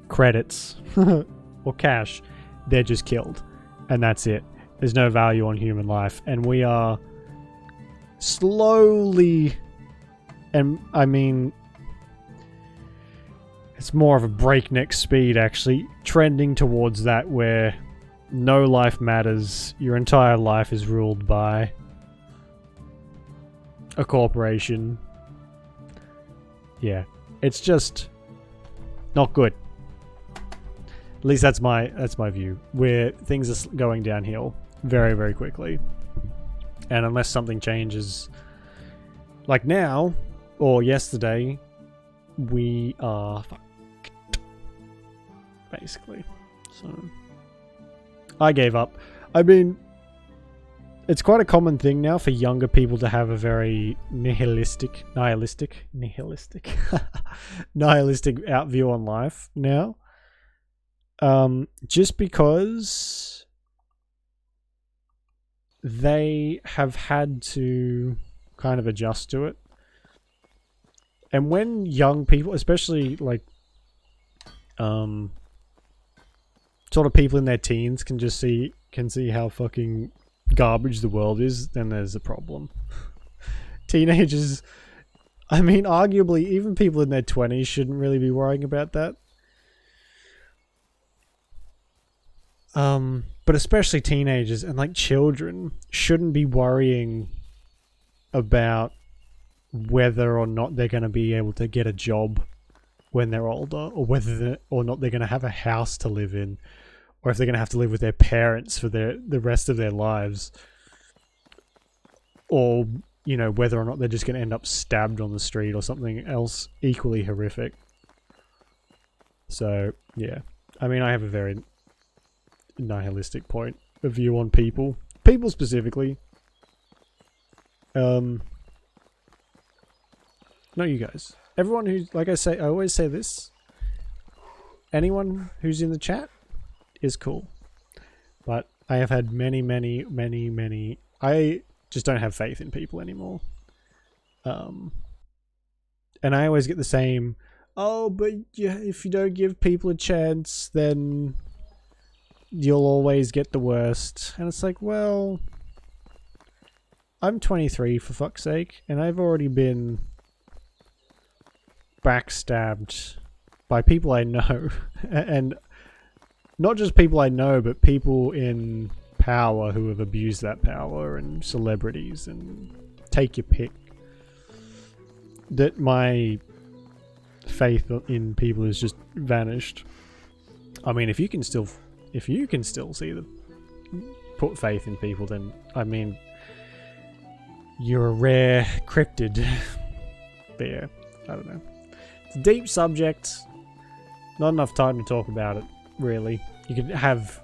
credits or cash, they're just killed. And that's it. There's no value on human life. And we are slowly, and I mean, it's more of a breakneck speed actually, trending towards that where no life matters. Your entire life is ruled by a corporation. Yeah, it's just not good. At least that's my view. Where things are going downhill very, very quickly, and unless something changes, like now or yesterday, we are fucked, basically. So I gave up. I mean, it's quite a common thing now for younger people to have a very nihilistic outview on life now. Just because they have had to kind of adjust to it. And when young people, especially like sort of people in their teens can see how fucking garbage the world is, then there's a problem. Teenagers, I mean, arguably even people in their 20s shouldn't really be worrying about that. But especially teenagers and like children shouldn't be worrying about whether or not they're going to be able to get a job when they're older, or whether or not they're going to have a house to live in, or if they're going to have to live with their parents for the rest of their lives, or, you know, whether or not they're just going to end up stabbed on the street or something else equally horrific. So, yeah. I mean, I have a very nihilistic point of view on people specifically. Not you guys. Everyone who's, like I say, I always say this, anyone who's in the chat is cool. But I have had many, I just don't have faith in people anymore. And I always get the same, oh, but yeah, if you don't give people a chance, then you'll always get the worst. And it's like, well, I'm 23 for fuck's sake, and I've already been backstabbed by people I know. And not just people I know, but people in power who have abused that power, and celebrities, and take your pick. That my faith in people has just vanished. I mean, if you can still see put faith in people, then I mean, you're a rare cryptid. But yeah, I don't know. It's a deep subject. Not enough time to talk about it, really. You could have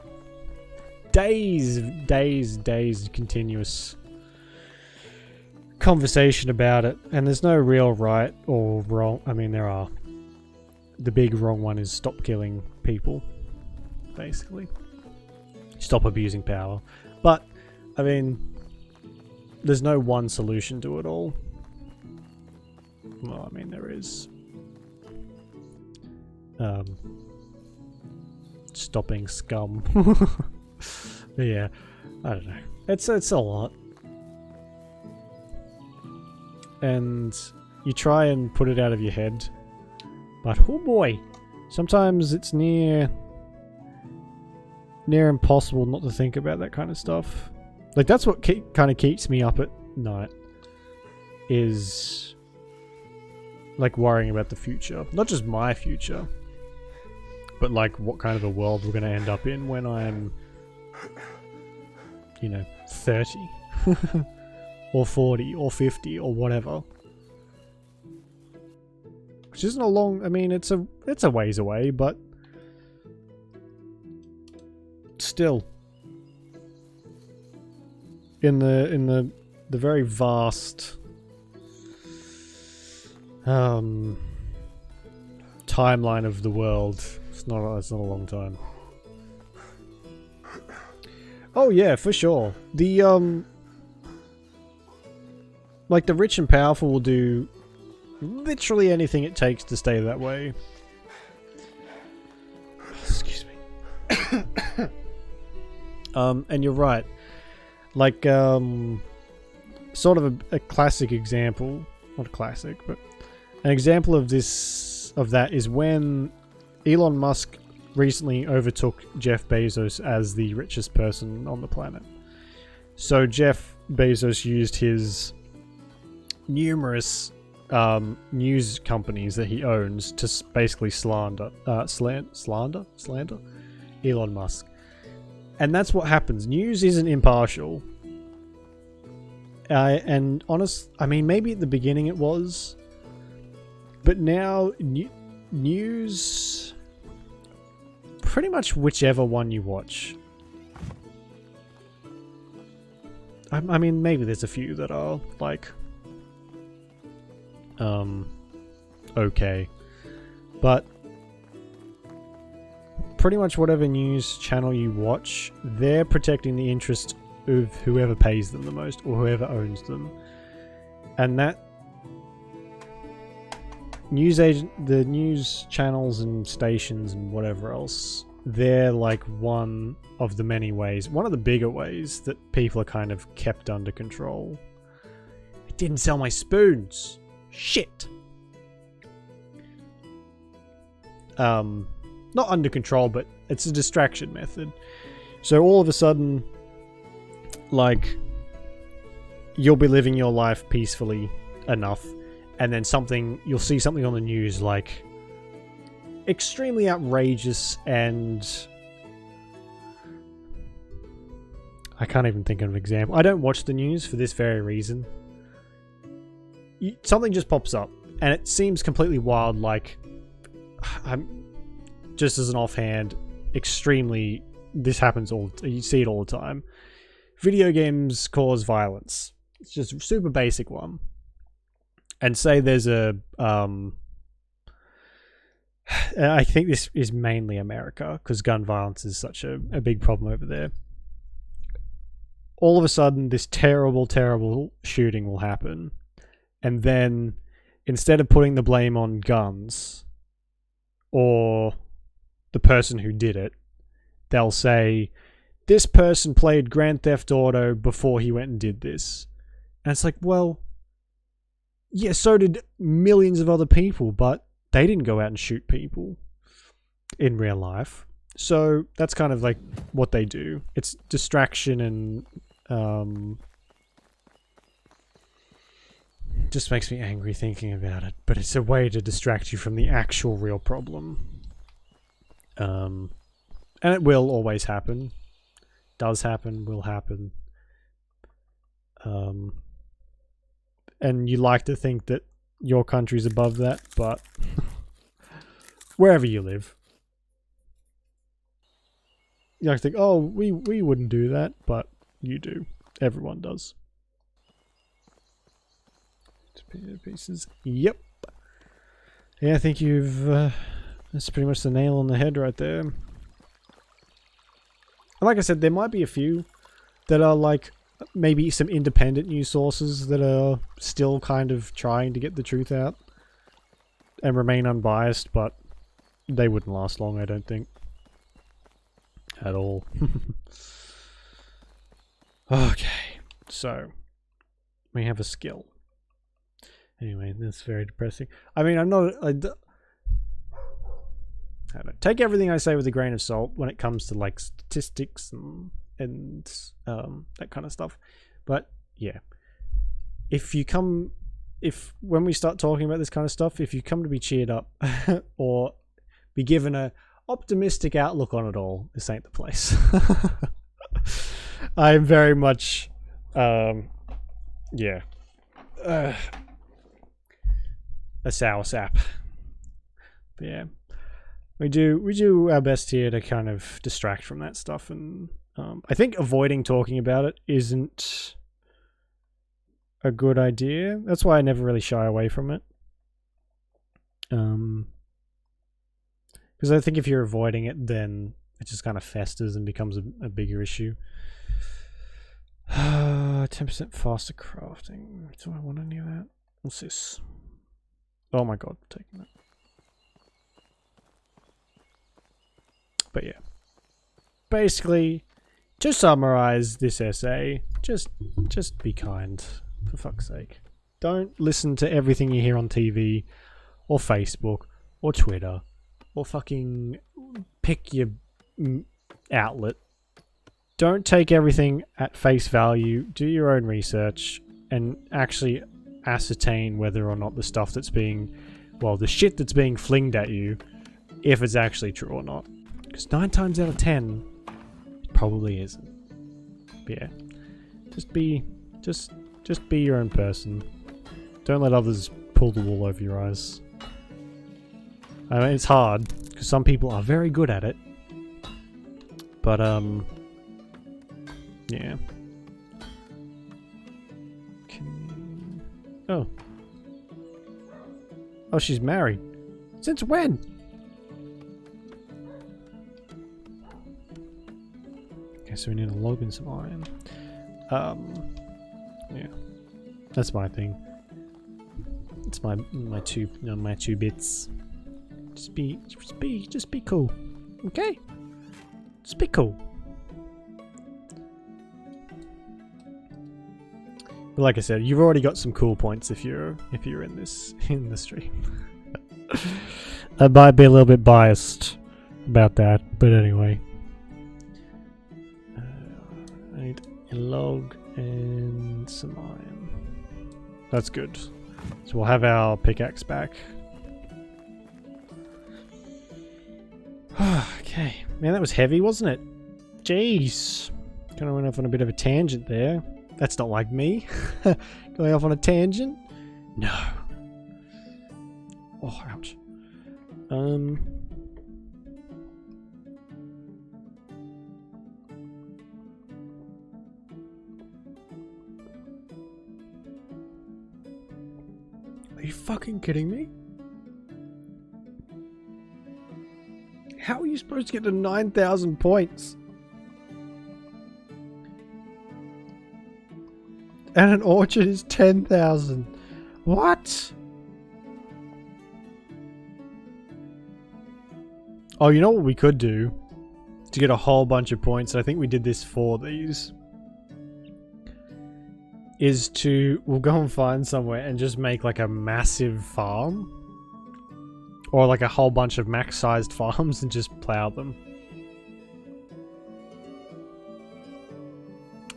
days of continuous conversation about it, and there's no real right or wrong. I mean, there are. The big wrong one is stop killing people, basically. Stop abusing power. But, I mean, there's no one solution to it all. Well, I mean, there is. Stopping scum. But yeah, I don't know. It's a lot. And you try and put it out of your head. But, oh boy, sometimes it's near impossible not to think about that kind of stuff. Like, that's what kind of keeps me up at night. Is, like, worrying about the future. Not just my future. But, like, what kind of a world we're going to end up in when I'm, 30. Or 40, or 50, or whatever. Which isn't a long... I mean, it's a ways away, but... Still. In the very vast... timeline of the world, it's not a long time. Oh yeah, for sure. The like, the rich and powerful will do literally anything it takes to stay that way. Excuse me. And you're right. Like, sort of a classic example, not a classic, but an example of that is when Elon Musk recently overtook Jeff Bezos as the richest person on the planet. So Jeff Bezos used his numerous news companies that he owns to basically slander Elon Musk. And that's what happens. News isn't impartial. And I mean, maybe at the beginning it was, but now news, pretty much whichever one you watch. I mean, maybe there's a few that are like, okay, but pretty much whatever news channel you watch, they're protecting the interest of whoever pays them the most or whoever owns them. And that the news channels and stations and whatever else, they're like one of the many ways, one of the bigger ways that people are kind of kept under control. I didn't sell my spoons. Shit. Not under control, but it's a distraction method. So all of a sudden, like, you'll be living your life peacefully enough, and then you'll see something on the news like extremely outrageous, and I can't even think of an example. I don't watch the news for this very reason. Something just pops up, and it seems completely wild, like, just as an offhand, extremely, this happens you see it all the time. Video games cause violence. It's just a super basic one. And say there's I think this is mainly America, because gun violence is such a big problem over there. All of a sudden, this terrible, terrible shooting will happen. And then, instead of putting the blame on guns, or the person who did it, they'll say, this person played Grand Theft Auto before he went and did this. And it's like, well, yeah, so did millions of other people, but they didn't go out and shoot people in real life. So that's kind of like what they do. It's distraction, and just makes me angry thinking about it. But it's a way to distract you from the actual real problem. And it will always happen. Does happen, will happen. and you like to think that your country's above that, but wherever you live, you like to think, oh, we wouldn't do that, but you do. Everyone does. Pieces. Yep. Yeah, I think you've that's pretty much the nail on the head right there. And like I said, there might be a few that are like maybe some independent news sources that are still kind of trying to get the truth out and remain unbiased, but they wouldn't last long, I don't think. At all. Okay, so we have a skill. Anyway, that's very depressing. I mean, I don't know, take everything I say with a grain of salt when it comes to like statistics and that kind of stuff. But yeah, when we start talking about this kind of stuff, if you come to be cheered up or be given a optimistic outlook on it all, this ain't the place. I'm very much yeah, a sour sap. But yeah, we do our best here to kind of distract from that stuff, and I think avoiding talking about it isn't a good idea. That's why I never really shy away from it. Because I think if you're avoiding it, then it just kind of festers and becomes a bigger issue. 10% faster crafting. Do I want any of that? What's this? Oh my god, I'm taking that. But yeah. Basically, to summarize this essay, just be kind, for fuck's sake. Don't listen to everything you hear on TV, or Facebook, or Twitter, or fucking pick your outlet. Don't take everything at face value. Do your own research and actually ascertain whether or not the stuff that's being, well, the shit that's being flinged at you, if it's actually true or not. Because 9 times out of 10, it probably isn't. But yeah, just be your own person. Don't let others pull the wool over your eyes. I mean, it's hard because some people are very good at it, but yeah. Oh, she's married. Since when? Okay, so we need a log and some iron. Yeah, that's my thing. It's my two bits. Just be cool, okay? Just be cool. But like I said, you've already got some cool points if you're in the stream. I might be a little bit biased about that, but anyway. I need a log and some iron. That's good. So we'll have our pickaxe back. Okay. Man, that was heavy, wasn't it? Jeez. Kind of went off on a bit of a tangent there. That's not like me. Going off on a tangent? No. Oh, ouch. Are you fucking kidding me? How are you supposed to get to 9,000 points? And an orchard is 10,000. What? Oh, you know what we could do to get a whole bunch of points? I think we did this for these. We'll go and find somewhere and just make like a massive farm. Or like a whole bunch of max-sized farms and just plow them.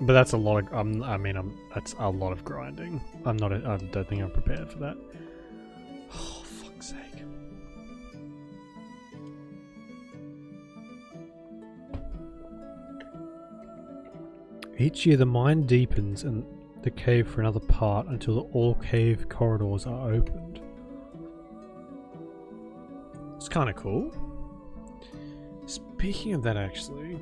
But that's a lot of, that's a lot of grinding. I don't think I'm prepared for that. Oh, fuck's sake. Each year the mine deepens and the cave for another part until all cave corridors are opened. It's kind of cool. Speaking of that, actually,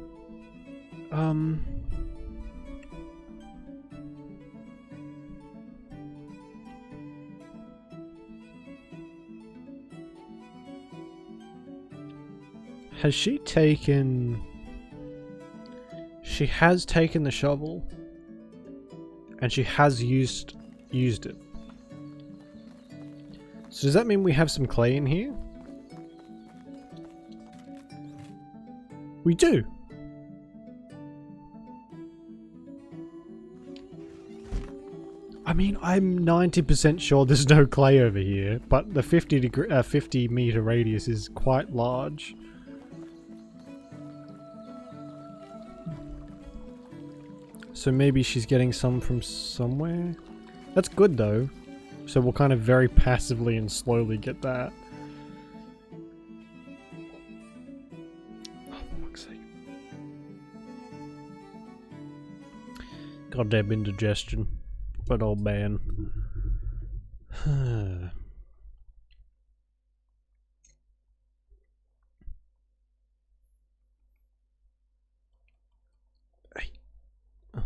has she taken... She has taken the shovel, and she has used it. So does that mean we have some clay in here? We do. I mean, I'm 90% sure there's no clay over here, but the 50 meter radius is quite large. So maybe she's getting some from somewhere? That's good though. So we'll kind of very passively and slowly get that. Oh, for fuck's sake. Goddamn indigestion. But old man.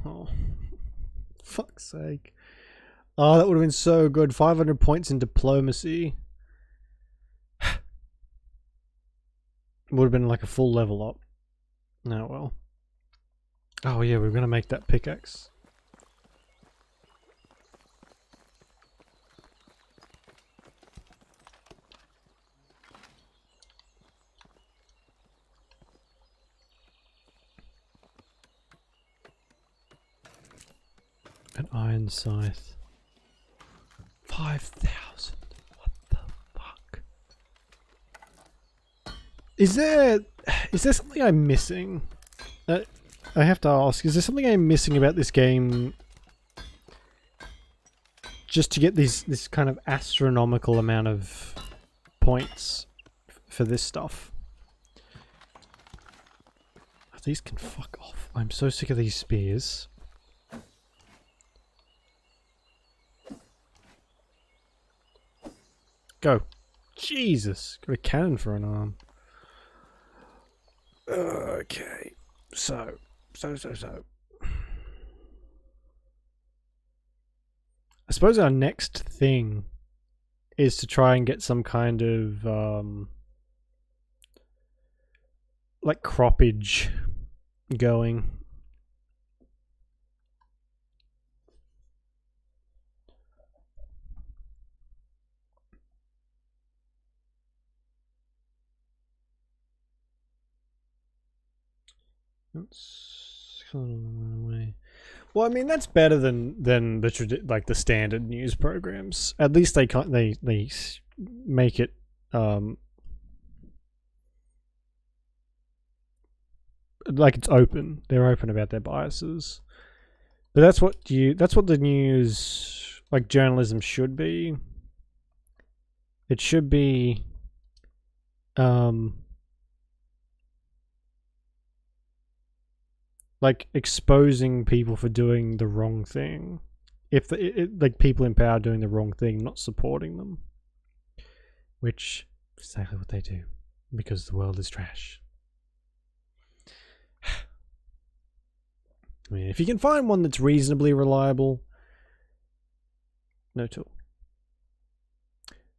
Oh, fuck's sake. Oh, that would have been so good. 500 points in diplomacy. Would have been like a full level up. Oh well. Oh yeah, we're gonna make that pickaxe. An iron scythe. 5,000. What the fuck? Is there something I'm missing? I have to ask, is there something I'm missing about this game just to get this kind of astronomical amount of points for this stuff? These can fuck off. I'm so sick of these spears. Go. Jesus. Got a cannon for an arm. Okay. So. I suppose our next thing is to try and get some kind of like croppage going. Let's kind of run away. Well, I mean that's better than the standard news programs. At least they can't they make it like it's open. They're open about their biases. But that's what the news, like journalism, should be. It should be like exposing people for doing the wrong thing. If like people in power doing the wrong thing, not supporting them. Which is exactly what they do. Because the world is trash. I mean, if you can find one that's reasonably reliable, no tool.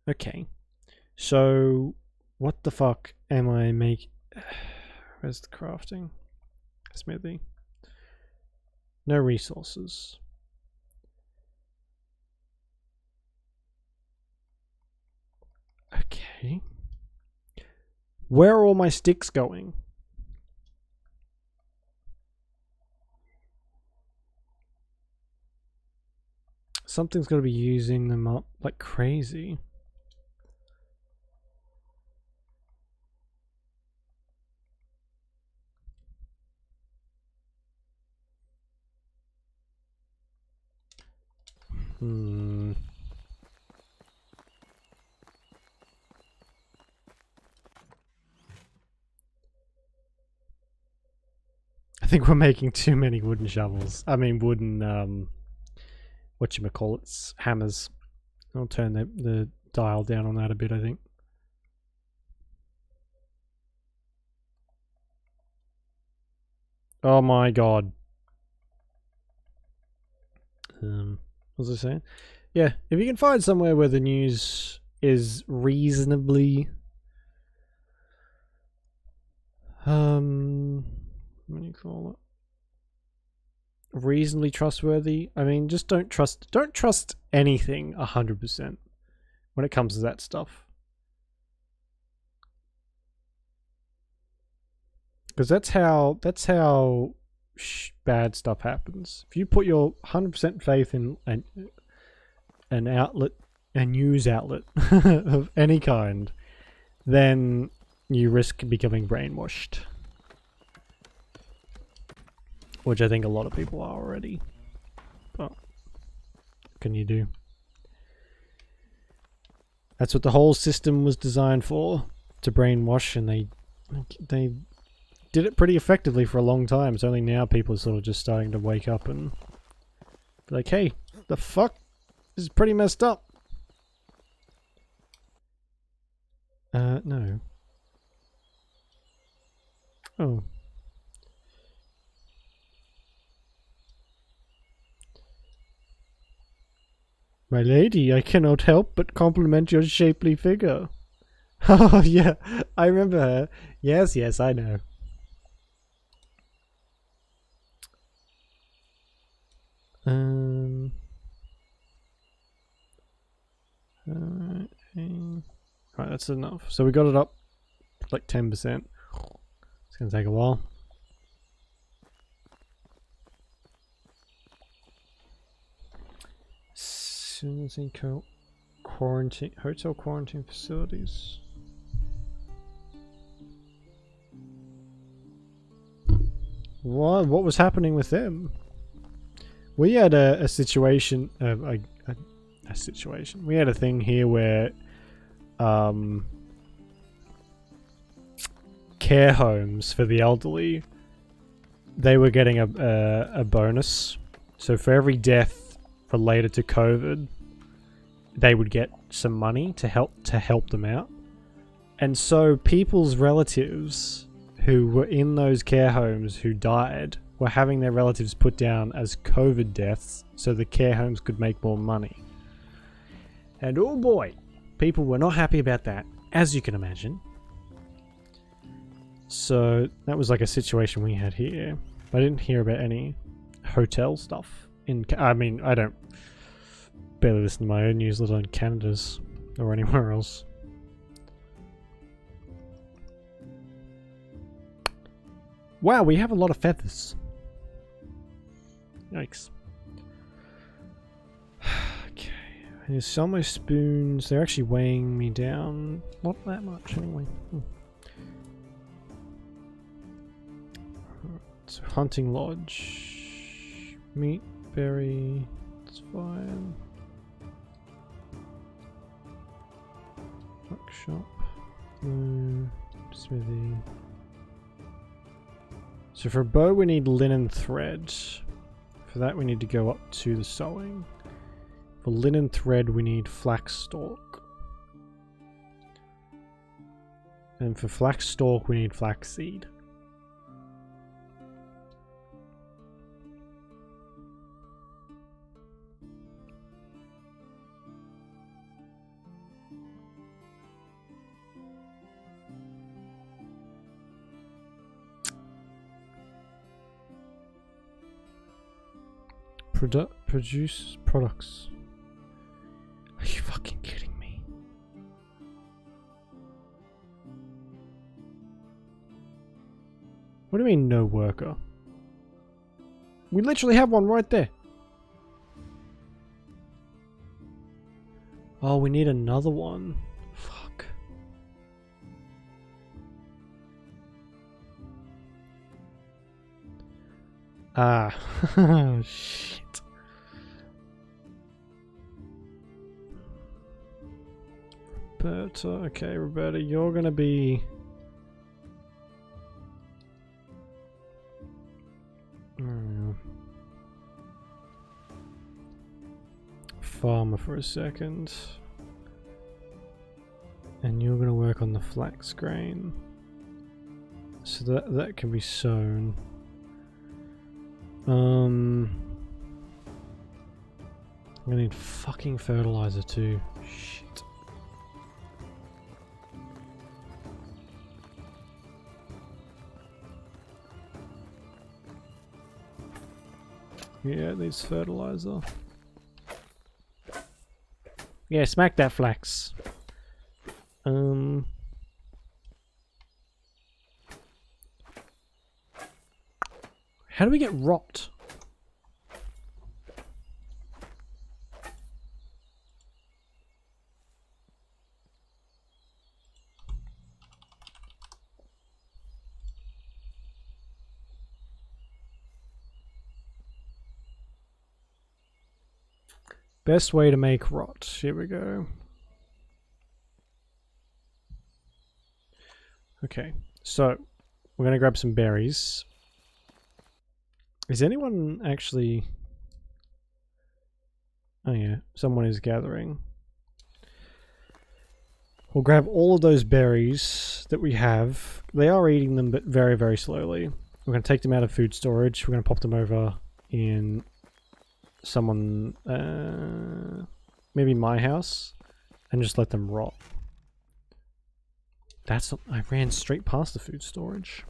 Okay. So, what the fuck am I making? Where's the crafting? Smithy. No resources. Okay. Where are all my sticks going? Something's got to be using them up like crazy. I think we're making too many wooden shovels. I mean wooden whatchamacallits, hammers. I'll turn the dial down on that a bit, I think. Oh my god. What was I saying? Yeah, if you can find somewhere where the news is reasonably what do you call it? Reasonably trustworthy. I mean, just don't trust anything 100% when it comes to that stuff. Because that's how bad stuff happens. If you put your 100% faith in an outlet, a news outlet of any kind, then you risk becoming brainwashed. Which I think a lot of people are already. But what can you do? That's what the whole system was designed for, to brainwash, and they did it pretty effectively for a long time. It's only now people are sort of just starting to wake up and be like, hey, the fuck? This is pretty messed up. No. Oh. My lady, I cannot help but compliment your shapely figure. Oh, yeah, I remember her. Yes, yes, I know. Right, that's enough. So we got it up like 10%. It's gonna take a while. Soon as he quarantine hotel quarantine facilities. What was happening with them? We had a situation, a situation. We had a thing here where care homes for the elderly, they were getting a bonus. So for every death related to COVID, they would get some money to help them out. And so people's relatives who were in those care homes who died were having their relatives put down as COVID deaths so the care homes could make more money. And oh boy, people were not happy about that, as you can imagine. So that was like a situation we had here. I didn't hear about any hotel stuff. I mean, I don't barely listen to my own news, let alone Canada's or anywhere else. Wow, we have a lot of feathers. Yikes. Okay, I need to sell my spoons. They're actually weighing me down. Not that much, anyway. So, hunting lodge. Meat, berry. It's fine. Workshop. Smithy. So for a bow we need linen thread. For that we need to go up to the sewing. For linen thread we need flax stalk. And for flax stalk we need flax seed. Produce products. Are you fucking kidding me? What do you mean no worker? We literally have one right there. Oh, we need another one. Fuck. Ah. Shit. Roberta, okay, Roberta, you're gonna be... farmer for a second. And you're going to work on the flax grain. So that can be sown. I'm gonna need fucking fertilizer too. Shit. Yeah, it needs fertilizer. Yeah, smack that flax. How do we get rot? Best way to make rot. Here we go. Okay, so we're gonna grab some berries. Is anyone actually... Oh yeah, someone is gathering. We'll grab all of those berries that we have. They are eating them, but very, very slowly. We're going to take them out of food storage. We're going to pop them over in someone... maybe my house. And just let them rot. That's... I ran straight past the food storage.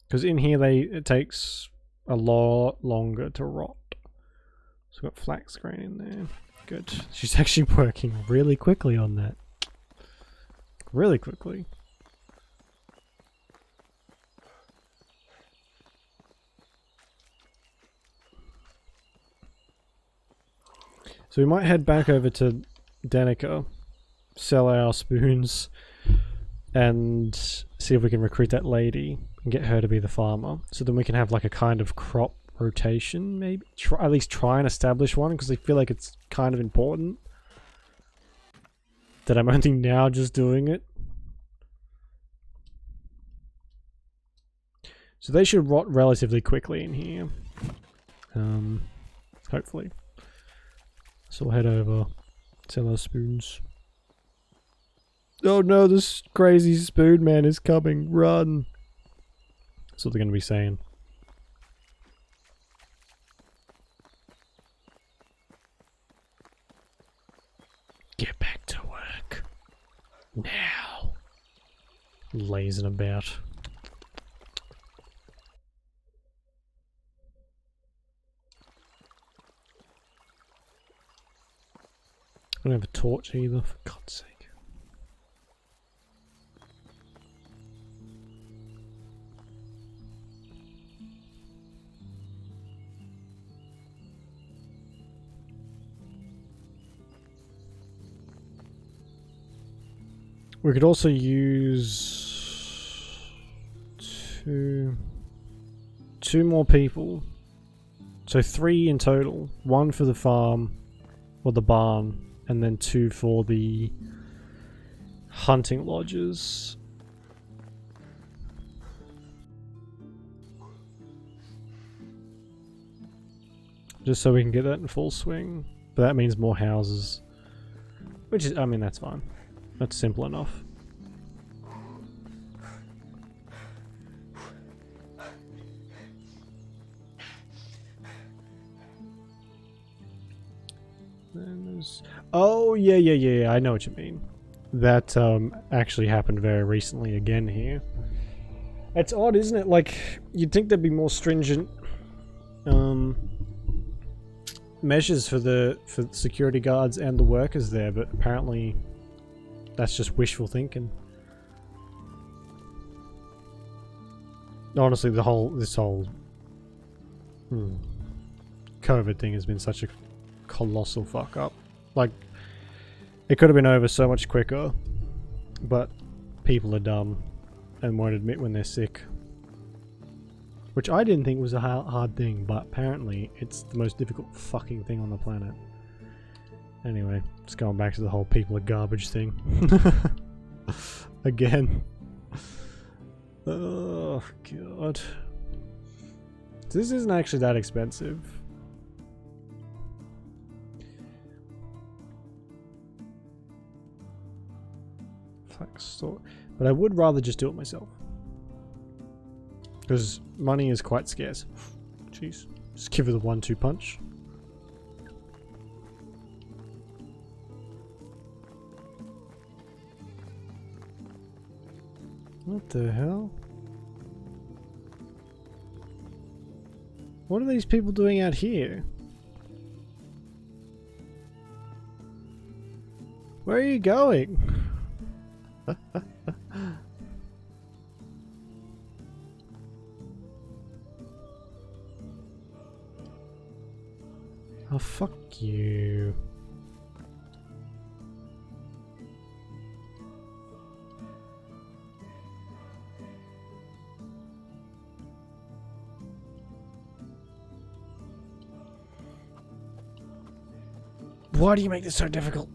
Because in here it takes a lot longer to rot. So we've got flax grain in there. Good. She's actually working really quickly on that. Really quickly. So we might head back over to Danica, sell our spoons, and see if we can recruit that lady and get her to be the farmer. So then we can have like a kind of crop rotation, maybe? At least try and establish one, because I feel like it's kind of important that I'm only now just doing it. So they should rot relatively quickly in here. Hopefully. So we'll head over, sell our spoons. Oh no, this crazy spoon man is coming, run! That's what they're going to be saying. Get back to work. Now. Lazing about. I don't have a torch either, for God's sake. We could also use two more people. So 3 in total. 1 for the farm, or the barn, and then 2 for the hunting lodges. Just so we can get that in full swing. But that means more houses. Which is, I mean, that's fine. That's simple enough. Then there's... Oh, yeah, I know what you mean. That actually happened very recently again here. It's odd, isn't it? Like, you'd think there'd be more stringent measures for the security guards and the workers there, but apparently that's just wishful thinking. Honestly, this whole COVID thing has been such a colossal fuck up. Like, it could have been over so much quicker, but people are dumb and won't admit when they're sick. Which I didn't think was a hard thing, but apparently it's the most difficult fucking thing on the planet. Anyway, just going back to the whole people are garbage thing. Again. Oh, God. This isn't actually that expensive. Flex store. But I would rather just do it myself. Because money is quite scarce. Jeez. Just give it the 1-2 punch. What the hell? What are these people doing out here? Where are you going? Oh, fuck you. Why do you make this so difficult?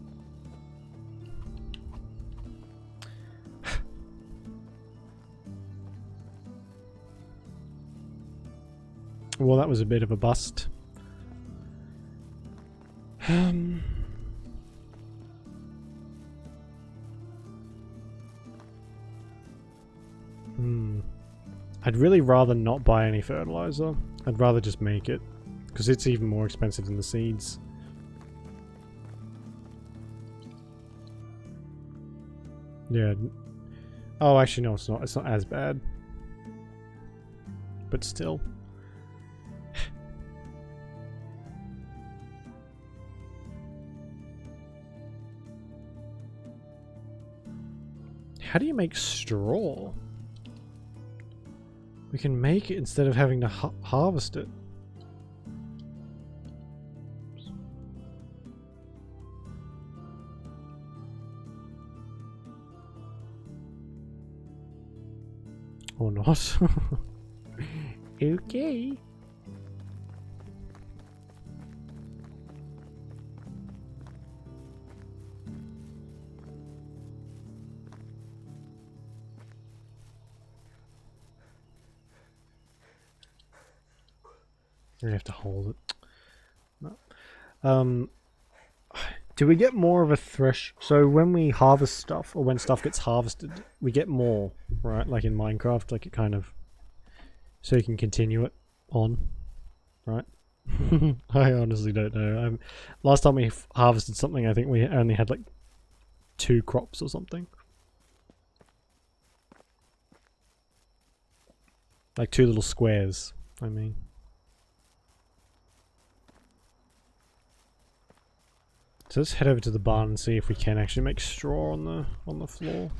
Well, that was a bit of a bust. I'd really rather not buy any fertilizer. I'd rather just make it, because it's even more expensive than the seeds. Yeah. Oh, actually, no, it's not. It's not as bad. But still. How do you make straw? We can make it instead of having to harvest it. Or not. Okay. You have to hold it. No. Do we get more of a thresh? So when we harvest stuff, or when stuff gets harvested, we get more, right? Like in Minecraft, like it kind of... So you can continue it on, right? I honestly don't know. Last time we harvested something, I think we only had like 2 crops or something. Like 2 little squares, I mean. So let's head over to the barn and see if we can actually make straw on the floor.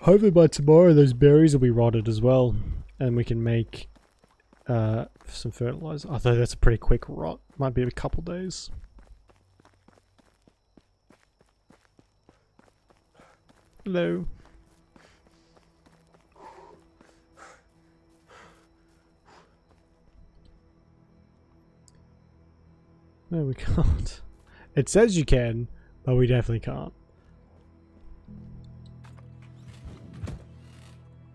Hopefully by tomorrow those berries will be rotted as well, and we can make some fertilizer. Although that's a pretty quick rot, might be a couple days. Hello. No, we can't. It says you can, but we definitely can't.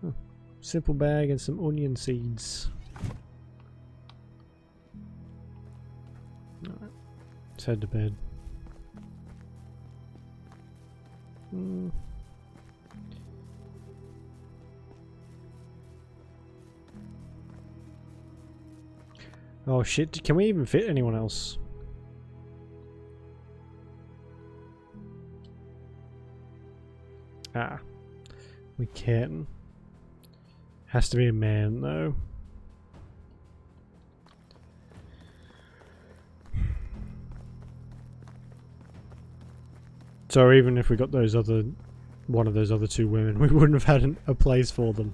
Oh, simple bag and some onion seeds. Alright, let's head to bed. Oh shit, can we even fit anyone else? Ah, we can. Has to be a man though. So even if we got those other, one of those other 2 women, we wouldn't have had a place for them.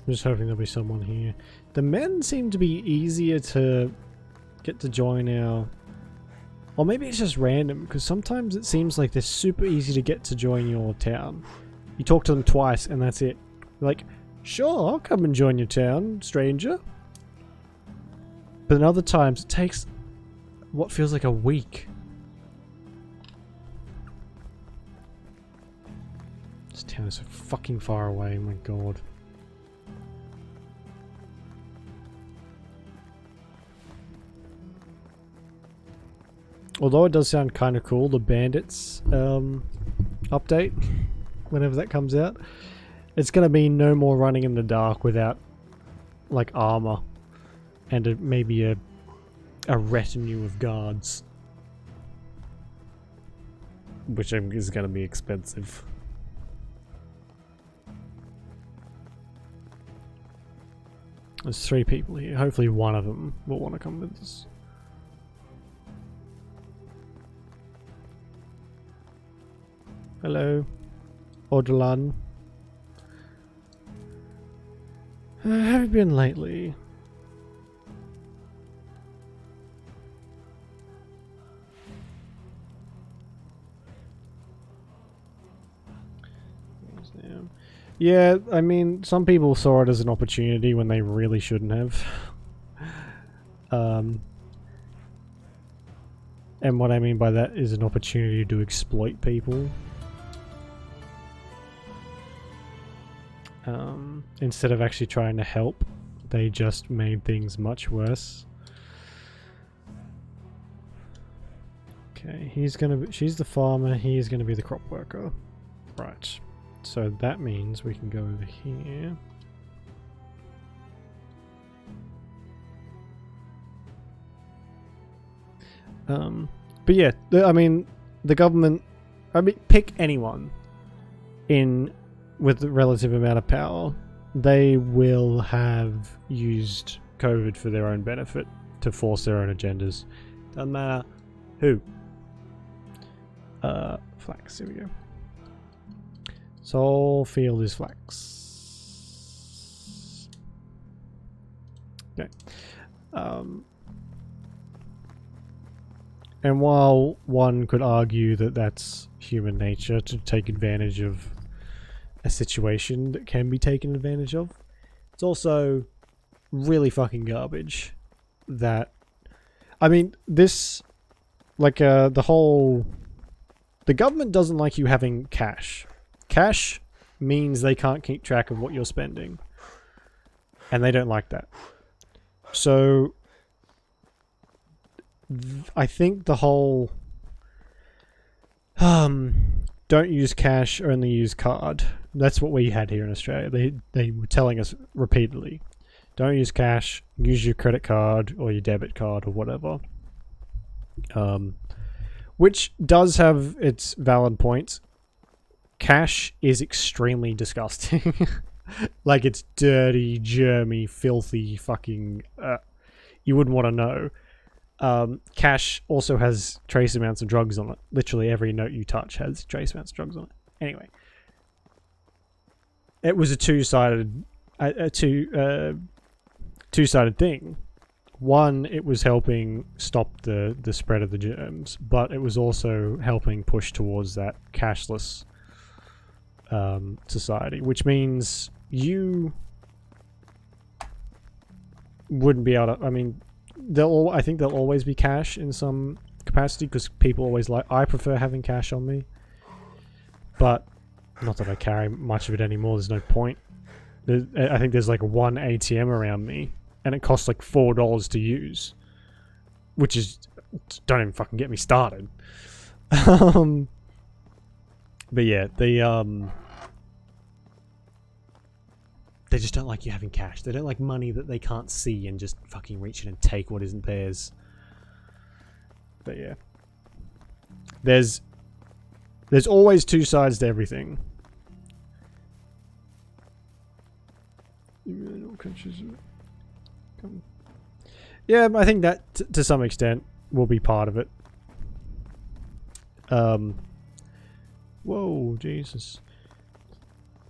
I'm just hoping there'll be someone here. The men seem to be easier to get to join our... Or maybe it's just random, because sometimes it seems like they're super easy to get to join your town. You talk to them twice and that's it. Like, sure, I'll come and join your town, stranger. But then other times it takes what feels like a week. This town is so fucking far away, my god. Although it does sound kind of cool, the bandits update, whenever that comes out, it's going to be no more running in the dark without like armor and maybe a retinue of guards, which is going to be expensive. There's 3 people here. Hopefully one of them will want to come with us. Hello, Ordelan. How have you been lately? Yeah, I mean, some people saw it as an opportunity when they really shouldn't have. And what I mean by that is an opportunity to exploit people. Instead of actually trying to help, they just made things much worse. Okay, she's the farmer, he's gonna be the crop worker. Right. So that means we can go over here. But yeah, the government, pick anyone with the relative amount of power, they will have used COVID for their own benefit to force their own agendas. Doesn't matter who. Flax, here we go. Soul field is flax. Okay. And while one could argue that that's human nature to take advantage of a situation that can be taken advantage of, it's also really fucking garbage that... this... the government doesn't like you having cash. Cash means they can't keep track of what you're spending. And they don't like that. So... I think the whole... don't use cash, only use card. That's what we had here in Australia. They were telling us repeatedly. Don't use cash, use your credit card or your debit card or whatever. Which does have its valid points. Cash is extremely disgusting. Like, it's dirty, germy, filthy, fucking... you wouldn't want to know. Cash also has trace amounts of drugs on it. Literally every note you touch has trace amounts of drugs on it. Anyway. It was a two-sided thing. One, it was helping stop the spread of the germs, but it was also helping push towards that cashless society, which means you wouldn't be able to... I think there'll always be cash in some capacity because people always I prefer having cash on me, but not that I carry much of it anymore. There's no point. I think there's like one ATM around me, and it costs like $4 to use, which is... don't even fucking get me started. But yeah, they just don't like you having cash. They don't like money that they can't see and just fucking reach in and take what isn't theirs. But yeah. There's always 2 sides to everything. Yeah, I think that to some extent will be part of it. Whoa, Jesus.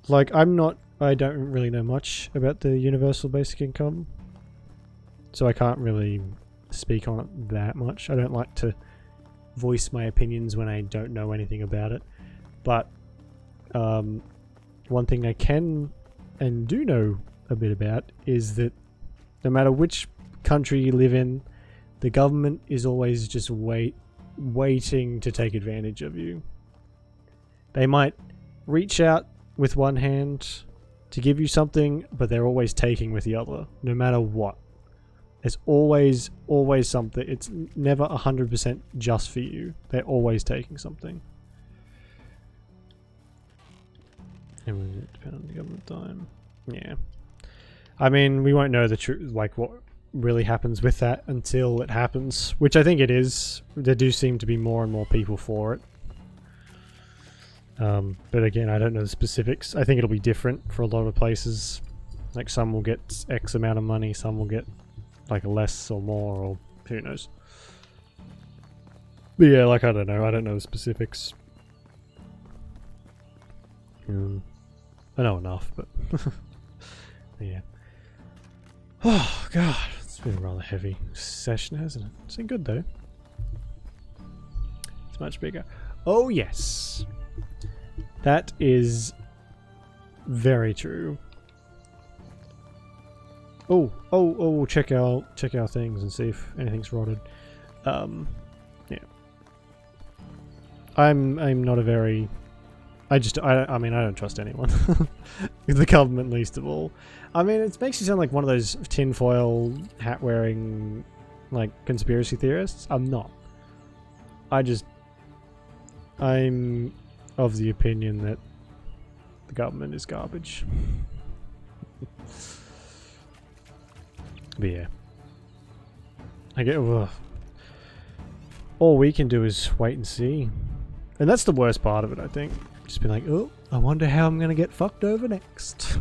Like, I'm not I don't really know much about the universal basic income, so I can't really speak on it that much. I don't like to voice my opinions when I don't know anything about it, but one thing I can and do know a bit about is that no matter which country you live in, the government is always just waiting to take advantage of you. They might reach out with one hand to give you something, but they're always taking with the other, no matter what. There's always something. It's never 100% just for you. They're always taking something. And we depend on the government time. Yeah. I mean, we won't know the truth, like what really happens with that until it happens, which I think it is. There do seem to be more and more people for it. But again, I don't know the specifics. I think it'll be different for a lot of places. Like some will get X amount of money, some will get like less or more, or who knows. But yeah, like I don't know the specifics. I know enough, but yeah. Oh god, it's been a rather heavy session, hasn't it? It's been good though. It's much bigger. Oh yes, that is very true. Oh! Check our things and see if anything's rotted. Yeah. I'm not a very. I mean, I don't trust anyone. The government least of all. I mean, it makes you sound like one of those tinfoil hat-wearing, like, conspiracy theorists. I'm not. I'm of the opinion that the government is garbage. But yeah. I get, all we can do is wait and see. And that's the worst part of it, I think. Just be like, oh, I wonder how I'm gonna get fucked over next.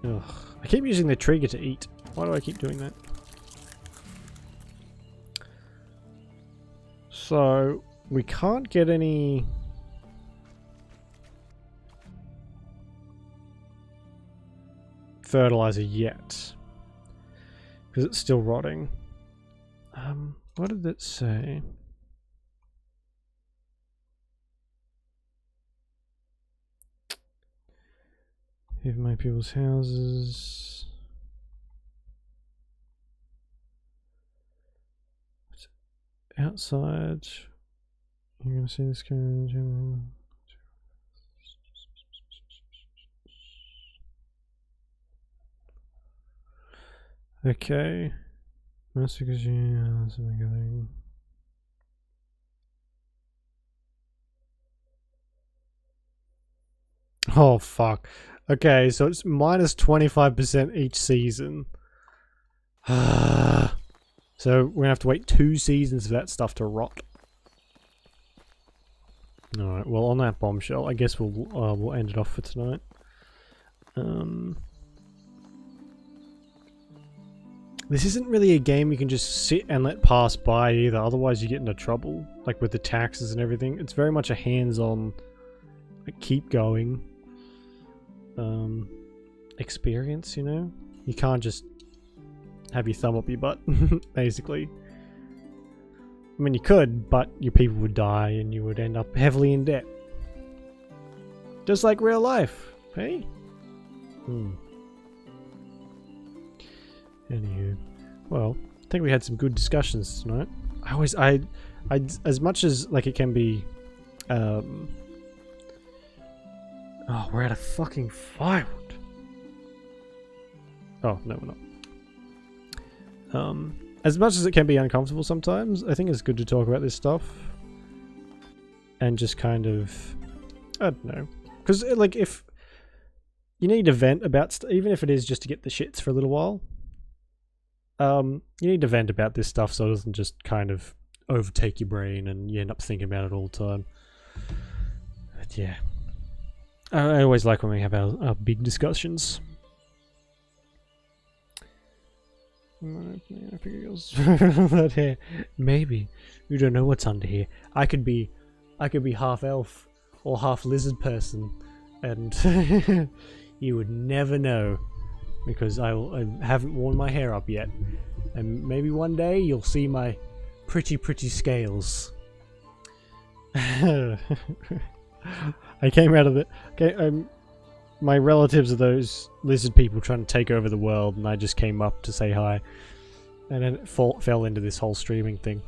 Ugh. I keep using the trigger to eat. Why do I keep doing that? So, we can't get any... fertilizer yet. Because it's still rotting. What did it say? Here my people's houses. Outside. You're gonna see this going. Okay. Massacres, yeah, that's a thing. Oh fuck. Okay, so it's minus 25% each season. So we're gonna have to wait 2 seasons for that stuff to rot. Alright, well on that bombshell, I guess we'll end it off for tonight. This isn't really a game you can just sit and let pass by either, otherwise you get into trouble. Like with the taxes and everything. It's very much a hands-on, like, keep going experience, you know? You can't just have your thumb up your butt, basically. I mean, you could, but your people would die and you would end up heavily in debt. Just like real life, hey? Anywho, well, I think we had some good discussions tonight. I as much as, like, it can be, oh, we're out of fucking firewood. Oh, no, we're not. As much as it can be uncomfortable sometimes, I think it's good to talk about this stuff. And just kind of, I don't know. Because, like, if you need to vent about even if it is just to get the shits for a little while, you need to vent about this stuff so it doesn't just kind of overtake your brain and you end up thinking about it all the time. But yeah. I always like when we have our big discussions. That hair. Maybe. You don't know what's under here. I could be half elf or half lizard person, and you would never know, because I haven't worn my hair up yet, and maybe one day you'll see my pretty scales. I came out of the. Okay, my relatives are those lizard people trying to take over the world, and I just came up to say hi, and then it fell into this whole streaming thing.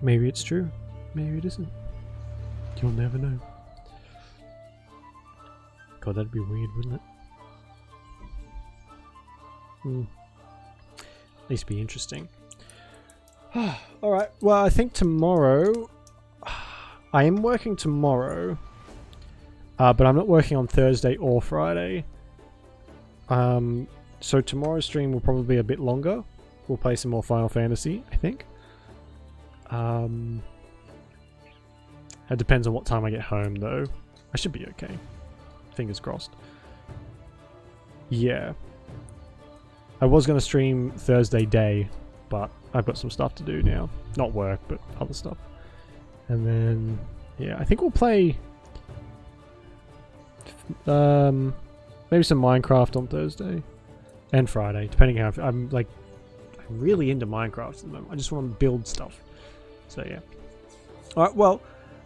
Maybe it's true, maybe it isn't. You'll never know. God, that'd be weird, wouldn't it? At least be interesting. Alright, well, I think tomorrow... I am working tomorrow, but I'm not working on Thursday or Friday. So tomorrow's stream will probably be a bit longer. We'll play some more Final Fantasy, I think. It depends on what time I get home, though. I should be okay. Fingers crossed. Yeah. I was going to stream Thursday day, but I've got some stuff to do now. Not work, but other stuff. And then, yeah, I think we'll play maybe some Minecraft on Thursday and Friday, depending how I'm really into Minecraft at the moment. I just want to build stuff. So yeah. Alright, well,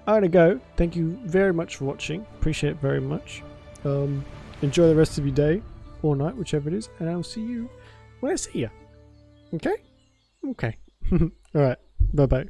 I'm gonna go. Thank you very much for watching. Appreciate it very much. Enjoy the rest of your day or night, whichever it is, and I'll see you when I see you. Okay? Okay. Alright, bye bye.